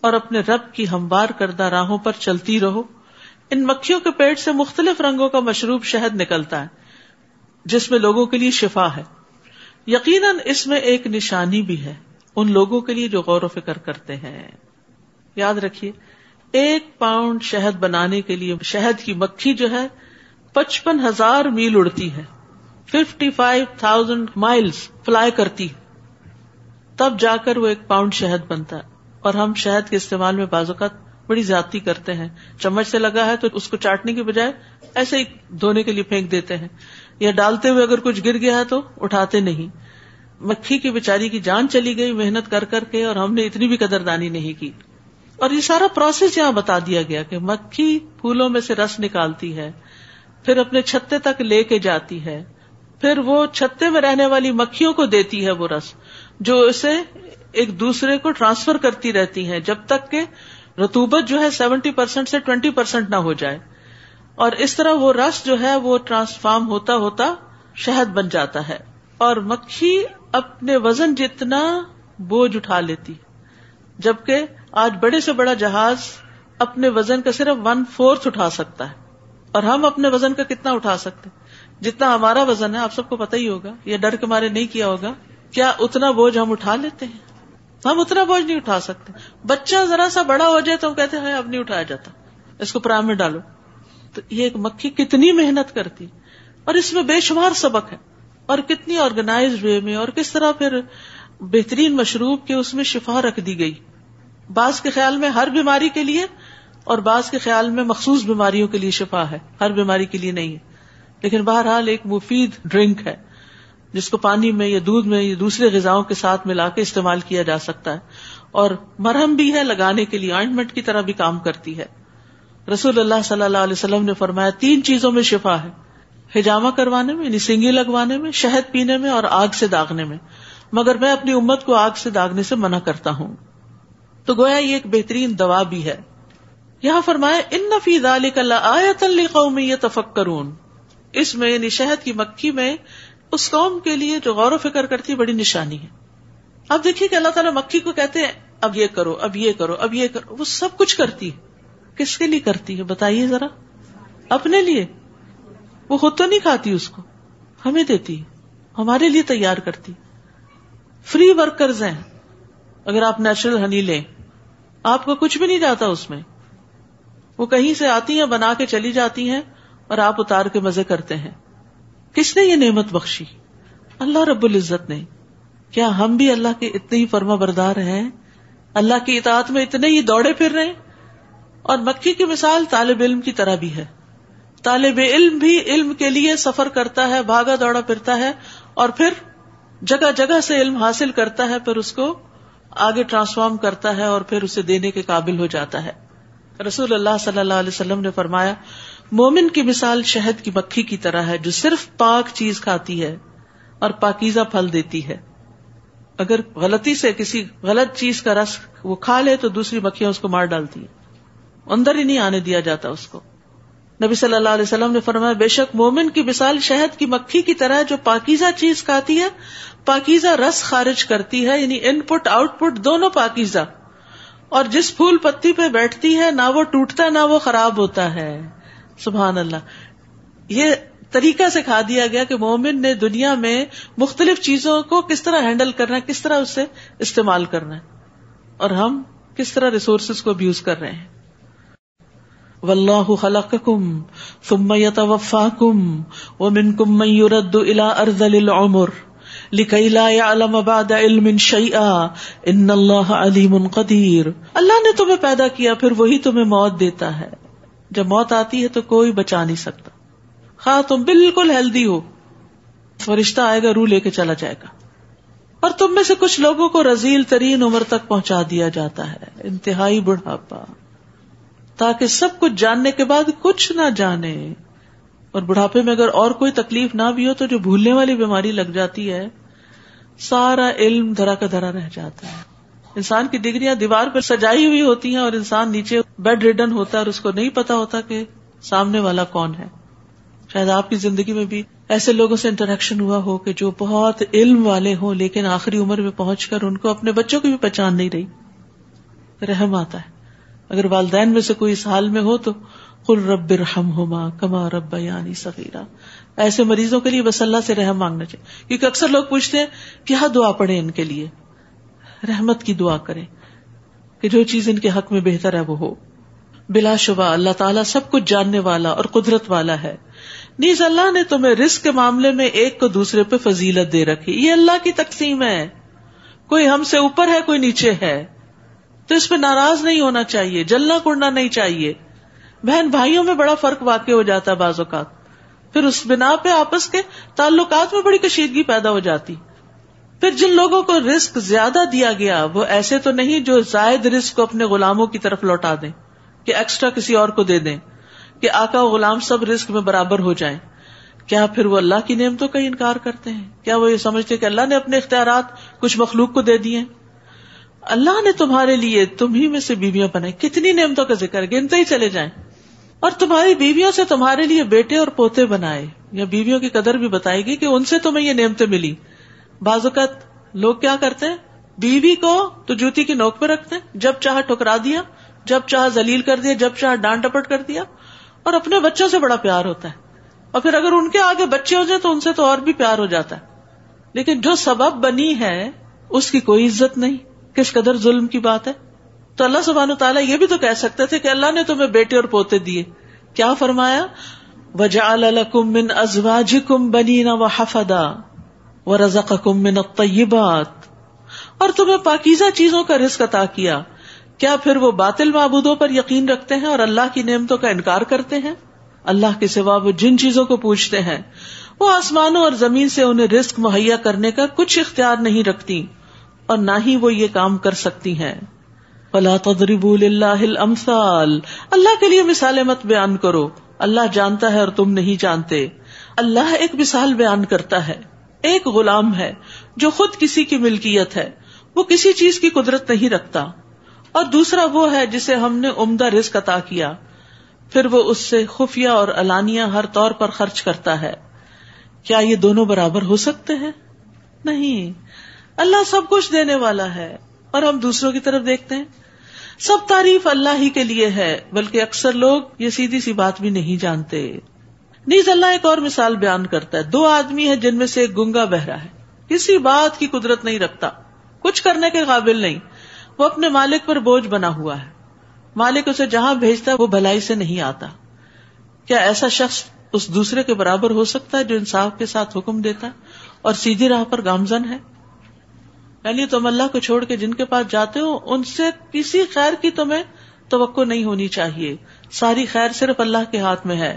اور اپنے رب کی ہموار کردہ راہوں پر چلتی رہو. ان مکھیوں کے پیٹ سے مختلف رنگوں کا مشروب شہد نکلتا ہے جس میں لوگوں کے لیے شفا ہے. یقیناً اس میں ایک نشانی بھی ہے ان لوگوں کے لیے جو غور و فکر کرتے ہیں. یاد رکھیے 1 پاؤنڈ شہد بنانے کے لیے شہد کی مکھی جو ہے 55,000 میل اڑتی ہے، 55,000 مائلز فلائی کرتی، تب جا کر وہ 1 پاؤنڈ شہد بنتا ہے. اور ہم شہد کے استعمال میں بعض اوقات بڑی زیادتی کرتے ہیں. چمچ سے لگا ہے تو اس کو چاٹنے کی بجائے ایسے ہی دھونے کے لیے پھینک دیتے ہیں، یا ڈالتے ہوئے اگر کچھ گر گیا ہے تو اٹھاتے نہیں. مکھی کی بیچاری کی جان چلی گئی محنت کر کر کے، اور ہم نے اتنی بھی قدردانی نہیں کی. اور یہ سارا پروسیس یہاں بتا دیا گیا کہ مکھی پھولوں میں سے رس نکالتی ہے، پھر اپنے چھتے تک لے کے جاتی ہے، پھر وہ چھتے میں رہنے والی مکھیوں کو دیتی ہے وہ رس، جو اسے ایک دوسرے کو ٹرانسفر کرتی رہتی ہیں جب تک کہ رطوبت جو ہے 70% سے 20% نہ ہو جائے. اور اس طرح وہ رس جو ہے وہ ٹرانسفارم ہوتا ہوتا شہد بن جاتا ہے. اور مکھی اپنے وزن جتنا بوجھ اٹھا لیتی، جبکہ آج بڑے سے بڑا جہاز اپنے وزن کا صرف 1/4 اٹھا سکتا ہے. اور ہم اپنے وزن کا کتنا اٹھا سکتے؟ جتنا ہمارا وزن ہے. آپ سب کو پتہ ہی ہوگا، یہ ڈر کے مارے نہیں کیا ہوگا. کیا اتنا بوجھ ہم اٹھا لیتے ہیں؟ ہم اتنا بوجھ نہیں اٹھا سکتے. بچہ ذرا سا بڑا ہو جائے تو ہم کہتے ہیں اب نہیں اٹھایا جاتا, اس کو پرام میں ڈالو. تو یہ ایک مکھی کتنی محنت کرتی, اور اس میں بے شمار سبق ہے, اور کتنی آرگنائزڈ وے میں, اور کس طرح پھر بہترین مشروب کے اس میں شفا رکھ دی گئی. بعض کے خیال میں ہر بیماری کے لیے, اور بعض کے خیال میں مخصوص بیماریوں کے لیے شفا ہے, ہر بیماری کے لیے نہیں ہے. لیکن بہرحال ایک مفید ڈرنک ہے جس کو پانی میں یا دودھ میں یا دوسرے غذاؤں کے ساتھ ملا کے استعمال کیا جا سکتا ہے, اور مرہم بھی ہے لگانے کے لیے, آئنٹمنٹ کی طرح بھی کام کرتی ہے. رسول اللہ صلی اللہ علیہ وسلم نے فرمایا 3 چیزوں میں شفا ہے, حجامہ کروانے میں یعنی سنگی لگوانے میں, شہد پینے میں, اور آگ سے داغنے میں, مگر میں اپنی امت کو آگ سے داغنے سے منع کرتا ہوں. تو گویا یہ ایک بہترین دوا بھی ہے. یہاں فرمایا ان فی ذلک لآیۃ لقوم یتفکرون, اس میں یعنی شہد کی مکھی میں اس قوم کے لیے جو غور و فکر کرتی بڑی نشانی ہے. اب دیکھیے کہ اللہ تعالیٰ مکھی کو کہتے ہیں اب یہ کرو, اب یہ کرو, اب یہ کرو, وہ سب کچھ کرتی ہے. کس کے لیے کرتی ہے بتائیے ذرا؟ اپنے لیے. وہ خود تو نہیں کھاتی, اس کو ہمیں دیتی ہے, ہمارے لیے تیار کرتی. فری ورکرز ہیں. اگر آپ نیچرل ہنی لیں, آپ کو کچھ بھی نہیں جاتا اس میں, وہ کہیں سے آتی ہیں بنا کے چلی جاتی ہیں اور آپ اتار کے مزے کرتے ہیں. کس نے یہ نعمت بخشی؟ اللہ رب العزت نے. کیا ہم بھی اللہ کے اتنے ہی فرما بردار ہیں؟ اللہ کی اطاعت میں اتنے ہی دوڑے پھر رہے ہیں؟ اور مکھی کی مثال طالب علم کی طرح بھی ہے. طالب علم بھی علم کے لیے سفر کرتا ہے, بھاگا دوڑا پھرتا ہے, اور پھر جگہ جگہ سے علم حاصل کرتا ہے, پھر اس کو آگے ٹرانسفارم کرتا ہے اور پھر اسے دینے کے قابل ہو جاتا ہے. رسول اللہ صلی اللہ علیہ وسلم نے فرمایا مومن کی مثال شہد کی مکھی کی طرح ہے جو صرف پاک چیز کھاتی ہے اور پاکیزہ پھل دیتی ہے. اگر غلطی سے کسی غلط چیز کا رس وہ کھا لے تو دوسری مکھیاں اس کو مار ڈالتی ہیں, اندر ہی نہیں آنے دیا جاتا اس کو. نبی صلی اللہ علیہ وسلم نے فرمایا بے شک مومن کی مثال شہد کی مکھی کی طرح جو پاکیزہ چیز کھاتی ہے, پاکیزہ رس خارج کرتی ہے, یعنی ان پٹ آؤٹ پٹ دونوں پاکیزہ, اور جس پھول پتی پہ بیٹھتی ہے نہ وہ ٹوٹتا نہ وہ خراب ہوتا ہے. سبحان اللہ. یہ طریقہ سکھا دیا گیا کہ مومن نے دنیا میں مختلف چیزوں کو کس طرح ہینڈل کرنا ہے, کس طرح اس سے استعمال کرنا ہے, اور ہم کس طرح ریسورسز کو ابیوز کر رہے ہیں. واللہ خلقکم ثم یتوفاکم ومنکم من یرد الی ارذل العمر لکی لا یعلم بعد علم شیئا ان اللہ علیم قدیر. اللہ نے تمہیں پیدا کیا پھر وہی تمہیں موت دیتا ہے. جب موت آتی ہے تو کوئی بچا نہیں سکتا, خواہ تم بالکل ہیلدی ہو, فرشتہ آئے گا روح لے کے چلا جائے گا. اور تم میں سے کچھ لوگوں کو رذیل ترین عمر تک پہنچا دیا جاتا ہے, انتہائی بڑھاپا, تاکہ سب کچھ جاننے کے بعد کچھ نہ جانے. اور بڑھاپے میں اگر اور کوئی تکلیف نہ بھی ہو تو جو بھولنے والی بیماری لگ جاتی ہے, سارا علم دھرا کا دھرا رہ جاتا ہے. انسان کی ڈگریاں دیوار پر سجائی ہوئی ہوتی ہیں اور انسان نیچے بیڈ ریڈن ہوتا ہے اور اس کو نہیں پتا ہوتا کہ سامنے والا کون ہے. شاید آپ کی زندگی میں بھی ایسے لوگوں سے انٹریکشن ہوا ہو کہ جو بہت علم والے ہوں لیکن آخری عمر میں پہنچ کر ان کو اپنے بچوں کی بھی پہچان نہیں رہی. رحم آتا ہے. اگر والدین میں سے کوئی اس حال میں ہو تو قل رب ارحمہما کما ربیانی صغیرا. ایسے مریضوں کے لیے بس اللہ سے رحم مانگنا چاہیے, کیونکہ اکثر لوگ پوچھتے ہیں کیا دعا پڑھیں ان کے لیے. رحمت کی دعا کریں کہ جو چیز ان کے حق میں بہتر ہے وہ ہو. بلا شبہ اللہ تعالیٰ سب کچھ جاننے والا اور قدرت والا ہے. نیز اللہ نے تمہیں رزق کے معاملے میں ایک کو دوسرے پہ فضیلت دے رکھی. یہ اللہ کی تقسیم ہے, کوئی ہم سے اوپر ہے کوئی نیچے ہے, تو اس پہ ناراض نہیں ہونا چاہیے, جلنا کوڑنا نہیں چاہیے. بہن بھائیوں میں بڑا فرق واقع ہو جاتا ہے بعض اوقات, پھر اس بنا پہ آپس کے تعلقات میں بڑی کشیدگی پیدا ہو جاتی. پھر جن لوگوں کو رزق زیادہ دیا گیا وہ ایسے تو نہیں جو زائد رزق کو اپنے غلاموں کی طرف لوٹا دیں کہ ایکسٹرا کسی اور کو دے دیں کہ آقا و غلام سب رزق میں برابر ہو جائیں. کیا پھر وہ اللہ کی نعمتوں کا انکار کرتے ہیں؟ کیا وہ یہ سمجھتے کہ اللہ نے اپنے اختیارات کچھ مخلوق کو دے دیے؟ اللہ نے تمہارے لیے تمہیں میں سے بیویاں بنائی. کتنی نعمتوں کا ذکر, گنتے ہی چلے جائیں. اور تمہاری بیویوں سے تمہارے لیے بیٹے اور پوتے بنائے. یا بیویوں کی قدر بھی بتائے گی کہ ان سے تمہیں یہ نعمتیں ملی. بعض اوقات لوگ کیا کرتے ہیں, بیوی کو تو جوتی کی نوک پہ رکھتے ہیں, جب چاہا ٹھکرا دیا, جب چاہا ذلیل کر دیا, جب چاہا ڈانٹ ڈپٹ کر دیا, اور اپنے بچوں سے بڑا پیار ہوتا ہے. اور پھر اگر ان کے آگے بچے ہو جائے تو ان سے تو اور بھی پیار ہو جاتا ہے. لیکن جو سبب بنی ہے اس کی کوئی عزت نہیں. کس قدر ظلم کی بات ہے. تو اللہ سبحانہ وتعالیٰ یہ بھی تو کہہ سکتے تھے کہ اللہ نے تمہیں بیٹے اور پوتے دیے. کیا فرمایا؟ وَجَعَلَ لَكُم مِّنْ أَزْوَاجِكُم بَنِينَ وَحَفَدًا وَرَزَقَكُم مِّنَ الطَّيِّبَاتِ، اور تمہیں پاکیزہ چیزوں کا رزق عطا کیا. کیا پھر وہ باطل معبودوں پر یقین رکھتے ہیں اور اللہ کی نعمتوں کا انکار کرتے ہیں؟ اللہ کے سوا وہ جن چیزوں کو پوجتے ہیں وہ آسمانوں اور زمین سے انہیں رزق مہیا کرنے کا کچھ اختیار نہیں رکھتی اور نہ ہی وہ یہ کام کر سکتی ہیں. فَلَا تَضْرِبُوا لِلَّهِ الْأَمْثَالَ، اللہ کے لیے مثالیں مت بیان کرو، اللہ جانتا ہے اور تم نہیں جانتے. اللہ ایک مثال بیان کرتا ہے. ایک غلام ہے جو خود کسی کی ملکیت ہے، وہ کسی چیز کی قدرت نہیں رکھتا، اور دوسرا وہ ہے جسے ہم نے عمدہ رزق عطا کیا، پھر وہ اس سے خفیہ اور علانیہ ہر طور پر خرچ کرتا ہے. کیا یہ دونوں برابر ہو سکتے ہیں؟ نہیں. اللہ سب کچھ دینے والا ہے اور ہم دوسروں کی طرف دیکھتے ہیں. سب تعریف اللہ ہی کے لیے ہے، بلکہ اکثر لوگ یہ سیدھی سی بات بھی نہیں جانتے. نیز اللہ ایک اور مثال بیان کرتا ہے. 2 آدمی ہیں جن میں سے ایک گنگا بہرا ہے، کسی بات کی قدرت نہیں رکھتا، کچھ کرنے کے قابل نہیں، وہ اپنے مالک پر بوجھ بنا ہوا ہے، مالک اسے جہاں بھیجتا ہے وہ بھلائی سے نہیں آتا. کیا ایسا شخص اس دوسرے کے برابر ہو سکتا ہے جو انصاف کے ساتھ حکم دیتا ہے اور سیدھی راہ پر گامزن ہے؟ یعنی تم اللہ کو چھوڑ کے جن کے پاس جاتے ہو ان سے کسی خیر کی تمہیں توقع نہیں ہونی چاہیے. ساری خیر صرف اللہ کے ہاتھ میں ہے.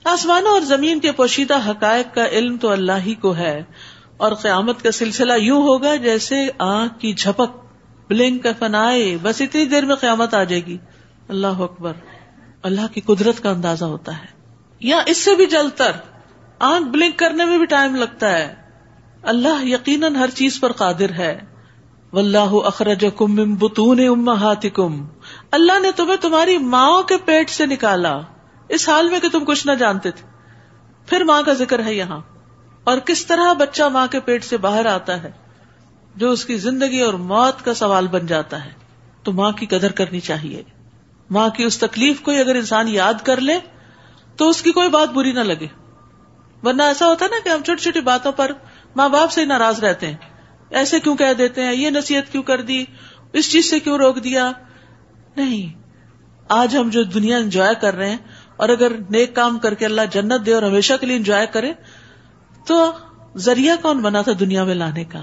آسمانوں اور زمین کے پوشیدہ حقائق کا علم تو اللہ ہی کو ہے، اور قیامت کا سلسلہ یوں ہوگا جیسے آنکھ کی جھپک، بلنک کا فنائے، بس اتنی دیر میں قیامت آ جائے گی. اللہ اکبر. اللہ کی قدرت کا اندازہ ہوتا ہے. یا اس سے بھی جلد تر، آنکھ بلنک کرنے میں بھی ٹائم لگتا ہے. اللہ یقیناً ہر چیز پر قادر ہے. واللہ اخرجکم من بطون امہاتکم، اللہ نے تمہیں تمہاری ماں کے پیٹ سے نکالا اس حال میں کہ تم کچھ نہ جانتے تھے. پھر ماں کا ذکر ہے یہاں، اور کس طرح بچہ ماں کے پیٹ سے باہر آتا ہے جو اس کی زندگی اور موت کا سوال بن جاتا ہے. تو ماں کی قدر کرنی چاہیے. ماں کی اس تکلیف کو اگر انسان یاد کر لے تو اس کی کوئی بات بری نہ لگے. ورنہ ایسا ہوتا ہے نا کہ ہم چھوٹی چھوٹی باتوں پر ماں باپ سے ناراض رہتے ہیں. ایسے کیوں کہہ دیتے ہیں، یہ نصیحت کیوں کر دی، اس چیز سے کیوں روک دیا. نہیں، آج ہم جو دنیا انجوائے کر رہے ہیں، اور اگر نیک کام کر کے اللہ جنت دے اور ہمیشہ کے لیے انجوائے کرے، تو ذریعہ کون بنا تھا دنیا میں لانے کا.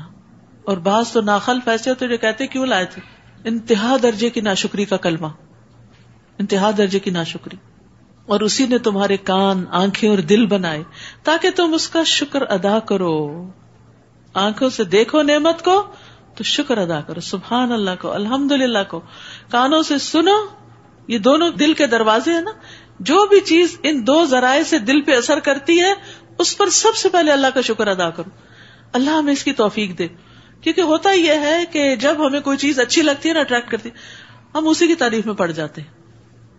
اور بعض تو ناخلف ایسے ہوتے جو کہتے کیوں لائے تھے. انتہا درجے کی ناشکری کا کلمہ، انتہا درجے کی ناشکری. اور اسی نے تمہارے کان، آنکھیں اور دل بنائے تاکہ تم اس کا شکر ادا کرو. آنکھوں سے دیکھو نعمت کو تو شکر ادا کرو، سبحان اللہ کو، الحمدللہ کو. کانوں سے سنو، یہ دونوں دل کے دروازے ہیں نا. جو بھی چیز ان 2 ذرائع سے دل پہ اثر کرتی ہے اس پر سب سے پہلے اللہ کا شکر ادا کرو. اللہ ہمیں اس کی توفیق دے. کیونکہ ہوتا یہ ہے کہ جب ہمیں کوئی چیز اچھی لگتی ہے نا، اٹریکٹ کرتی، ہم اسی کی تعریف میں پڑ جاتے ہیں.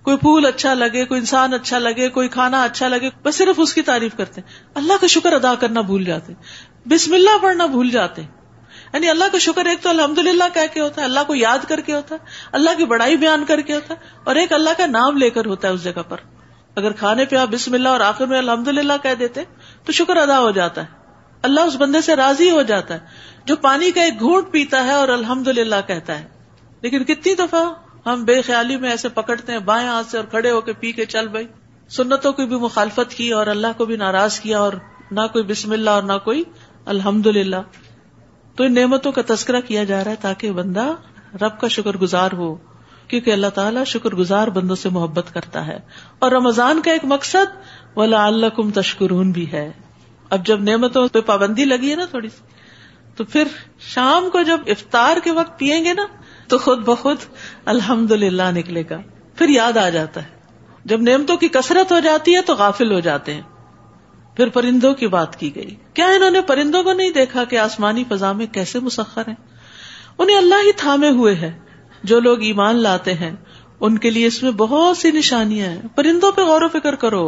کوئی پھول اچھا لگے، کوئی انسان اچھا لگے، کوئی کھانا اچھا لگے، بس صرف اس کی تعریف کرتے ہیں. اللہ کا شکر ادا کرنا بھول جاتے، بسم اللہ پڑھنا بھول جاتے. یعنی اللہ کا شکر ایک تو الحمدللہ کہہ کے ہوتا ہے، اللہ کو یاد کر کے ہوتا ہے، اللہ کی بڑائی بیان کر کے ہوتا ہے، اور ایک اللہ کا نام لے کر ہوتا ہے اس جگہ پر. اگر کھانے پہ آپ بسم اللہ اور آخر میں الحمدللہ کہہ دیتے تو شکر ادا ہو جاتا ہے. اللہ اس بندے سے راضی ہو جاتا ہے جو پانی کا ایک گھونٹ پیتا ہے اور الحمدللہ کہتا ہے. لیکن کتنی دفعہ ہم بے خیالی میں ایسے پکڑتے ہیں بائیں ہاتھ سے اور کھڑے ہو کے پی کے چل بھائی، سنتوں کی بھی مخالفت کی اور اللہ کو بھی ناراض کیا، اور نہ کوئی بسم اللہ اور نہ کوئی الحمدللہ. تو ان نعمتوں کا تذکرہ کیا جا رہا ہے تاکہ بندہ رب کا شکر گزار ہو، کیونکہ اللہ تعالیٰ شکر گزار بندوں سے محبت کرتا ہے. اور رمضان کا ایک مقصد وَلَعَلَّكُمْ تَشْكُرُونَ بھی ہے. اب جب نعمتوں پہ پابندی لگی ہے نا تھوڑی سی، تو پھر شام کو جب افطار کے وقت پیئیں گے نا تو خود بخود الحمدللہ نکلے گا. پھر یاد آ جاتا ہے. جب نعمتوں کی کثرت ہو جاتی ہے تو غافل ہو جاتے ہیں. پھر پرندوں کی بات کی گئی. کیا انہوں نے پرندوں کو نہیں دیکھا کہ آسمانی فضا میں کیسے مسخر ہیں؟ انہیں اللہ ہی تھامے ہوئے ہے. جو لوگ ایمان لاتے ہیں ان کے لیے اس میں بہت سی نشانیاں ہیں. پرندوں پہ غور و فکر کرو.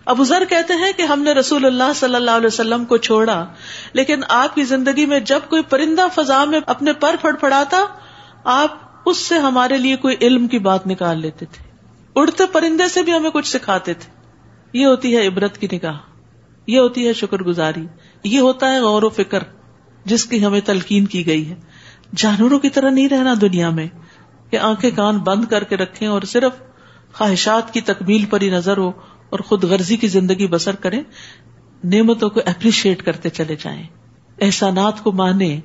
ابو ذر کہتے ہیں کہ ہم نے رسول اللہ صلی اللہ علیہ وسلم کو چھوڑا، لیکن آپ کی زندگی میں جب کوئی پرندہ فضا میں اپنے پر پھڑپھڑاتا آپ اس سے ہمارے لیے کوئی علم کی بات نکال لیتے تھے. اڑتے پرندے سے بھی ہمیں کچھ سکھاتے تھے. یہ ہوتی ہے عبرت کی نگاہ، یہ ہوتی ہے شکر گزاری، یہ ہوتا ہے غور و فکر. جس کی ہمیں تلقین کی گئی ہے. جانوروں کی طرح نہیں رہنا دنیا میں کہ آنکھیں کان بند کر کے رکھیں اور صرف خواہشات کی تکمیل پر ہی نظر ہو اور خود غرضی کی زندگی بسر کریں. نعمتوں کو اپریشیٹ کرتے چلے جائیں, احسانات کو مانیں,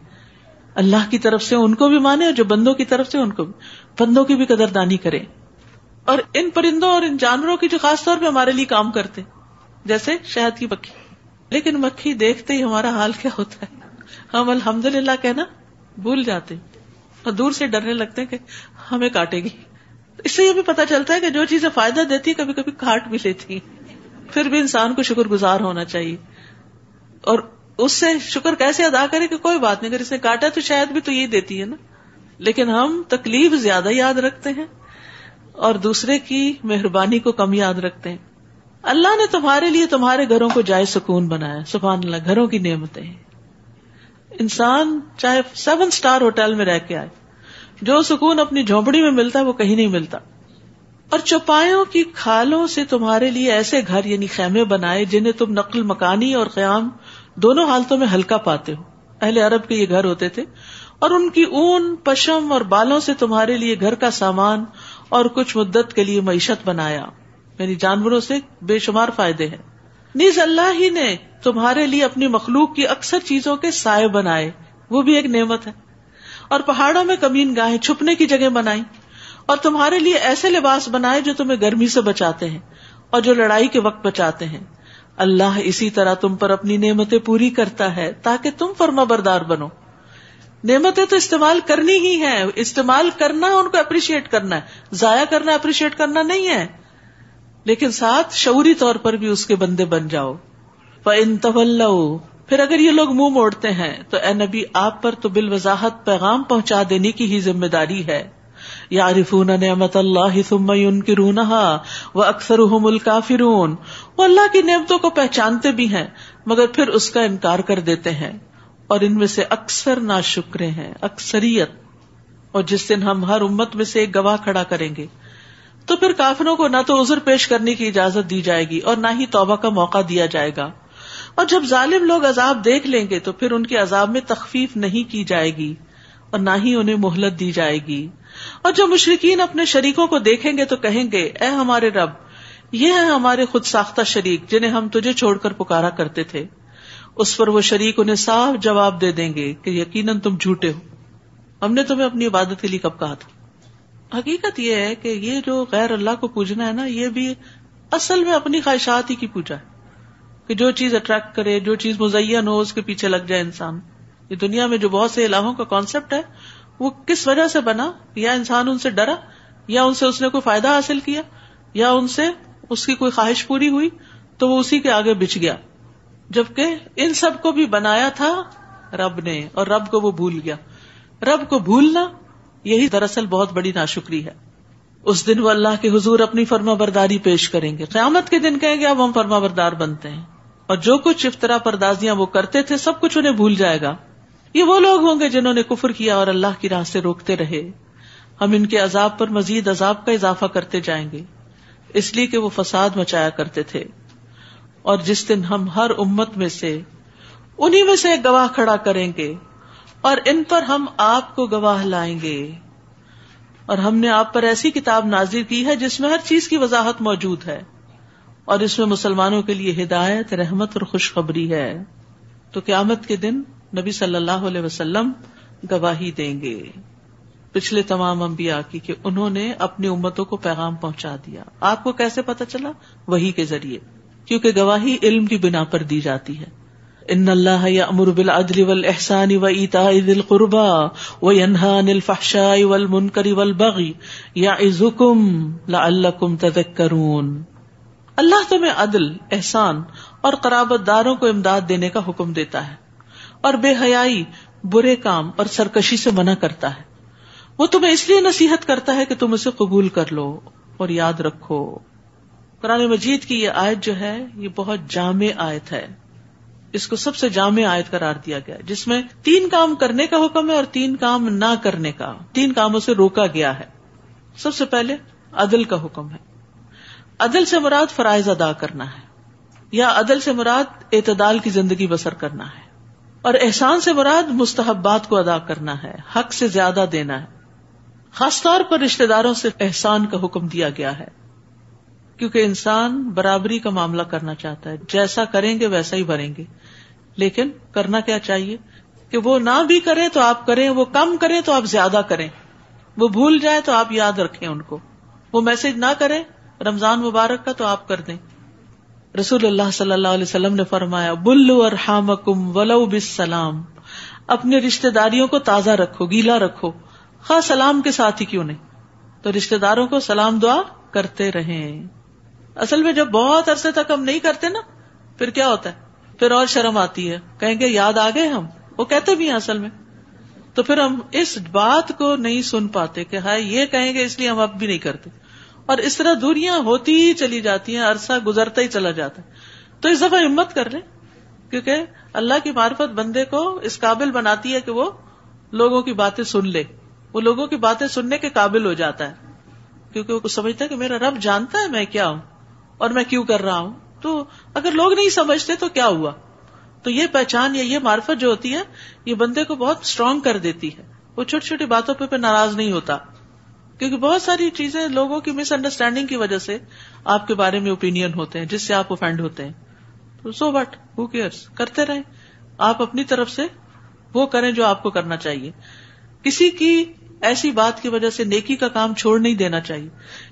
اللہ کی طرف سے ان کو بھی مانیں اور جو بندوں کی طرف سے ان کو بھی, بندوں کی بھی قدردانی کریں. اور ان پرندوں اور ان جانوروں کی جو خاص طور پہ ہمارے لیے کام کرتے, جیسے شہد کی مکھی, لیکن مکھی دیکھتے ہی ہمارا حال کیا ہوتا ہے, ہم الحمدللہ کہنا بھول جاتے اور دور سے ڈرنے لگتے ہیں کہ ہمیں کاٹے گی. اس سے یہ بھی پتا چلتا ہے کہ جو چیزیں فائدہ دیتی کبھی کبھی کاٹ بھی لیتی. پھر بھی انسان کو شکر گزار ہونا چاہیے, اور اس سے شکر کیسے ادا کرے کہ کوئی بات نہیں, اگر اس نے کاٹا تو شاید بھی تو یہ دیتی ہے نا, لیکن ہم تکلیف زیادہ یاد رکھتے ہیں اور دوسرے کی مہربانی کو کم یاد رکھتے ہیں. اللہ نے تمہارے لیے تمہارے گھروں کو جائے سکون بنایا. سبحان اللہ, گھروں کی نعمتیں. انسان چاہے 7 اسٹار ہوٹل میں رہ کے آئے, جو سکون اپنی جھونپڑی میں ملتا ہے وہ کہیں نہیں ملتا. اور چوپایوں کی کھالوں سے تمہارے لیے ایسے گھر یعنی خیمے بنائے جنہیں تم نقل مکانی اور قیام دونوں حالتوں میں ہلکا پاتے ہو. اہل عرب کے یہ گھر ہوتے تھے, اور ان کی اون, پشم اور بالوں سے تمہارے لیے گھر کا سامان اور کچھ مدت کے لیے معیشت بنایا. یعنی جانوروں سے بے شمار فائدے ہیں. نیز اللہ ہی نے تمہارے لیے اپنی مخلوق کی اکثر چیزوں کے سائے بنائے, وہ بھی ایک نعمت ہے. اور پہاڑوں میں کمین گاہیں چھپنے کی جگہ بنائی, اور تمہارے لیے ایسے لباس بنائے جو تمہیں گرمی سے بچاتے ہیں اور جو لڑائی کے وقت بچاتے ہیں. اللہ اسی طرح تم پر اپنی نعمتیں پوری کرتا ہے تاکہ تم فرما بردار بنو. نعمتیں تو استعمال کرنی ہی ہیں, استعمال کرنا ان کو اپریشیٹ کرنا ہے, ضائع کرنا اپریشیٹ کرنا نہیں ہے, لیکن ساتھ شعوری طور پر بھی اس کے بندے بن جاؤ. فَإِن تَوَلَّوْا, پھر اگر یہ لوگ منہ موڑتے ہیں تو اے نبی آپ پر تو بالوضاحت پیغام پہنچا دینے کی ہی ذمہ داری ہے. یعرفون نعمت اللہ ثم ینکرونها واکثرهم الکافرون, وہ اللہ کی نعمتوں کو پہچانتے بھی ہیں مگر پھر اس کا انکار کر دیتے ہیں, اور ان میں سے اکثر ناشکرے ہیں, اکثریت. اور جس دن ہم ہر امت میں سے ایک گواہ کھڑا کریں گے تو پھر کافروں کو نہ تو عذر پیش کرنے کی اجازت دی جائے گی اور نہ ہی توبہ کا موقع دیا جائے گا. اور جب ظالم لوگ عذاب دیکھ لیں گے تو پھر ان کے عذاب میں تخفیف نہیں کی جائے گی اور نہ ہی انہیں مہلت دی جائے گی. اور جو مشرکین اپنے شریکوں کو دیکھیں گے تو کہیں گے اے ہمارے رب, یہ ہیں ہمارے خود ساختہ شریک جنہیں ہم تجھے چھوڑ کر پکارا کرتے تھے. اس پر وہ شریک انہیں صاف جواب دے دیں گے کہ یقیناً تم جھوٹے ہو, ہم نے تمہیں اپنی عبادت کے لیے کب کہا تھا. حقیقت یہ ہے کہ یہ جو غیر اللہ کو پوجنا ہے نا, یہ بھی اصل میں اپنی خواہشات ہی کی پوجا ہے, کہ جو چیز اٹریکٹ کرے, جو چیز مزین ہو, اس کے پیچھے لگ جائے انسان. یہ دنیا میں جو بہت سے الہوں کا کانسیپٹ ہے وہ کس وجہ سے بنا, یا انسان ان سے ڈرا, یا ان سے اس نے کوئی فائدہ حاصل کیا, یا ان سے اس کی کوئی خواہش پوری ہوئی تو وہ اسی کے آگے بچ گیا, جبکہ ان سب کو بھی بنایا تھا رب نے, اور رب کو وہ بھول گیا. رب کو بھولنا یہی دراصل بہت بڑی ناشکری ہے. اس دن وہ اللہ کے حضور اپنی فرما برداری پیش کریں گے. قیامت کے دن کہیں گے اب ہم فرما بردار بنتے ہیں, اور جو کچھ افطرا پردازیاں وہ کرتے تھے سب کچھ انہیں بھول جائے گا. یہ وہ لوگ ہوں گے جنہوں نے کفر کیا اور اللہ کی راہ سے روکتے رہے. ہم ان کے عذاب پر مزید عذاب کا اضافہ کرتے جائیں گے, اس لیے کہ وہ فساد مچایا کرتے تھے. اور جس دن ہم ہر امت میں سے انہی میں سے ایک گواہ کھڑا کریں گے, اور ان پر ہم آپ کو گواہ لائیں گے. اور ہم نے آپ پر ایسی کتاب نازل کی ہے جس میں ہر چیز کی وضاحت موجود ہے, اور اس میں مسلمانوں کے لیے ہدایت, رحمت اور خوشخبری ہے. تو قیامت کے دن نبی صلی اللہ علیہ وسلم گواہی دیں گے پچھلے تمام انبیاء کی کہ انہوں نے اپنی امتوں کو پیغام پہنچا دیا. آپ کو کیسے پتا چلا؟ وحی کے ذریعے, کیونکہ گواہی علم کی بنا پر دی جاتی ہے. ان اللہ یأمر بالعدل والاحسان وایتاء ذی القربى وینہی عن الفحشاء والمنکر والبغی یعظکم لعلکم تذکرون. اللہ تمہیں عدل, احسان اور قرابت داروں کو امداد دینے کا حکم دیتا ہے, اور بے حیائی, برے کام اور سرکشی سے منع کرتا ہے. وہ تمہیں اس لیے نصیحت کرتا ہے کہ تم اسے قبول کر لو اور یاد رکھو. قرآن مجید کی یہ آیت جو ہے یہ بہت جامع آیت ہے. اس کو سب سے جامع آیت قرار دیا گیا, جس میں 3 کام کرنے کا حکم ہے اور 3 کام نہ کرنے کا, 3 کاموں سے روکا گیا ہے. سب سے پہلے عدل کا حکم ہے. عدل سے مراد فرائض ادا کرنا ہے, یا عدل سے مراد اعتدال کی زندگی بسر کرنا ہے. اور احسان سے مراد مستحبات کو ادا کرنا ہے، حق سے زیادہ دینا ہے. خاص طور پر رشتہ داروں سے احسان کا حکم دیا گیا ہے، کیونکہ انسان برابری کا معاملہ کرنا چاہتا ہے، جیسا کریں گے ویسا ہی بھریں گے. لیکن کرنا کیا چاہیے کہ وہ نہ بھی کریں تو آپ کریں، وہ کم کریں تو آپ زیادہ کریں، وہ بھول جائے تو آپ یاد رکھیں ان کو، وہ میسج نہ کریں رمضان مبارک کا تو آپ کر دیں. رسول اللہ صلی اللہ علیہ وسلم نے فرمایا بلوا ارحامکم ولو بالسلام، اپنے رشتہ داریوں کو تازہ رکھو، گیلا رکھو، خواہ سلام کے ساتھ ہی کیوں نہیں. تو رشتہ داروں کو سلام دعا کرتے رہیں. اصل میں جب بہت عرصے تک ہم نہیں کرتے نا، پھر کیا ہوتا ہے، پھر اور شرم آتی ہے، کہیں گے یاد آ گئے ہم، وہ کہتے بھی ہیں اصل میں. تو پھر ہم اس بات کو نہیں سن پاتے کہ ہائے یہ کہیں گے اس لیے ہم اب بھی نہیں کرتے، اور اس طرح دوریاں ہوتی ہی چلی جاتی ہیں، عرصہ گزرتا ہی چلا جاتا ہے. تو اس دفعہ ہمت کر لیں، کیونکہ اللہ کی معرفت بندے کو اس قابل بناتی ہے کہ وہ لوگوں کی باتیں سن لے، وہ لوگوں کی باتیں سننے کے قابل ہو جاتا ہے، کیونکہ وہ سمجھتا ہے کہ میرا رب جانتا ہے میں کیا ہوں اور میں کیوں کر رہا ہوں. تو اگر لوگ نہیں سمجھتے تو کیا ہوا. تو یہ پہچان یا یہ معرفت جو ہوتی ہے یہ بندے کو بہت اسٹرانگ کر دیتی ہے. وہ چھوٹی چھوٹی باتوں پہ ناراض نہیں ہوتا، کیونکہ بہت ساری چیزیں لوگوں کی مس انڈرسٹینڈنگ کی وجہ سے آپ کے بارے میں اوپینین ہوتے ہیں جس سے آپ اوفینڈ ہوتے ہیں. تو سو بٹ ہو کیئرس، کرتے رہیں. آپ اپنی طرف سے وہ کریں جو آپ کو کرنا چاہیے. کسی کی ایسی بات کی وجہ سے نیکی کا کام چھوڑ نہیں دینا چاہیے،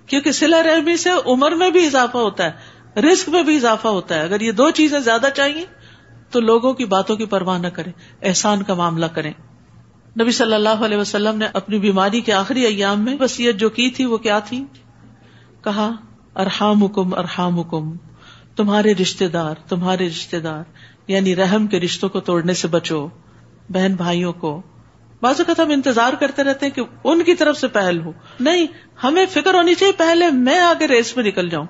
کیونکہ صلہ رحمی سے عمر میں بھی اضافہ ہوتا ہے، رزق میں بھی اضافہ ہوتا ہے. اگر یہ دو چیزیں زیادہ چاہیے تو لوگوں کی باتوں کی پرواہ نہ کریں، احسان کا معاملہ کریں. نبی صلی اللہ علیہ وسلم نے اپنی بیماری کے آخری ایام میں وصیت جو کی تھی وہ کیا تھی؟ کہا ارحامکم ارحامکم، تمہارے رشتہ دار یعنی رحم کے رشتوں کو توڑنے سے بچو. بہن بھائیوں کو بعض اوقات ہم انتظار کرتے رہتے ہیں کہ ان کی طرف سے پہل ہو. نہیں، ہمیں فکر ہونی چاہیے پہلے میں آگے ریس میں نکل جاؤں.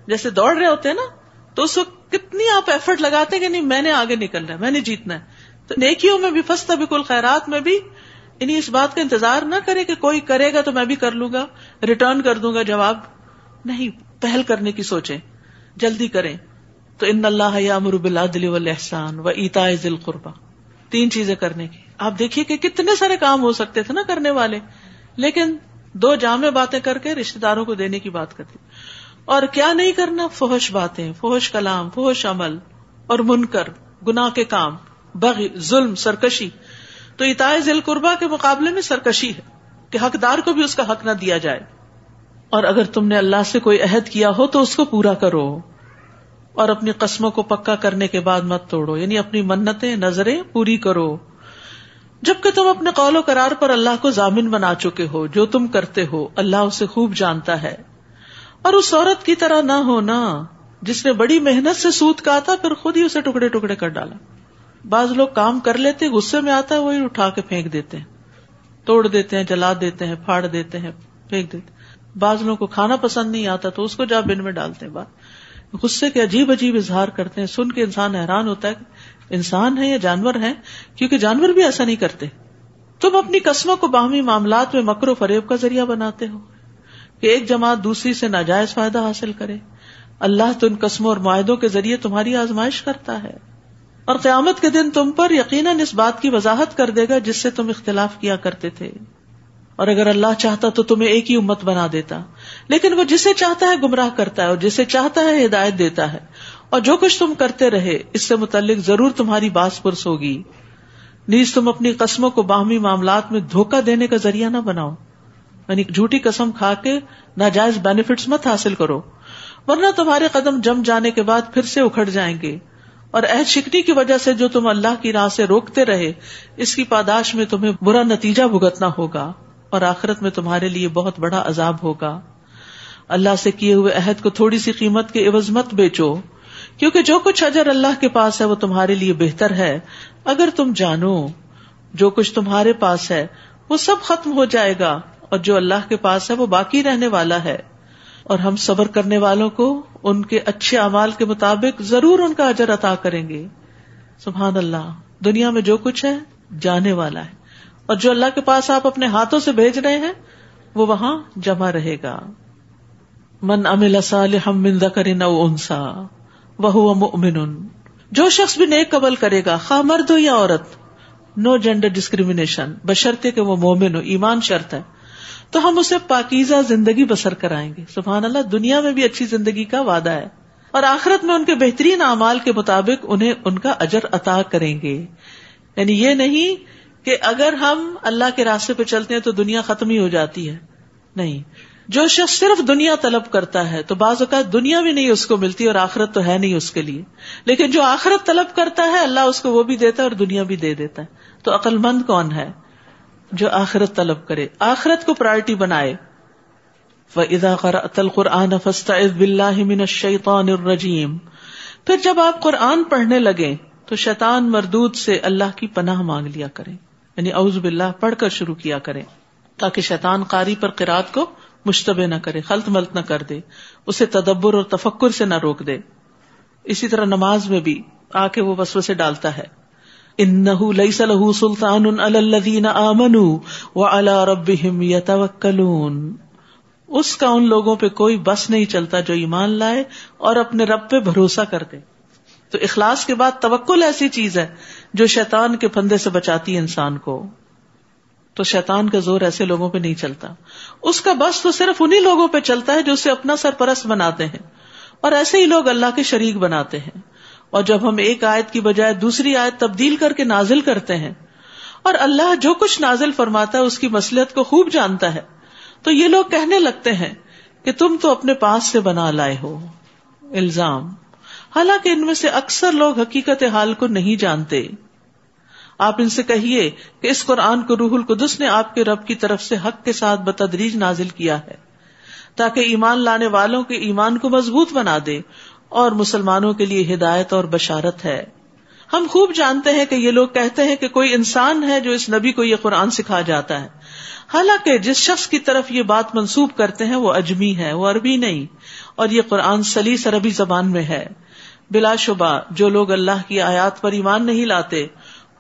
جیسے دوڑ رہے ہوتے ہیں نا تو اس وقت کتنی آپ ایفرٹ لگاتے ہیں کہ نہیں میں نے آگے نکلنا ہے، میں نے جیتنا ہے. تو نیکیوں میں بھی فاستبقوا الخیرات میں بھی یعنی اس بات کا انتظار نہ کرے کہ کوئی کرے گا تو میں بھی کر لوں گا، ریٹرن کر دوں گا جواب. نہیں، پہل کرنے کی سوچیں، جلدی کریں. تو ان اللہ یامر بالعدل والاحسان وایتاء ذی القربى، 3 چیزیں کرنے کی. آپ دیکھیے کہ کتنے سارے کام ہو سکتے تھے نا کرنے والے، لیکن 2 جامع باتیں کر کے رشتہ داروں کو دینے کی بات کرتی. اور کیا نہیں کرنا؟ فحش باتیں، فحش کلام، فحش عمل اور منکر، گناہ کے کام، بغی، ظلم، سرکشی. تو ایتاء ذی القربى کے مقابلے میں سرکشی ہے کہ حقدار کو بھی اس کا حق نہ دیا جائے. اور اگر تم نے اللہ سے کوئی عہد کیا ہو تو اس کو پورا کرو، اور اپنی قسموں کو پکا کرنے کے بعد مت توڑو، یعنی اپنی منتیں نظریں پوری کرو. جبکہ تم اپنے قول و قرار پر اللہ کو ضامن بنا چکے ہو، جو تم کرتے ہو اللہ اسے خوب جانتا ہے. اور اس عورت کی طرح نہ ہونا جس نے بڑی محنت سے سوت کاتا پھر خود ہی اسے ٹکڑے ٹکڑے کر ڈالا. بعض لوگ کام کر لیتے، غصے میں آتا ہے وہی اٹھا کے پھینک دیتے ہیں، توڑ دیتے ہیں، جلا دیتے ہیں، پھاڑ دیتے ہیں، پھینک دیتے. بعض لوگوں کو کھانا پسند نہیں آتا تو اس کو جا بن میں ڈالتے ہیں. غصے کے عجیب عجیب اظہار کرتے ہیں، سن کے انسان حیران ہوتا ہے کہ انسان ہے یا جانور ہیں، کیونکہ جانور بھی ایسا نہیں کرتے. تم اپنی قسموں کو باہمی معاملات میں مکر و فریب کا ذریعہ بناتے ہو کہ ایک جماعت دوسری سے ناجائز فائدہ حاصل کرے. اللہ تو ان قسموں اور معاہدوں کے ذریعے تمہاری آزمائش کرتا ہے، اور قیامت کے دن تم پر یقیناً اس بات کی وضاحت کر دے گا جس سے تم اختلاف کیا کرتے تھے. اور اگر اللہ چاہتا تو تمہیں ایک ہی امت بنا دیتا، لیکن وہ جسے چاہتا ہے گمراہ کرتا ہے اور جسے چاہتا ہے ہدایت دیتا ہے. اور جو کچھ تم کرتے رہے اس سے متعلق ضرور تمہاری باز پرس ہوگی. نیز تم اپنی قسموں کو باہمی معاملات میں دھوکہ دینے کا ذریعہ نہ بناؤ، یعنی جھوٹی قسم کھا کے ناجائز بینیفٹس مت حاصل کرو، ورنہ تمہارے قدم جم جانے کے بعد پھر سے اکھڑ جائیں گے. اور عہد شکنی کی وجہ سے جو تم اللہ کی راہ سے روکتے رہے اس کی پاداش میں تمہیں برا نتیجہ بھگتنا ہوگا، اور آخرت میں تمہارے لیے بہت بڑا عذاب ہوگا. اللہ سے کیے ہوئے عہد کو تھوڑی سی قیمت کے عوض مت بیچو، کیونکہ جو کچھ اجر اللہ کے پاس ہے وہ تمہارے لیے بہتر ہے. اگر تم جانو جو کچھ تمہارے پاس ہے وہ سب ختم ہو جائے گا، اور جو اللہ کے پاس ہے وہ باقی رہنے والا ہے. اور ہم صبر کرنے والوں کو ان کے اچھے اعمال کے مطابق ضرور ان کا اجر عطا کریں گے. سبحان اللہ. دنیا میں جو کچھ ہے جانے والا ہے، اور جو اللہ کے پاس آپ اپنے ہاتھوں سے بھیج رہے ہیں وہ وہاں جمع رہے گا. من عمل صالحا من ذکر او انثی وہو مؤمن جو شخص بھی نیک عمل کرے گا، خواہ مرد ہو یا عورت، نو جینڈر ڈسکریمنیشن، بشرطے کہ وہ مومن ہو، ایمان شرط ہے، تو ہم اسے پاکیزہ زندگی بسر کرائیں گے. سبحان اللہ، دنیا میں بھی اچھی زندگی کا وعدہ ہے، اور آخرت میں ان کے بہترین اعمال کے مطابق انہیں ان کا اجر عطا کریں گے. یعنی یہ نہیں کہ اگر ہم اللہ کے راستے پہ چلتے ہیں تو دنیا ختم ہی ہو جاتی ہے، نہیں. جو شخص صرف دنیا طلب کرتا ہے تو بعض اوقات دنیا بھی نہیں اس کو ملتی اور آخرت تو ہے نہیں اس کے لیے، لیکن جو آخرت طلب کرتا ہے اللہ اس کو وہ بھی دیتا ہے اور دنیا بھی دے دیتا ہے. تو عقل مند کون ہے؟ جو آخرت طلب کرے، آخرت کو پرائرٹی بنائے. وَإِذَا قَرَأْتَ الْقُرْآنَ فَاسْتَعِذْ بِاللَّهِ مِنَ الشَّيْطَانِ الرَّجِيمِ. پھر جب آپ قرآن پڑھنے لگیں تو شیطان مردود سے اللہ کی پناہ مانگ لیا کریں، یعنی اعوذ باللہ پڑھ کر شروع کیا کریں، تاکہ شیطان قاری پر قرات کو مشتبہ نہ کرے، خلط ملط نہ کر دے، اسے تدبر اور تفکر سے نہ روک دے. اسی طرح نماز میں بھی آ کے وہ وسوسے ڈالتا ہے. انہ لیس لہ سلطان علی الذین آمنوا وعلی ربہم یتوکلون. اس کا ان لوگوں پہ کوئی بس نہیں چلتا جو ایمان لائے اور اپنے رب پہ بھروسہ کرتے. تو اخلاص کے بعد توکل ایسی چیز ہے جو شیطان کے پھندے سے بچاتی ہے انسان کو. تو شیطان کا زور ایسے لوگوں پہ نہیں چلتا، اس کا بس تو صرف انہی لوگوں پہ چلتا ہے جو اسے اپنا سرپرست بناتے ہیں، اور ایسے ہی لوگ اللہ کے شریک بناتے ہیں. اور جب ہم ایک آیت کی بجائے دوسری آیت تبدیل کر کے نازل کرتے ہیں، اور اللہ جو کچھ نازل فرماتا ہے اس کی مصلحت کو خوب جانتا ہے، تو یہ لوگ کہنے لگتے ہیں کہ تم تو اپنے پاس سے بنا لائے ہو. الزام. حالانکہ ان میں سے اکثر لوگ حقیقت حال کو نہیں جانتے. آپ ان سے کہیے کہ اس قرآن کو روح القدس نے آپ کے رب کی طرف سے حق کے ساتھ بتدریج نازل کیا ہے تاکہ ایمان لانے والوں کے ایمان کو مضبوط بنا دے اور مسلمانوں کے لیے ہدایت اور بشارت ہے. ہم خوب جانتے ہیں کہ یہ لوگ کہتے ہیں کہ کوئی انسان ہے جو اس نبی کو یہ قرآن سکھا جاتا ہے، حالانکہ جس شخص کی طرف یہ بات منسوب کرتے ہیں وہ اجمی ہے، وہ عربی نہیں، اور یہ قرآن سلیس عربی زبان میں ہے. بلا شبہ جو لوگ اللہ کی آیات پر ایمان نہیں لاتے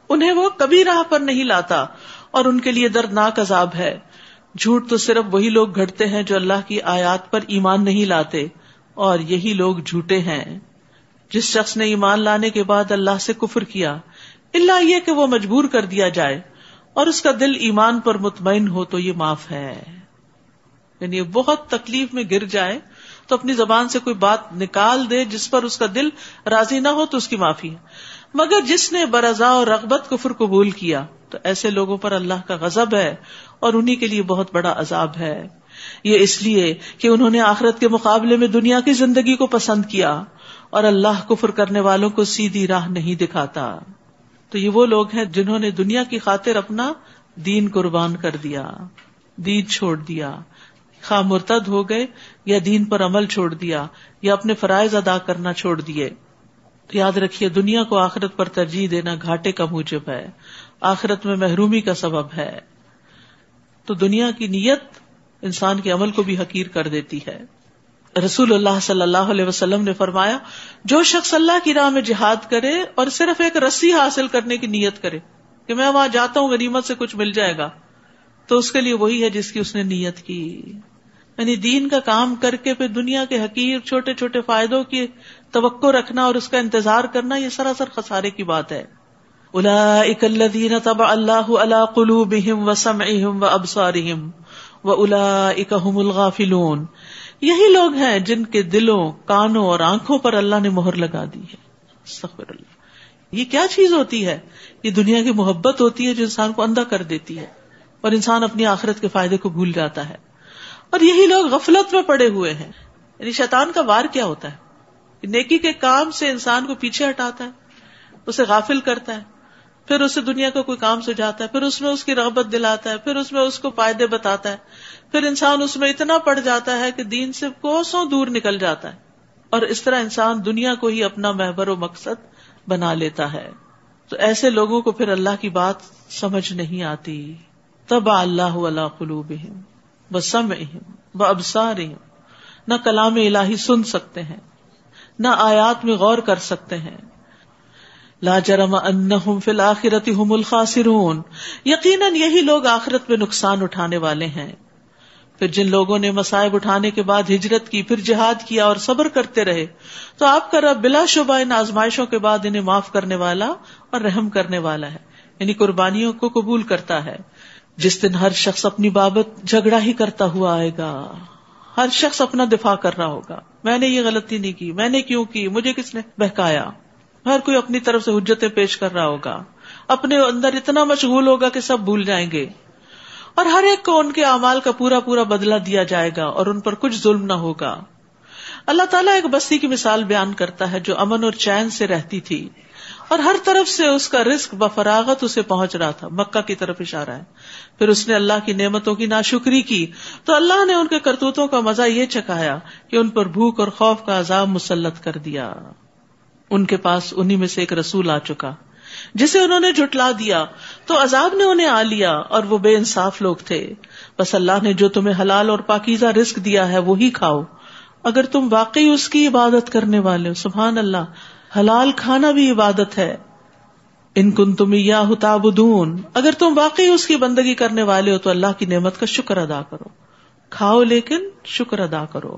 انہیں وہ کبھی راہ پر نہیں لاتا اور ان کے لیے دردناک عذاب ہے. جھوٹ تو صرف وہی لوگ گھڑتے ہیں جو اللہ کی آیات پر ایمان نہیں لاتے، اور یہی لوگ جھوٹے ہیں. جس شخص نے ایمان لانے کے بعد اللہ سے کفر کیا، الا یہ کہ وہ مجبور کر دیا جائے اور اس کا دل ایمان پر مطمئن ہو تو یہ معاف ہے. یعنی بہت تکلیف میں گر جائے تو اپنی زبان سے کوئی بات نکال دے جس پر اس کا دل راضی نہ ہو تو اس کی معافی ہے. مگر جس نے برضا اور رغبت کفر قبول کیا تو ایسے لوگوں پر اللہ کا غضب ہے اور انہی کے لیے بہت بڑا عذاب ہے. یہ اس لیے کہ انہوں نے آخرت کے مقابلے میں دنیا کی زندگی کو پسند کیا اور اللہ کفر کرنے والوں کو سیدھی راہ نہیں دکھاتا. تو یہ وہ لوگ ہیں جنہوں نے دنیا کی خاطر اپنا دین قربان کر دیا، دین چھوڑ دیا، خواہ مرتد ہو گئے یا دین پر عمل چھوڑ دیا یا اپنے فرائض ادا کرنا چھوڑ دیے. تو یاد رکھیے دنیا کو آخرت پر ترجیح دینا گھاٹے کا موجب ہے، آخرت میں محرومی کا سبب ہے. تو دنیا کی نیت انسان کے عمل کو بھی حقیر کر دیتی ہے. رسول اللہ صلی اللہ علیہ وسلم نے فرمایا، جو شخص اللہ کی راہ میں جہاد کرے اور صرف ایک رسی حاصل کرنے کی نیت کرے کہ میں وہاں جاتا ہوں غنیمت سے کچھ مل جائے گا، تو اس کے لیے وہی ہے جس کی اس نے نیت کی. یعنی دین کا کام کر کے پھر دنیا کے حقیر چھوٹے چھوٹے فائدوں کی توقع رکھنا اور اس کا انتظار کرنا، یہ سراسر خسارے کی بات ہے. اولئک الذین طبع اللہ علی قلوبہم وسمعہم وابصارہم واولئک ھم الغافلون. یہی لوگ ہیں جن کے دلوں، کانوں اور آنکھوں پر اللہ نے مہر لگا دی ہے. استغفر اللہ. یہ کیا چیز ہوتی ہے؟ یہ دنیا کی محبت ہوتی ہے جو انسان کو اندھا کر دیتی ہے اور انسان اپنی آخرت کے فائدے کو بھول جاتا ہے. اور یہی لوگ غفلت میں پڑے ہوئے ہیں. یعنی شیطان کا وار کیا ہوتا ہے؟ نیکی کے کام سے انسان کو پیچھے ہٹاتا ہے، اسے غافل کرتا ہے، پھر اسے دنیا کا کوئی کام سجاتا ہے، پھر اس میں اس کی رغبت دلاتا ہے، پھر اس میں اس کو فائدے بتاتا ہے، پھر انسان اس میں اتنا پڑ جاتا ہے کہ دین سے کوسوں دور نکل جاتا ہے، اور اس طرح انسان دنیا کو ہی اپنا محور و مقصد بنا لیتا ہے. تو ایسے لوگوں کو پھر اللہ کی بات سمجھ نہیں آتی. طبع اللہ علی قلوبہم وسمعہم وابصارہم. نہ کلام الہی سن سکتے ہیں، نہ آیات میں غور کر سکتے ہیں. لا جرم انہم فی الآخرۃ ھم الخاسرون. یقیناً یہی لوگ آخرت میں نقصان اٹھانے والے ہیں. پھر جن لوگوں نے مصائب اٹھانے کے بعد ہجرت کی، پھر جہاد کیا اور صبر کرتے رہے، تو آپ کا رب بلا شبہ ان آزمائشوں کے بعد انہیں معاف کرنے والا اور رحم کرنے والا ہے، یعنی قربانیوں کو قبول کرتا ہے۔ جس دن ہر شخص اپنی بابت جھگڑا ہی کرتا ہوا آئے گا، ہر شخص اپنا دفاع کر رہا ہوگا، میں نے یہ غلطی نہیں کی، میں نے کیوں کی، مجھے کس نے بہکایا۔ ہر کوئی اپنی طرف سے حجتیں پیش کر رہا ہوگا، اپنے اندر اتنا مشغول ہوگا کہ سب بھول جائیں گے، اور ہر ایک کو ان کے اعمال کا پورا پورا بدلہ دیا جائے گا اور ان پر کچھ ظلم نہ ہوگا۔ اللہ تعالیٰ ایک بستی کی مثال بیان کرتا ہے جو امن اور چین سے رہتی تھی اور ہر طرف سے اس کا رزق بفراغت اسے پہنچ رہا تھا۔ مکہ کی طرف اشارہ ہے۔ پھر اس نے اللہ کی نعمتوں کی ناشکری کی تو اللہ نے ان کے کرتوتوں کا مزہ یہ چکھایا کہ ان پر بھوک اور خوف کا عذاب مسلط کر دیا۔ ان کے پاس انہی میں سے ایک رسول آ چکا جسے انہوں نے جھٹلا دیا تو عذاب نے انہیں آ لیا اور وہ بے انصاف لوگ تھے۔ بس اللہ نے جو تمہیں حلال اور پاکیزہ رزق دیا ہے وہی کھاؤ اگر تم واقعی اس کی عبادت کرنے والے ہو۔ سبحان اللہ، حلال کھانا بھی عبادت ہے۔ ان کنتم ایاہ تعبدون، اگر تم واقعی اس کی بندگی کرنے والے ہو تو اللہ کی نعمت کا شکر ادا کرو، کھاؤ لیکن شکر ادا کرو۔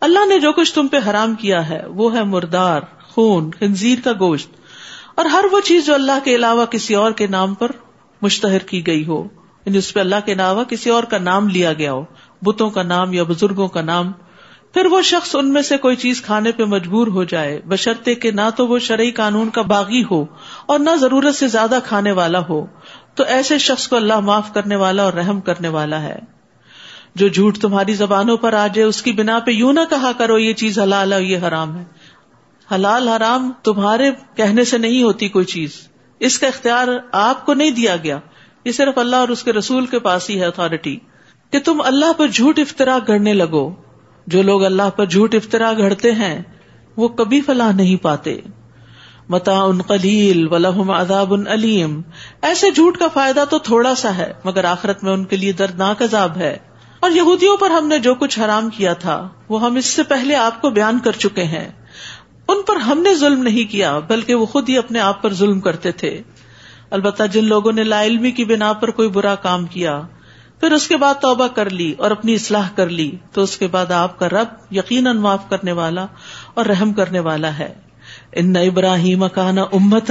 اللہ نے جو کچھ تم پہ حرام کیا ہے وہ ہے مردار، خون، خنزیر کا گوشت اور ہر وہ چیز جو اللہ کے علاوہ کسی اور کے نام پر مشتہر کی گئی ہو، یعنی اس پہ اللہ کے علاوہ کسی اور کا نام لیا گیا ہو، بتوں کا نام یا بزرگوں کا نام۔ پھر وہ شخص ان میں سے کوئی چیز کھانے پہ مجبور ہو جائے بشرطے کہ نہ تو وہ شرعی قانون کا باغی ہو اور نہ ضرورت سے زیادہ کھانے والا ہو، تو ایسے شخص کو اللہ معاف کرنے والا اور رحم کرنے والا ہے۔ جو جھوٹ تمہاری زبانوں پر آ جائے اس کی بنا پہ یوں نہ کہا کرو یہ چیز حلال ہے اور یہ حرام ہے۔ حلال حرام تمہارے کہنے سے نہیں ہوتی کوئی چیز، اس کا اختیار آپ کو نہیں دیا گیا، یہ صرف اللہ اور اس کے رسول کے پاس ہی ہے اتھارٹی، کہ تم اللہ پر جھوٹ افطرا گھڑنے لگو۔ جو لوگ اللہ پر جھوٹ افطرا گھڑتے ہیں وہ کبھی فلاح نہیں پاتے۔ متاع قلیل ولہم عذاب علیم، ایسے جھوٹ کا فائدہ تو تھوڑا سا ہے مگر آخرت میں ان کے لیے دردناک عذاب ہے۔ اور یہودیوں پر ہم نے جو کچھ حرام کیا تھا وہ ہم اس سے پہلے آپ کو بیان کر چکے ہیں، ان پر ہم نے ظلم نہیں کیا بلکہ وہ خود ہی اپنے آپ پر ظلم کرتے تھے۔ البتہ جن لوگوں نے لا علمی کی بنا پر کوئی برا کام کیا پھر اس کے بعد توبہ کر لی اور اپنی اصلاح کر لی تو اس کے بعد آپ کا رب یقیناً معاف کرنے والا اور رحم کرنے والا ہے۔ ان ابراہیم کان امۃ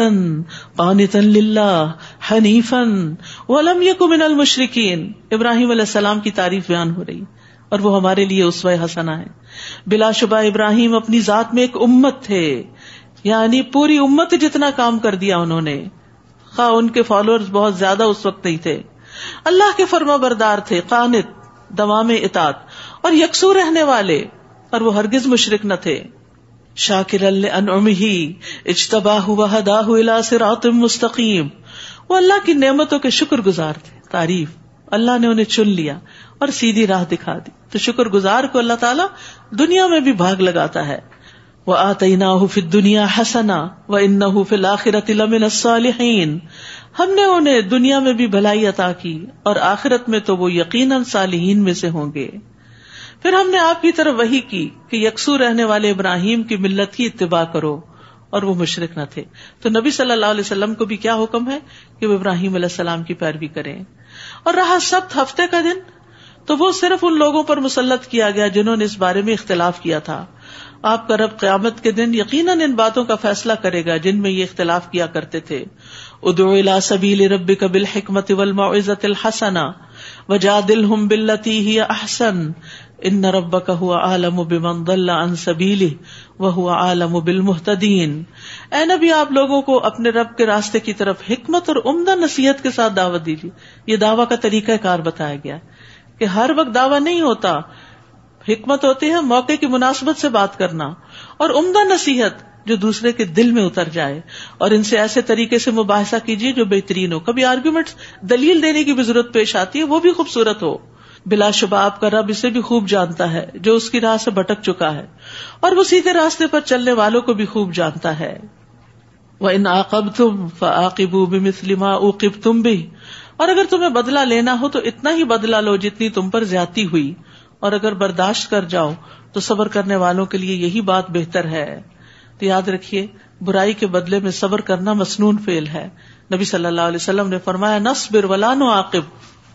قانتا للہ حنیفا ولم یک من المشرکین، ابراہیم علیہ السلام کی تعریف بیان ہو رہی اور وہ ہمارے لیے اسوہ حسنہ ہے۔ بلا شبہ ابراہیم اپنی ذات میں ایک امت تھے، یعنی پوری امت جتنا کام کر دیا انہوں نے، خواہ ان کے فالوورز بہت زیادہ اس وقت نہیں تھے، اللہ کے فرما بردار تھے، قانت دوام اطاعت اور یکسو رہنے والے، اور وہ ہرگز مشرک نہ تھے۔ شاکرا لانعمہ اجتباہ وہداہ الی صراط مستقیم، وہ اللہ کی نعمتوں کے شکر گزار تھے۔ تعریف، اللہ نے انہیں چن لیا اور سیدھی راہ دکھا دی، تو شکر گزار کو اللہ تعالیٰ دنیا میں بھی بھاگ لگاتا ہے۔ وآتیناہ فی الدنیا حسنہ وانہ فی الآخرۃ لمن الصالحین، ہم نے انہیں دنیا میں بھی بھلائی عطا کی اور آخرت میں تو وہ یقیناً صالحین میں سے ہوں گے۔ پھر ہم نے آپ کی طرف وحی کی کہ یکسو رہنے والے ابراہیم کی ملت کی اتباع کرو، اور وہ مشرک نہ تھے۔ تو نبی صلی اللہ علیہ وسلم کو بھی کیا حکم ہے کہ وہ ابراہیم علیہ السلام کی پیروی کریں۔ اور رہا سبت ہفتے کا دن، تو وہ صرف ان لوگوں پر مسلط کیا گیا جنہوں نے اس بارے میں اختلاف کیا تھا۔ آپ کا رب قیامت کے دن یقیناً ان باتوں کا فیصلہ کرے گا جن میں یہ اختلاف کیا کرتے تھے۔ ادعو الی سبیل ربک بالحکمۃ والموعظۃ الحسنہ وجادلہم باللتی ہی احسن ان ربک هو اعلم بمن ضل عن سبیلہ وہو اعلم بالمہتدین۔ اے نبی، آپ لوگوں کو اپنے رب کے راستے کی طرف حکمت اور عمدہ نصیحت کے ساتھ دعوت دیجیے۔ یہ دعویٰ کا طریقہ کار بتایا گیا کہ ہر وقت دعویٰ نہیں ہوتا، حکمت ہوتی ہے موقع کی مناسبت سے بات کرنا، اور عمدہ نصیحت جو دوسرے کے دل میں اتر جائے، اور ان سے ایسے طریقے سے مباحثہ کیجیے جو بہترین ہو۔ کبھی آرگومنٹس دلیل دینے کی بھی ضرورت پیش آتی ہے، وہ بھی خوبصورت ہو۔ بلا شبہ آپ کا رب اسے بھی خوب جانتا ہے جو اس کی راہ سے بھٹک چکا ہے، اور وہ سیدھے راستے پر چلنے والوں کو بھی خوب جانتا ہے۔ وَإِنْ عَاقَبْتُمْ فَعَاقِبُوا بِمِثْلِ مَا عُوقِبْتُمْ بِهِ، اور اگر تمہیں بدلہ لینا ہو تو اتنا ہی بدلہ لو جتنی تم پر زیادتی ہوئی، اور اگر برداشت کر جاؤ تو صبر کرنے والوں کے لیے یہی بات بہتر ہے۔ تو یاد رکھیے، برائی کے بدلے میں صبر کرنا مسنون فعل ہے۔ نبی صلی اللہ علیہ وسلم نے فرمایا نصبر ولا نعاقب،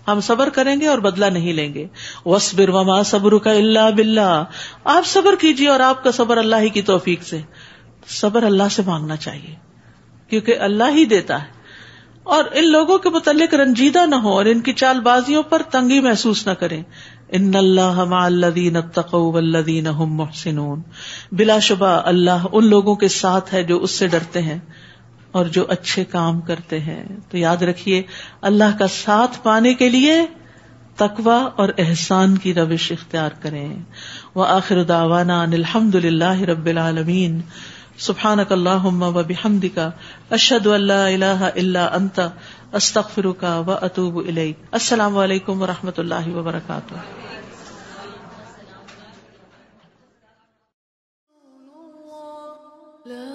ہم صبر کریں گے اور بدلہ نہیں لیں گے. وَاصْبِرْ وَمَا صَبْرُكَ إِلَّا بِاللَّهِ، آپ صبر کیجیے اور آپ کا صبر اللہ ہی کی توفیق سے. صبر اللہ سے مانگنا چاہیے کیونکہ اللہ ہی دیتا ہے. اور ان لوگوں کے متعلق رنجیدہ نہ ہو اور ان کی چال بازیوں پر تنگی محسوس نہ کریں. ان اللہ مع الذین اتقوا والذین هم محسنون، بلا شبہ اللہ ان لوگوں کے ساتھ ہے جو اس سے ڈرتے ہیں اور جو اچھے کام کرتے ہیں. تو یاد رکھیے اللہ کا ساتھ پانے کے لیے تقوی اور احسان کی روش اختیار کریں. وآخر دعوانا ان الحمد للہ رب العالمین. سبحانک اللہم وبحمدک اشہد ان لا الہ الا انت استغفرک واتوب الیک. السلام علیکم ورحمۃ اللہ وبرکاتہ. لا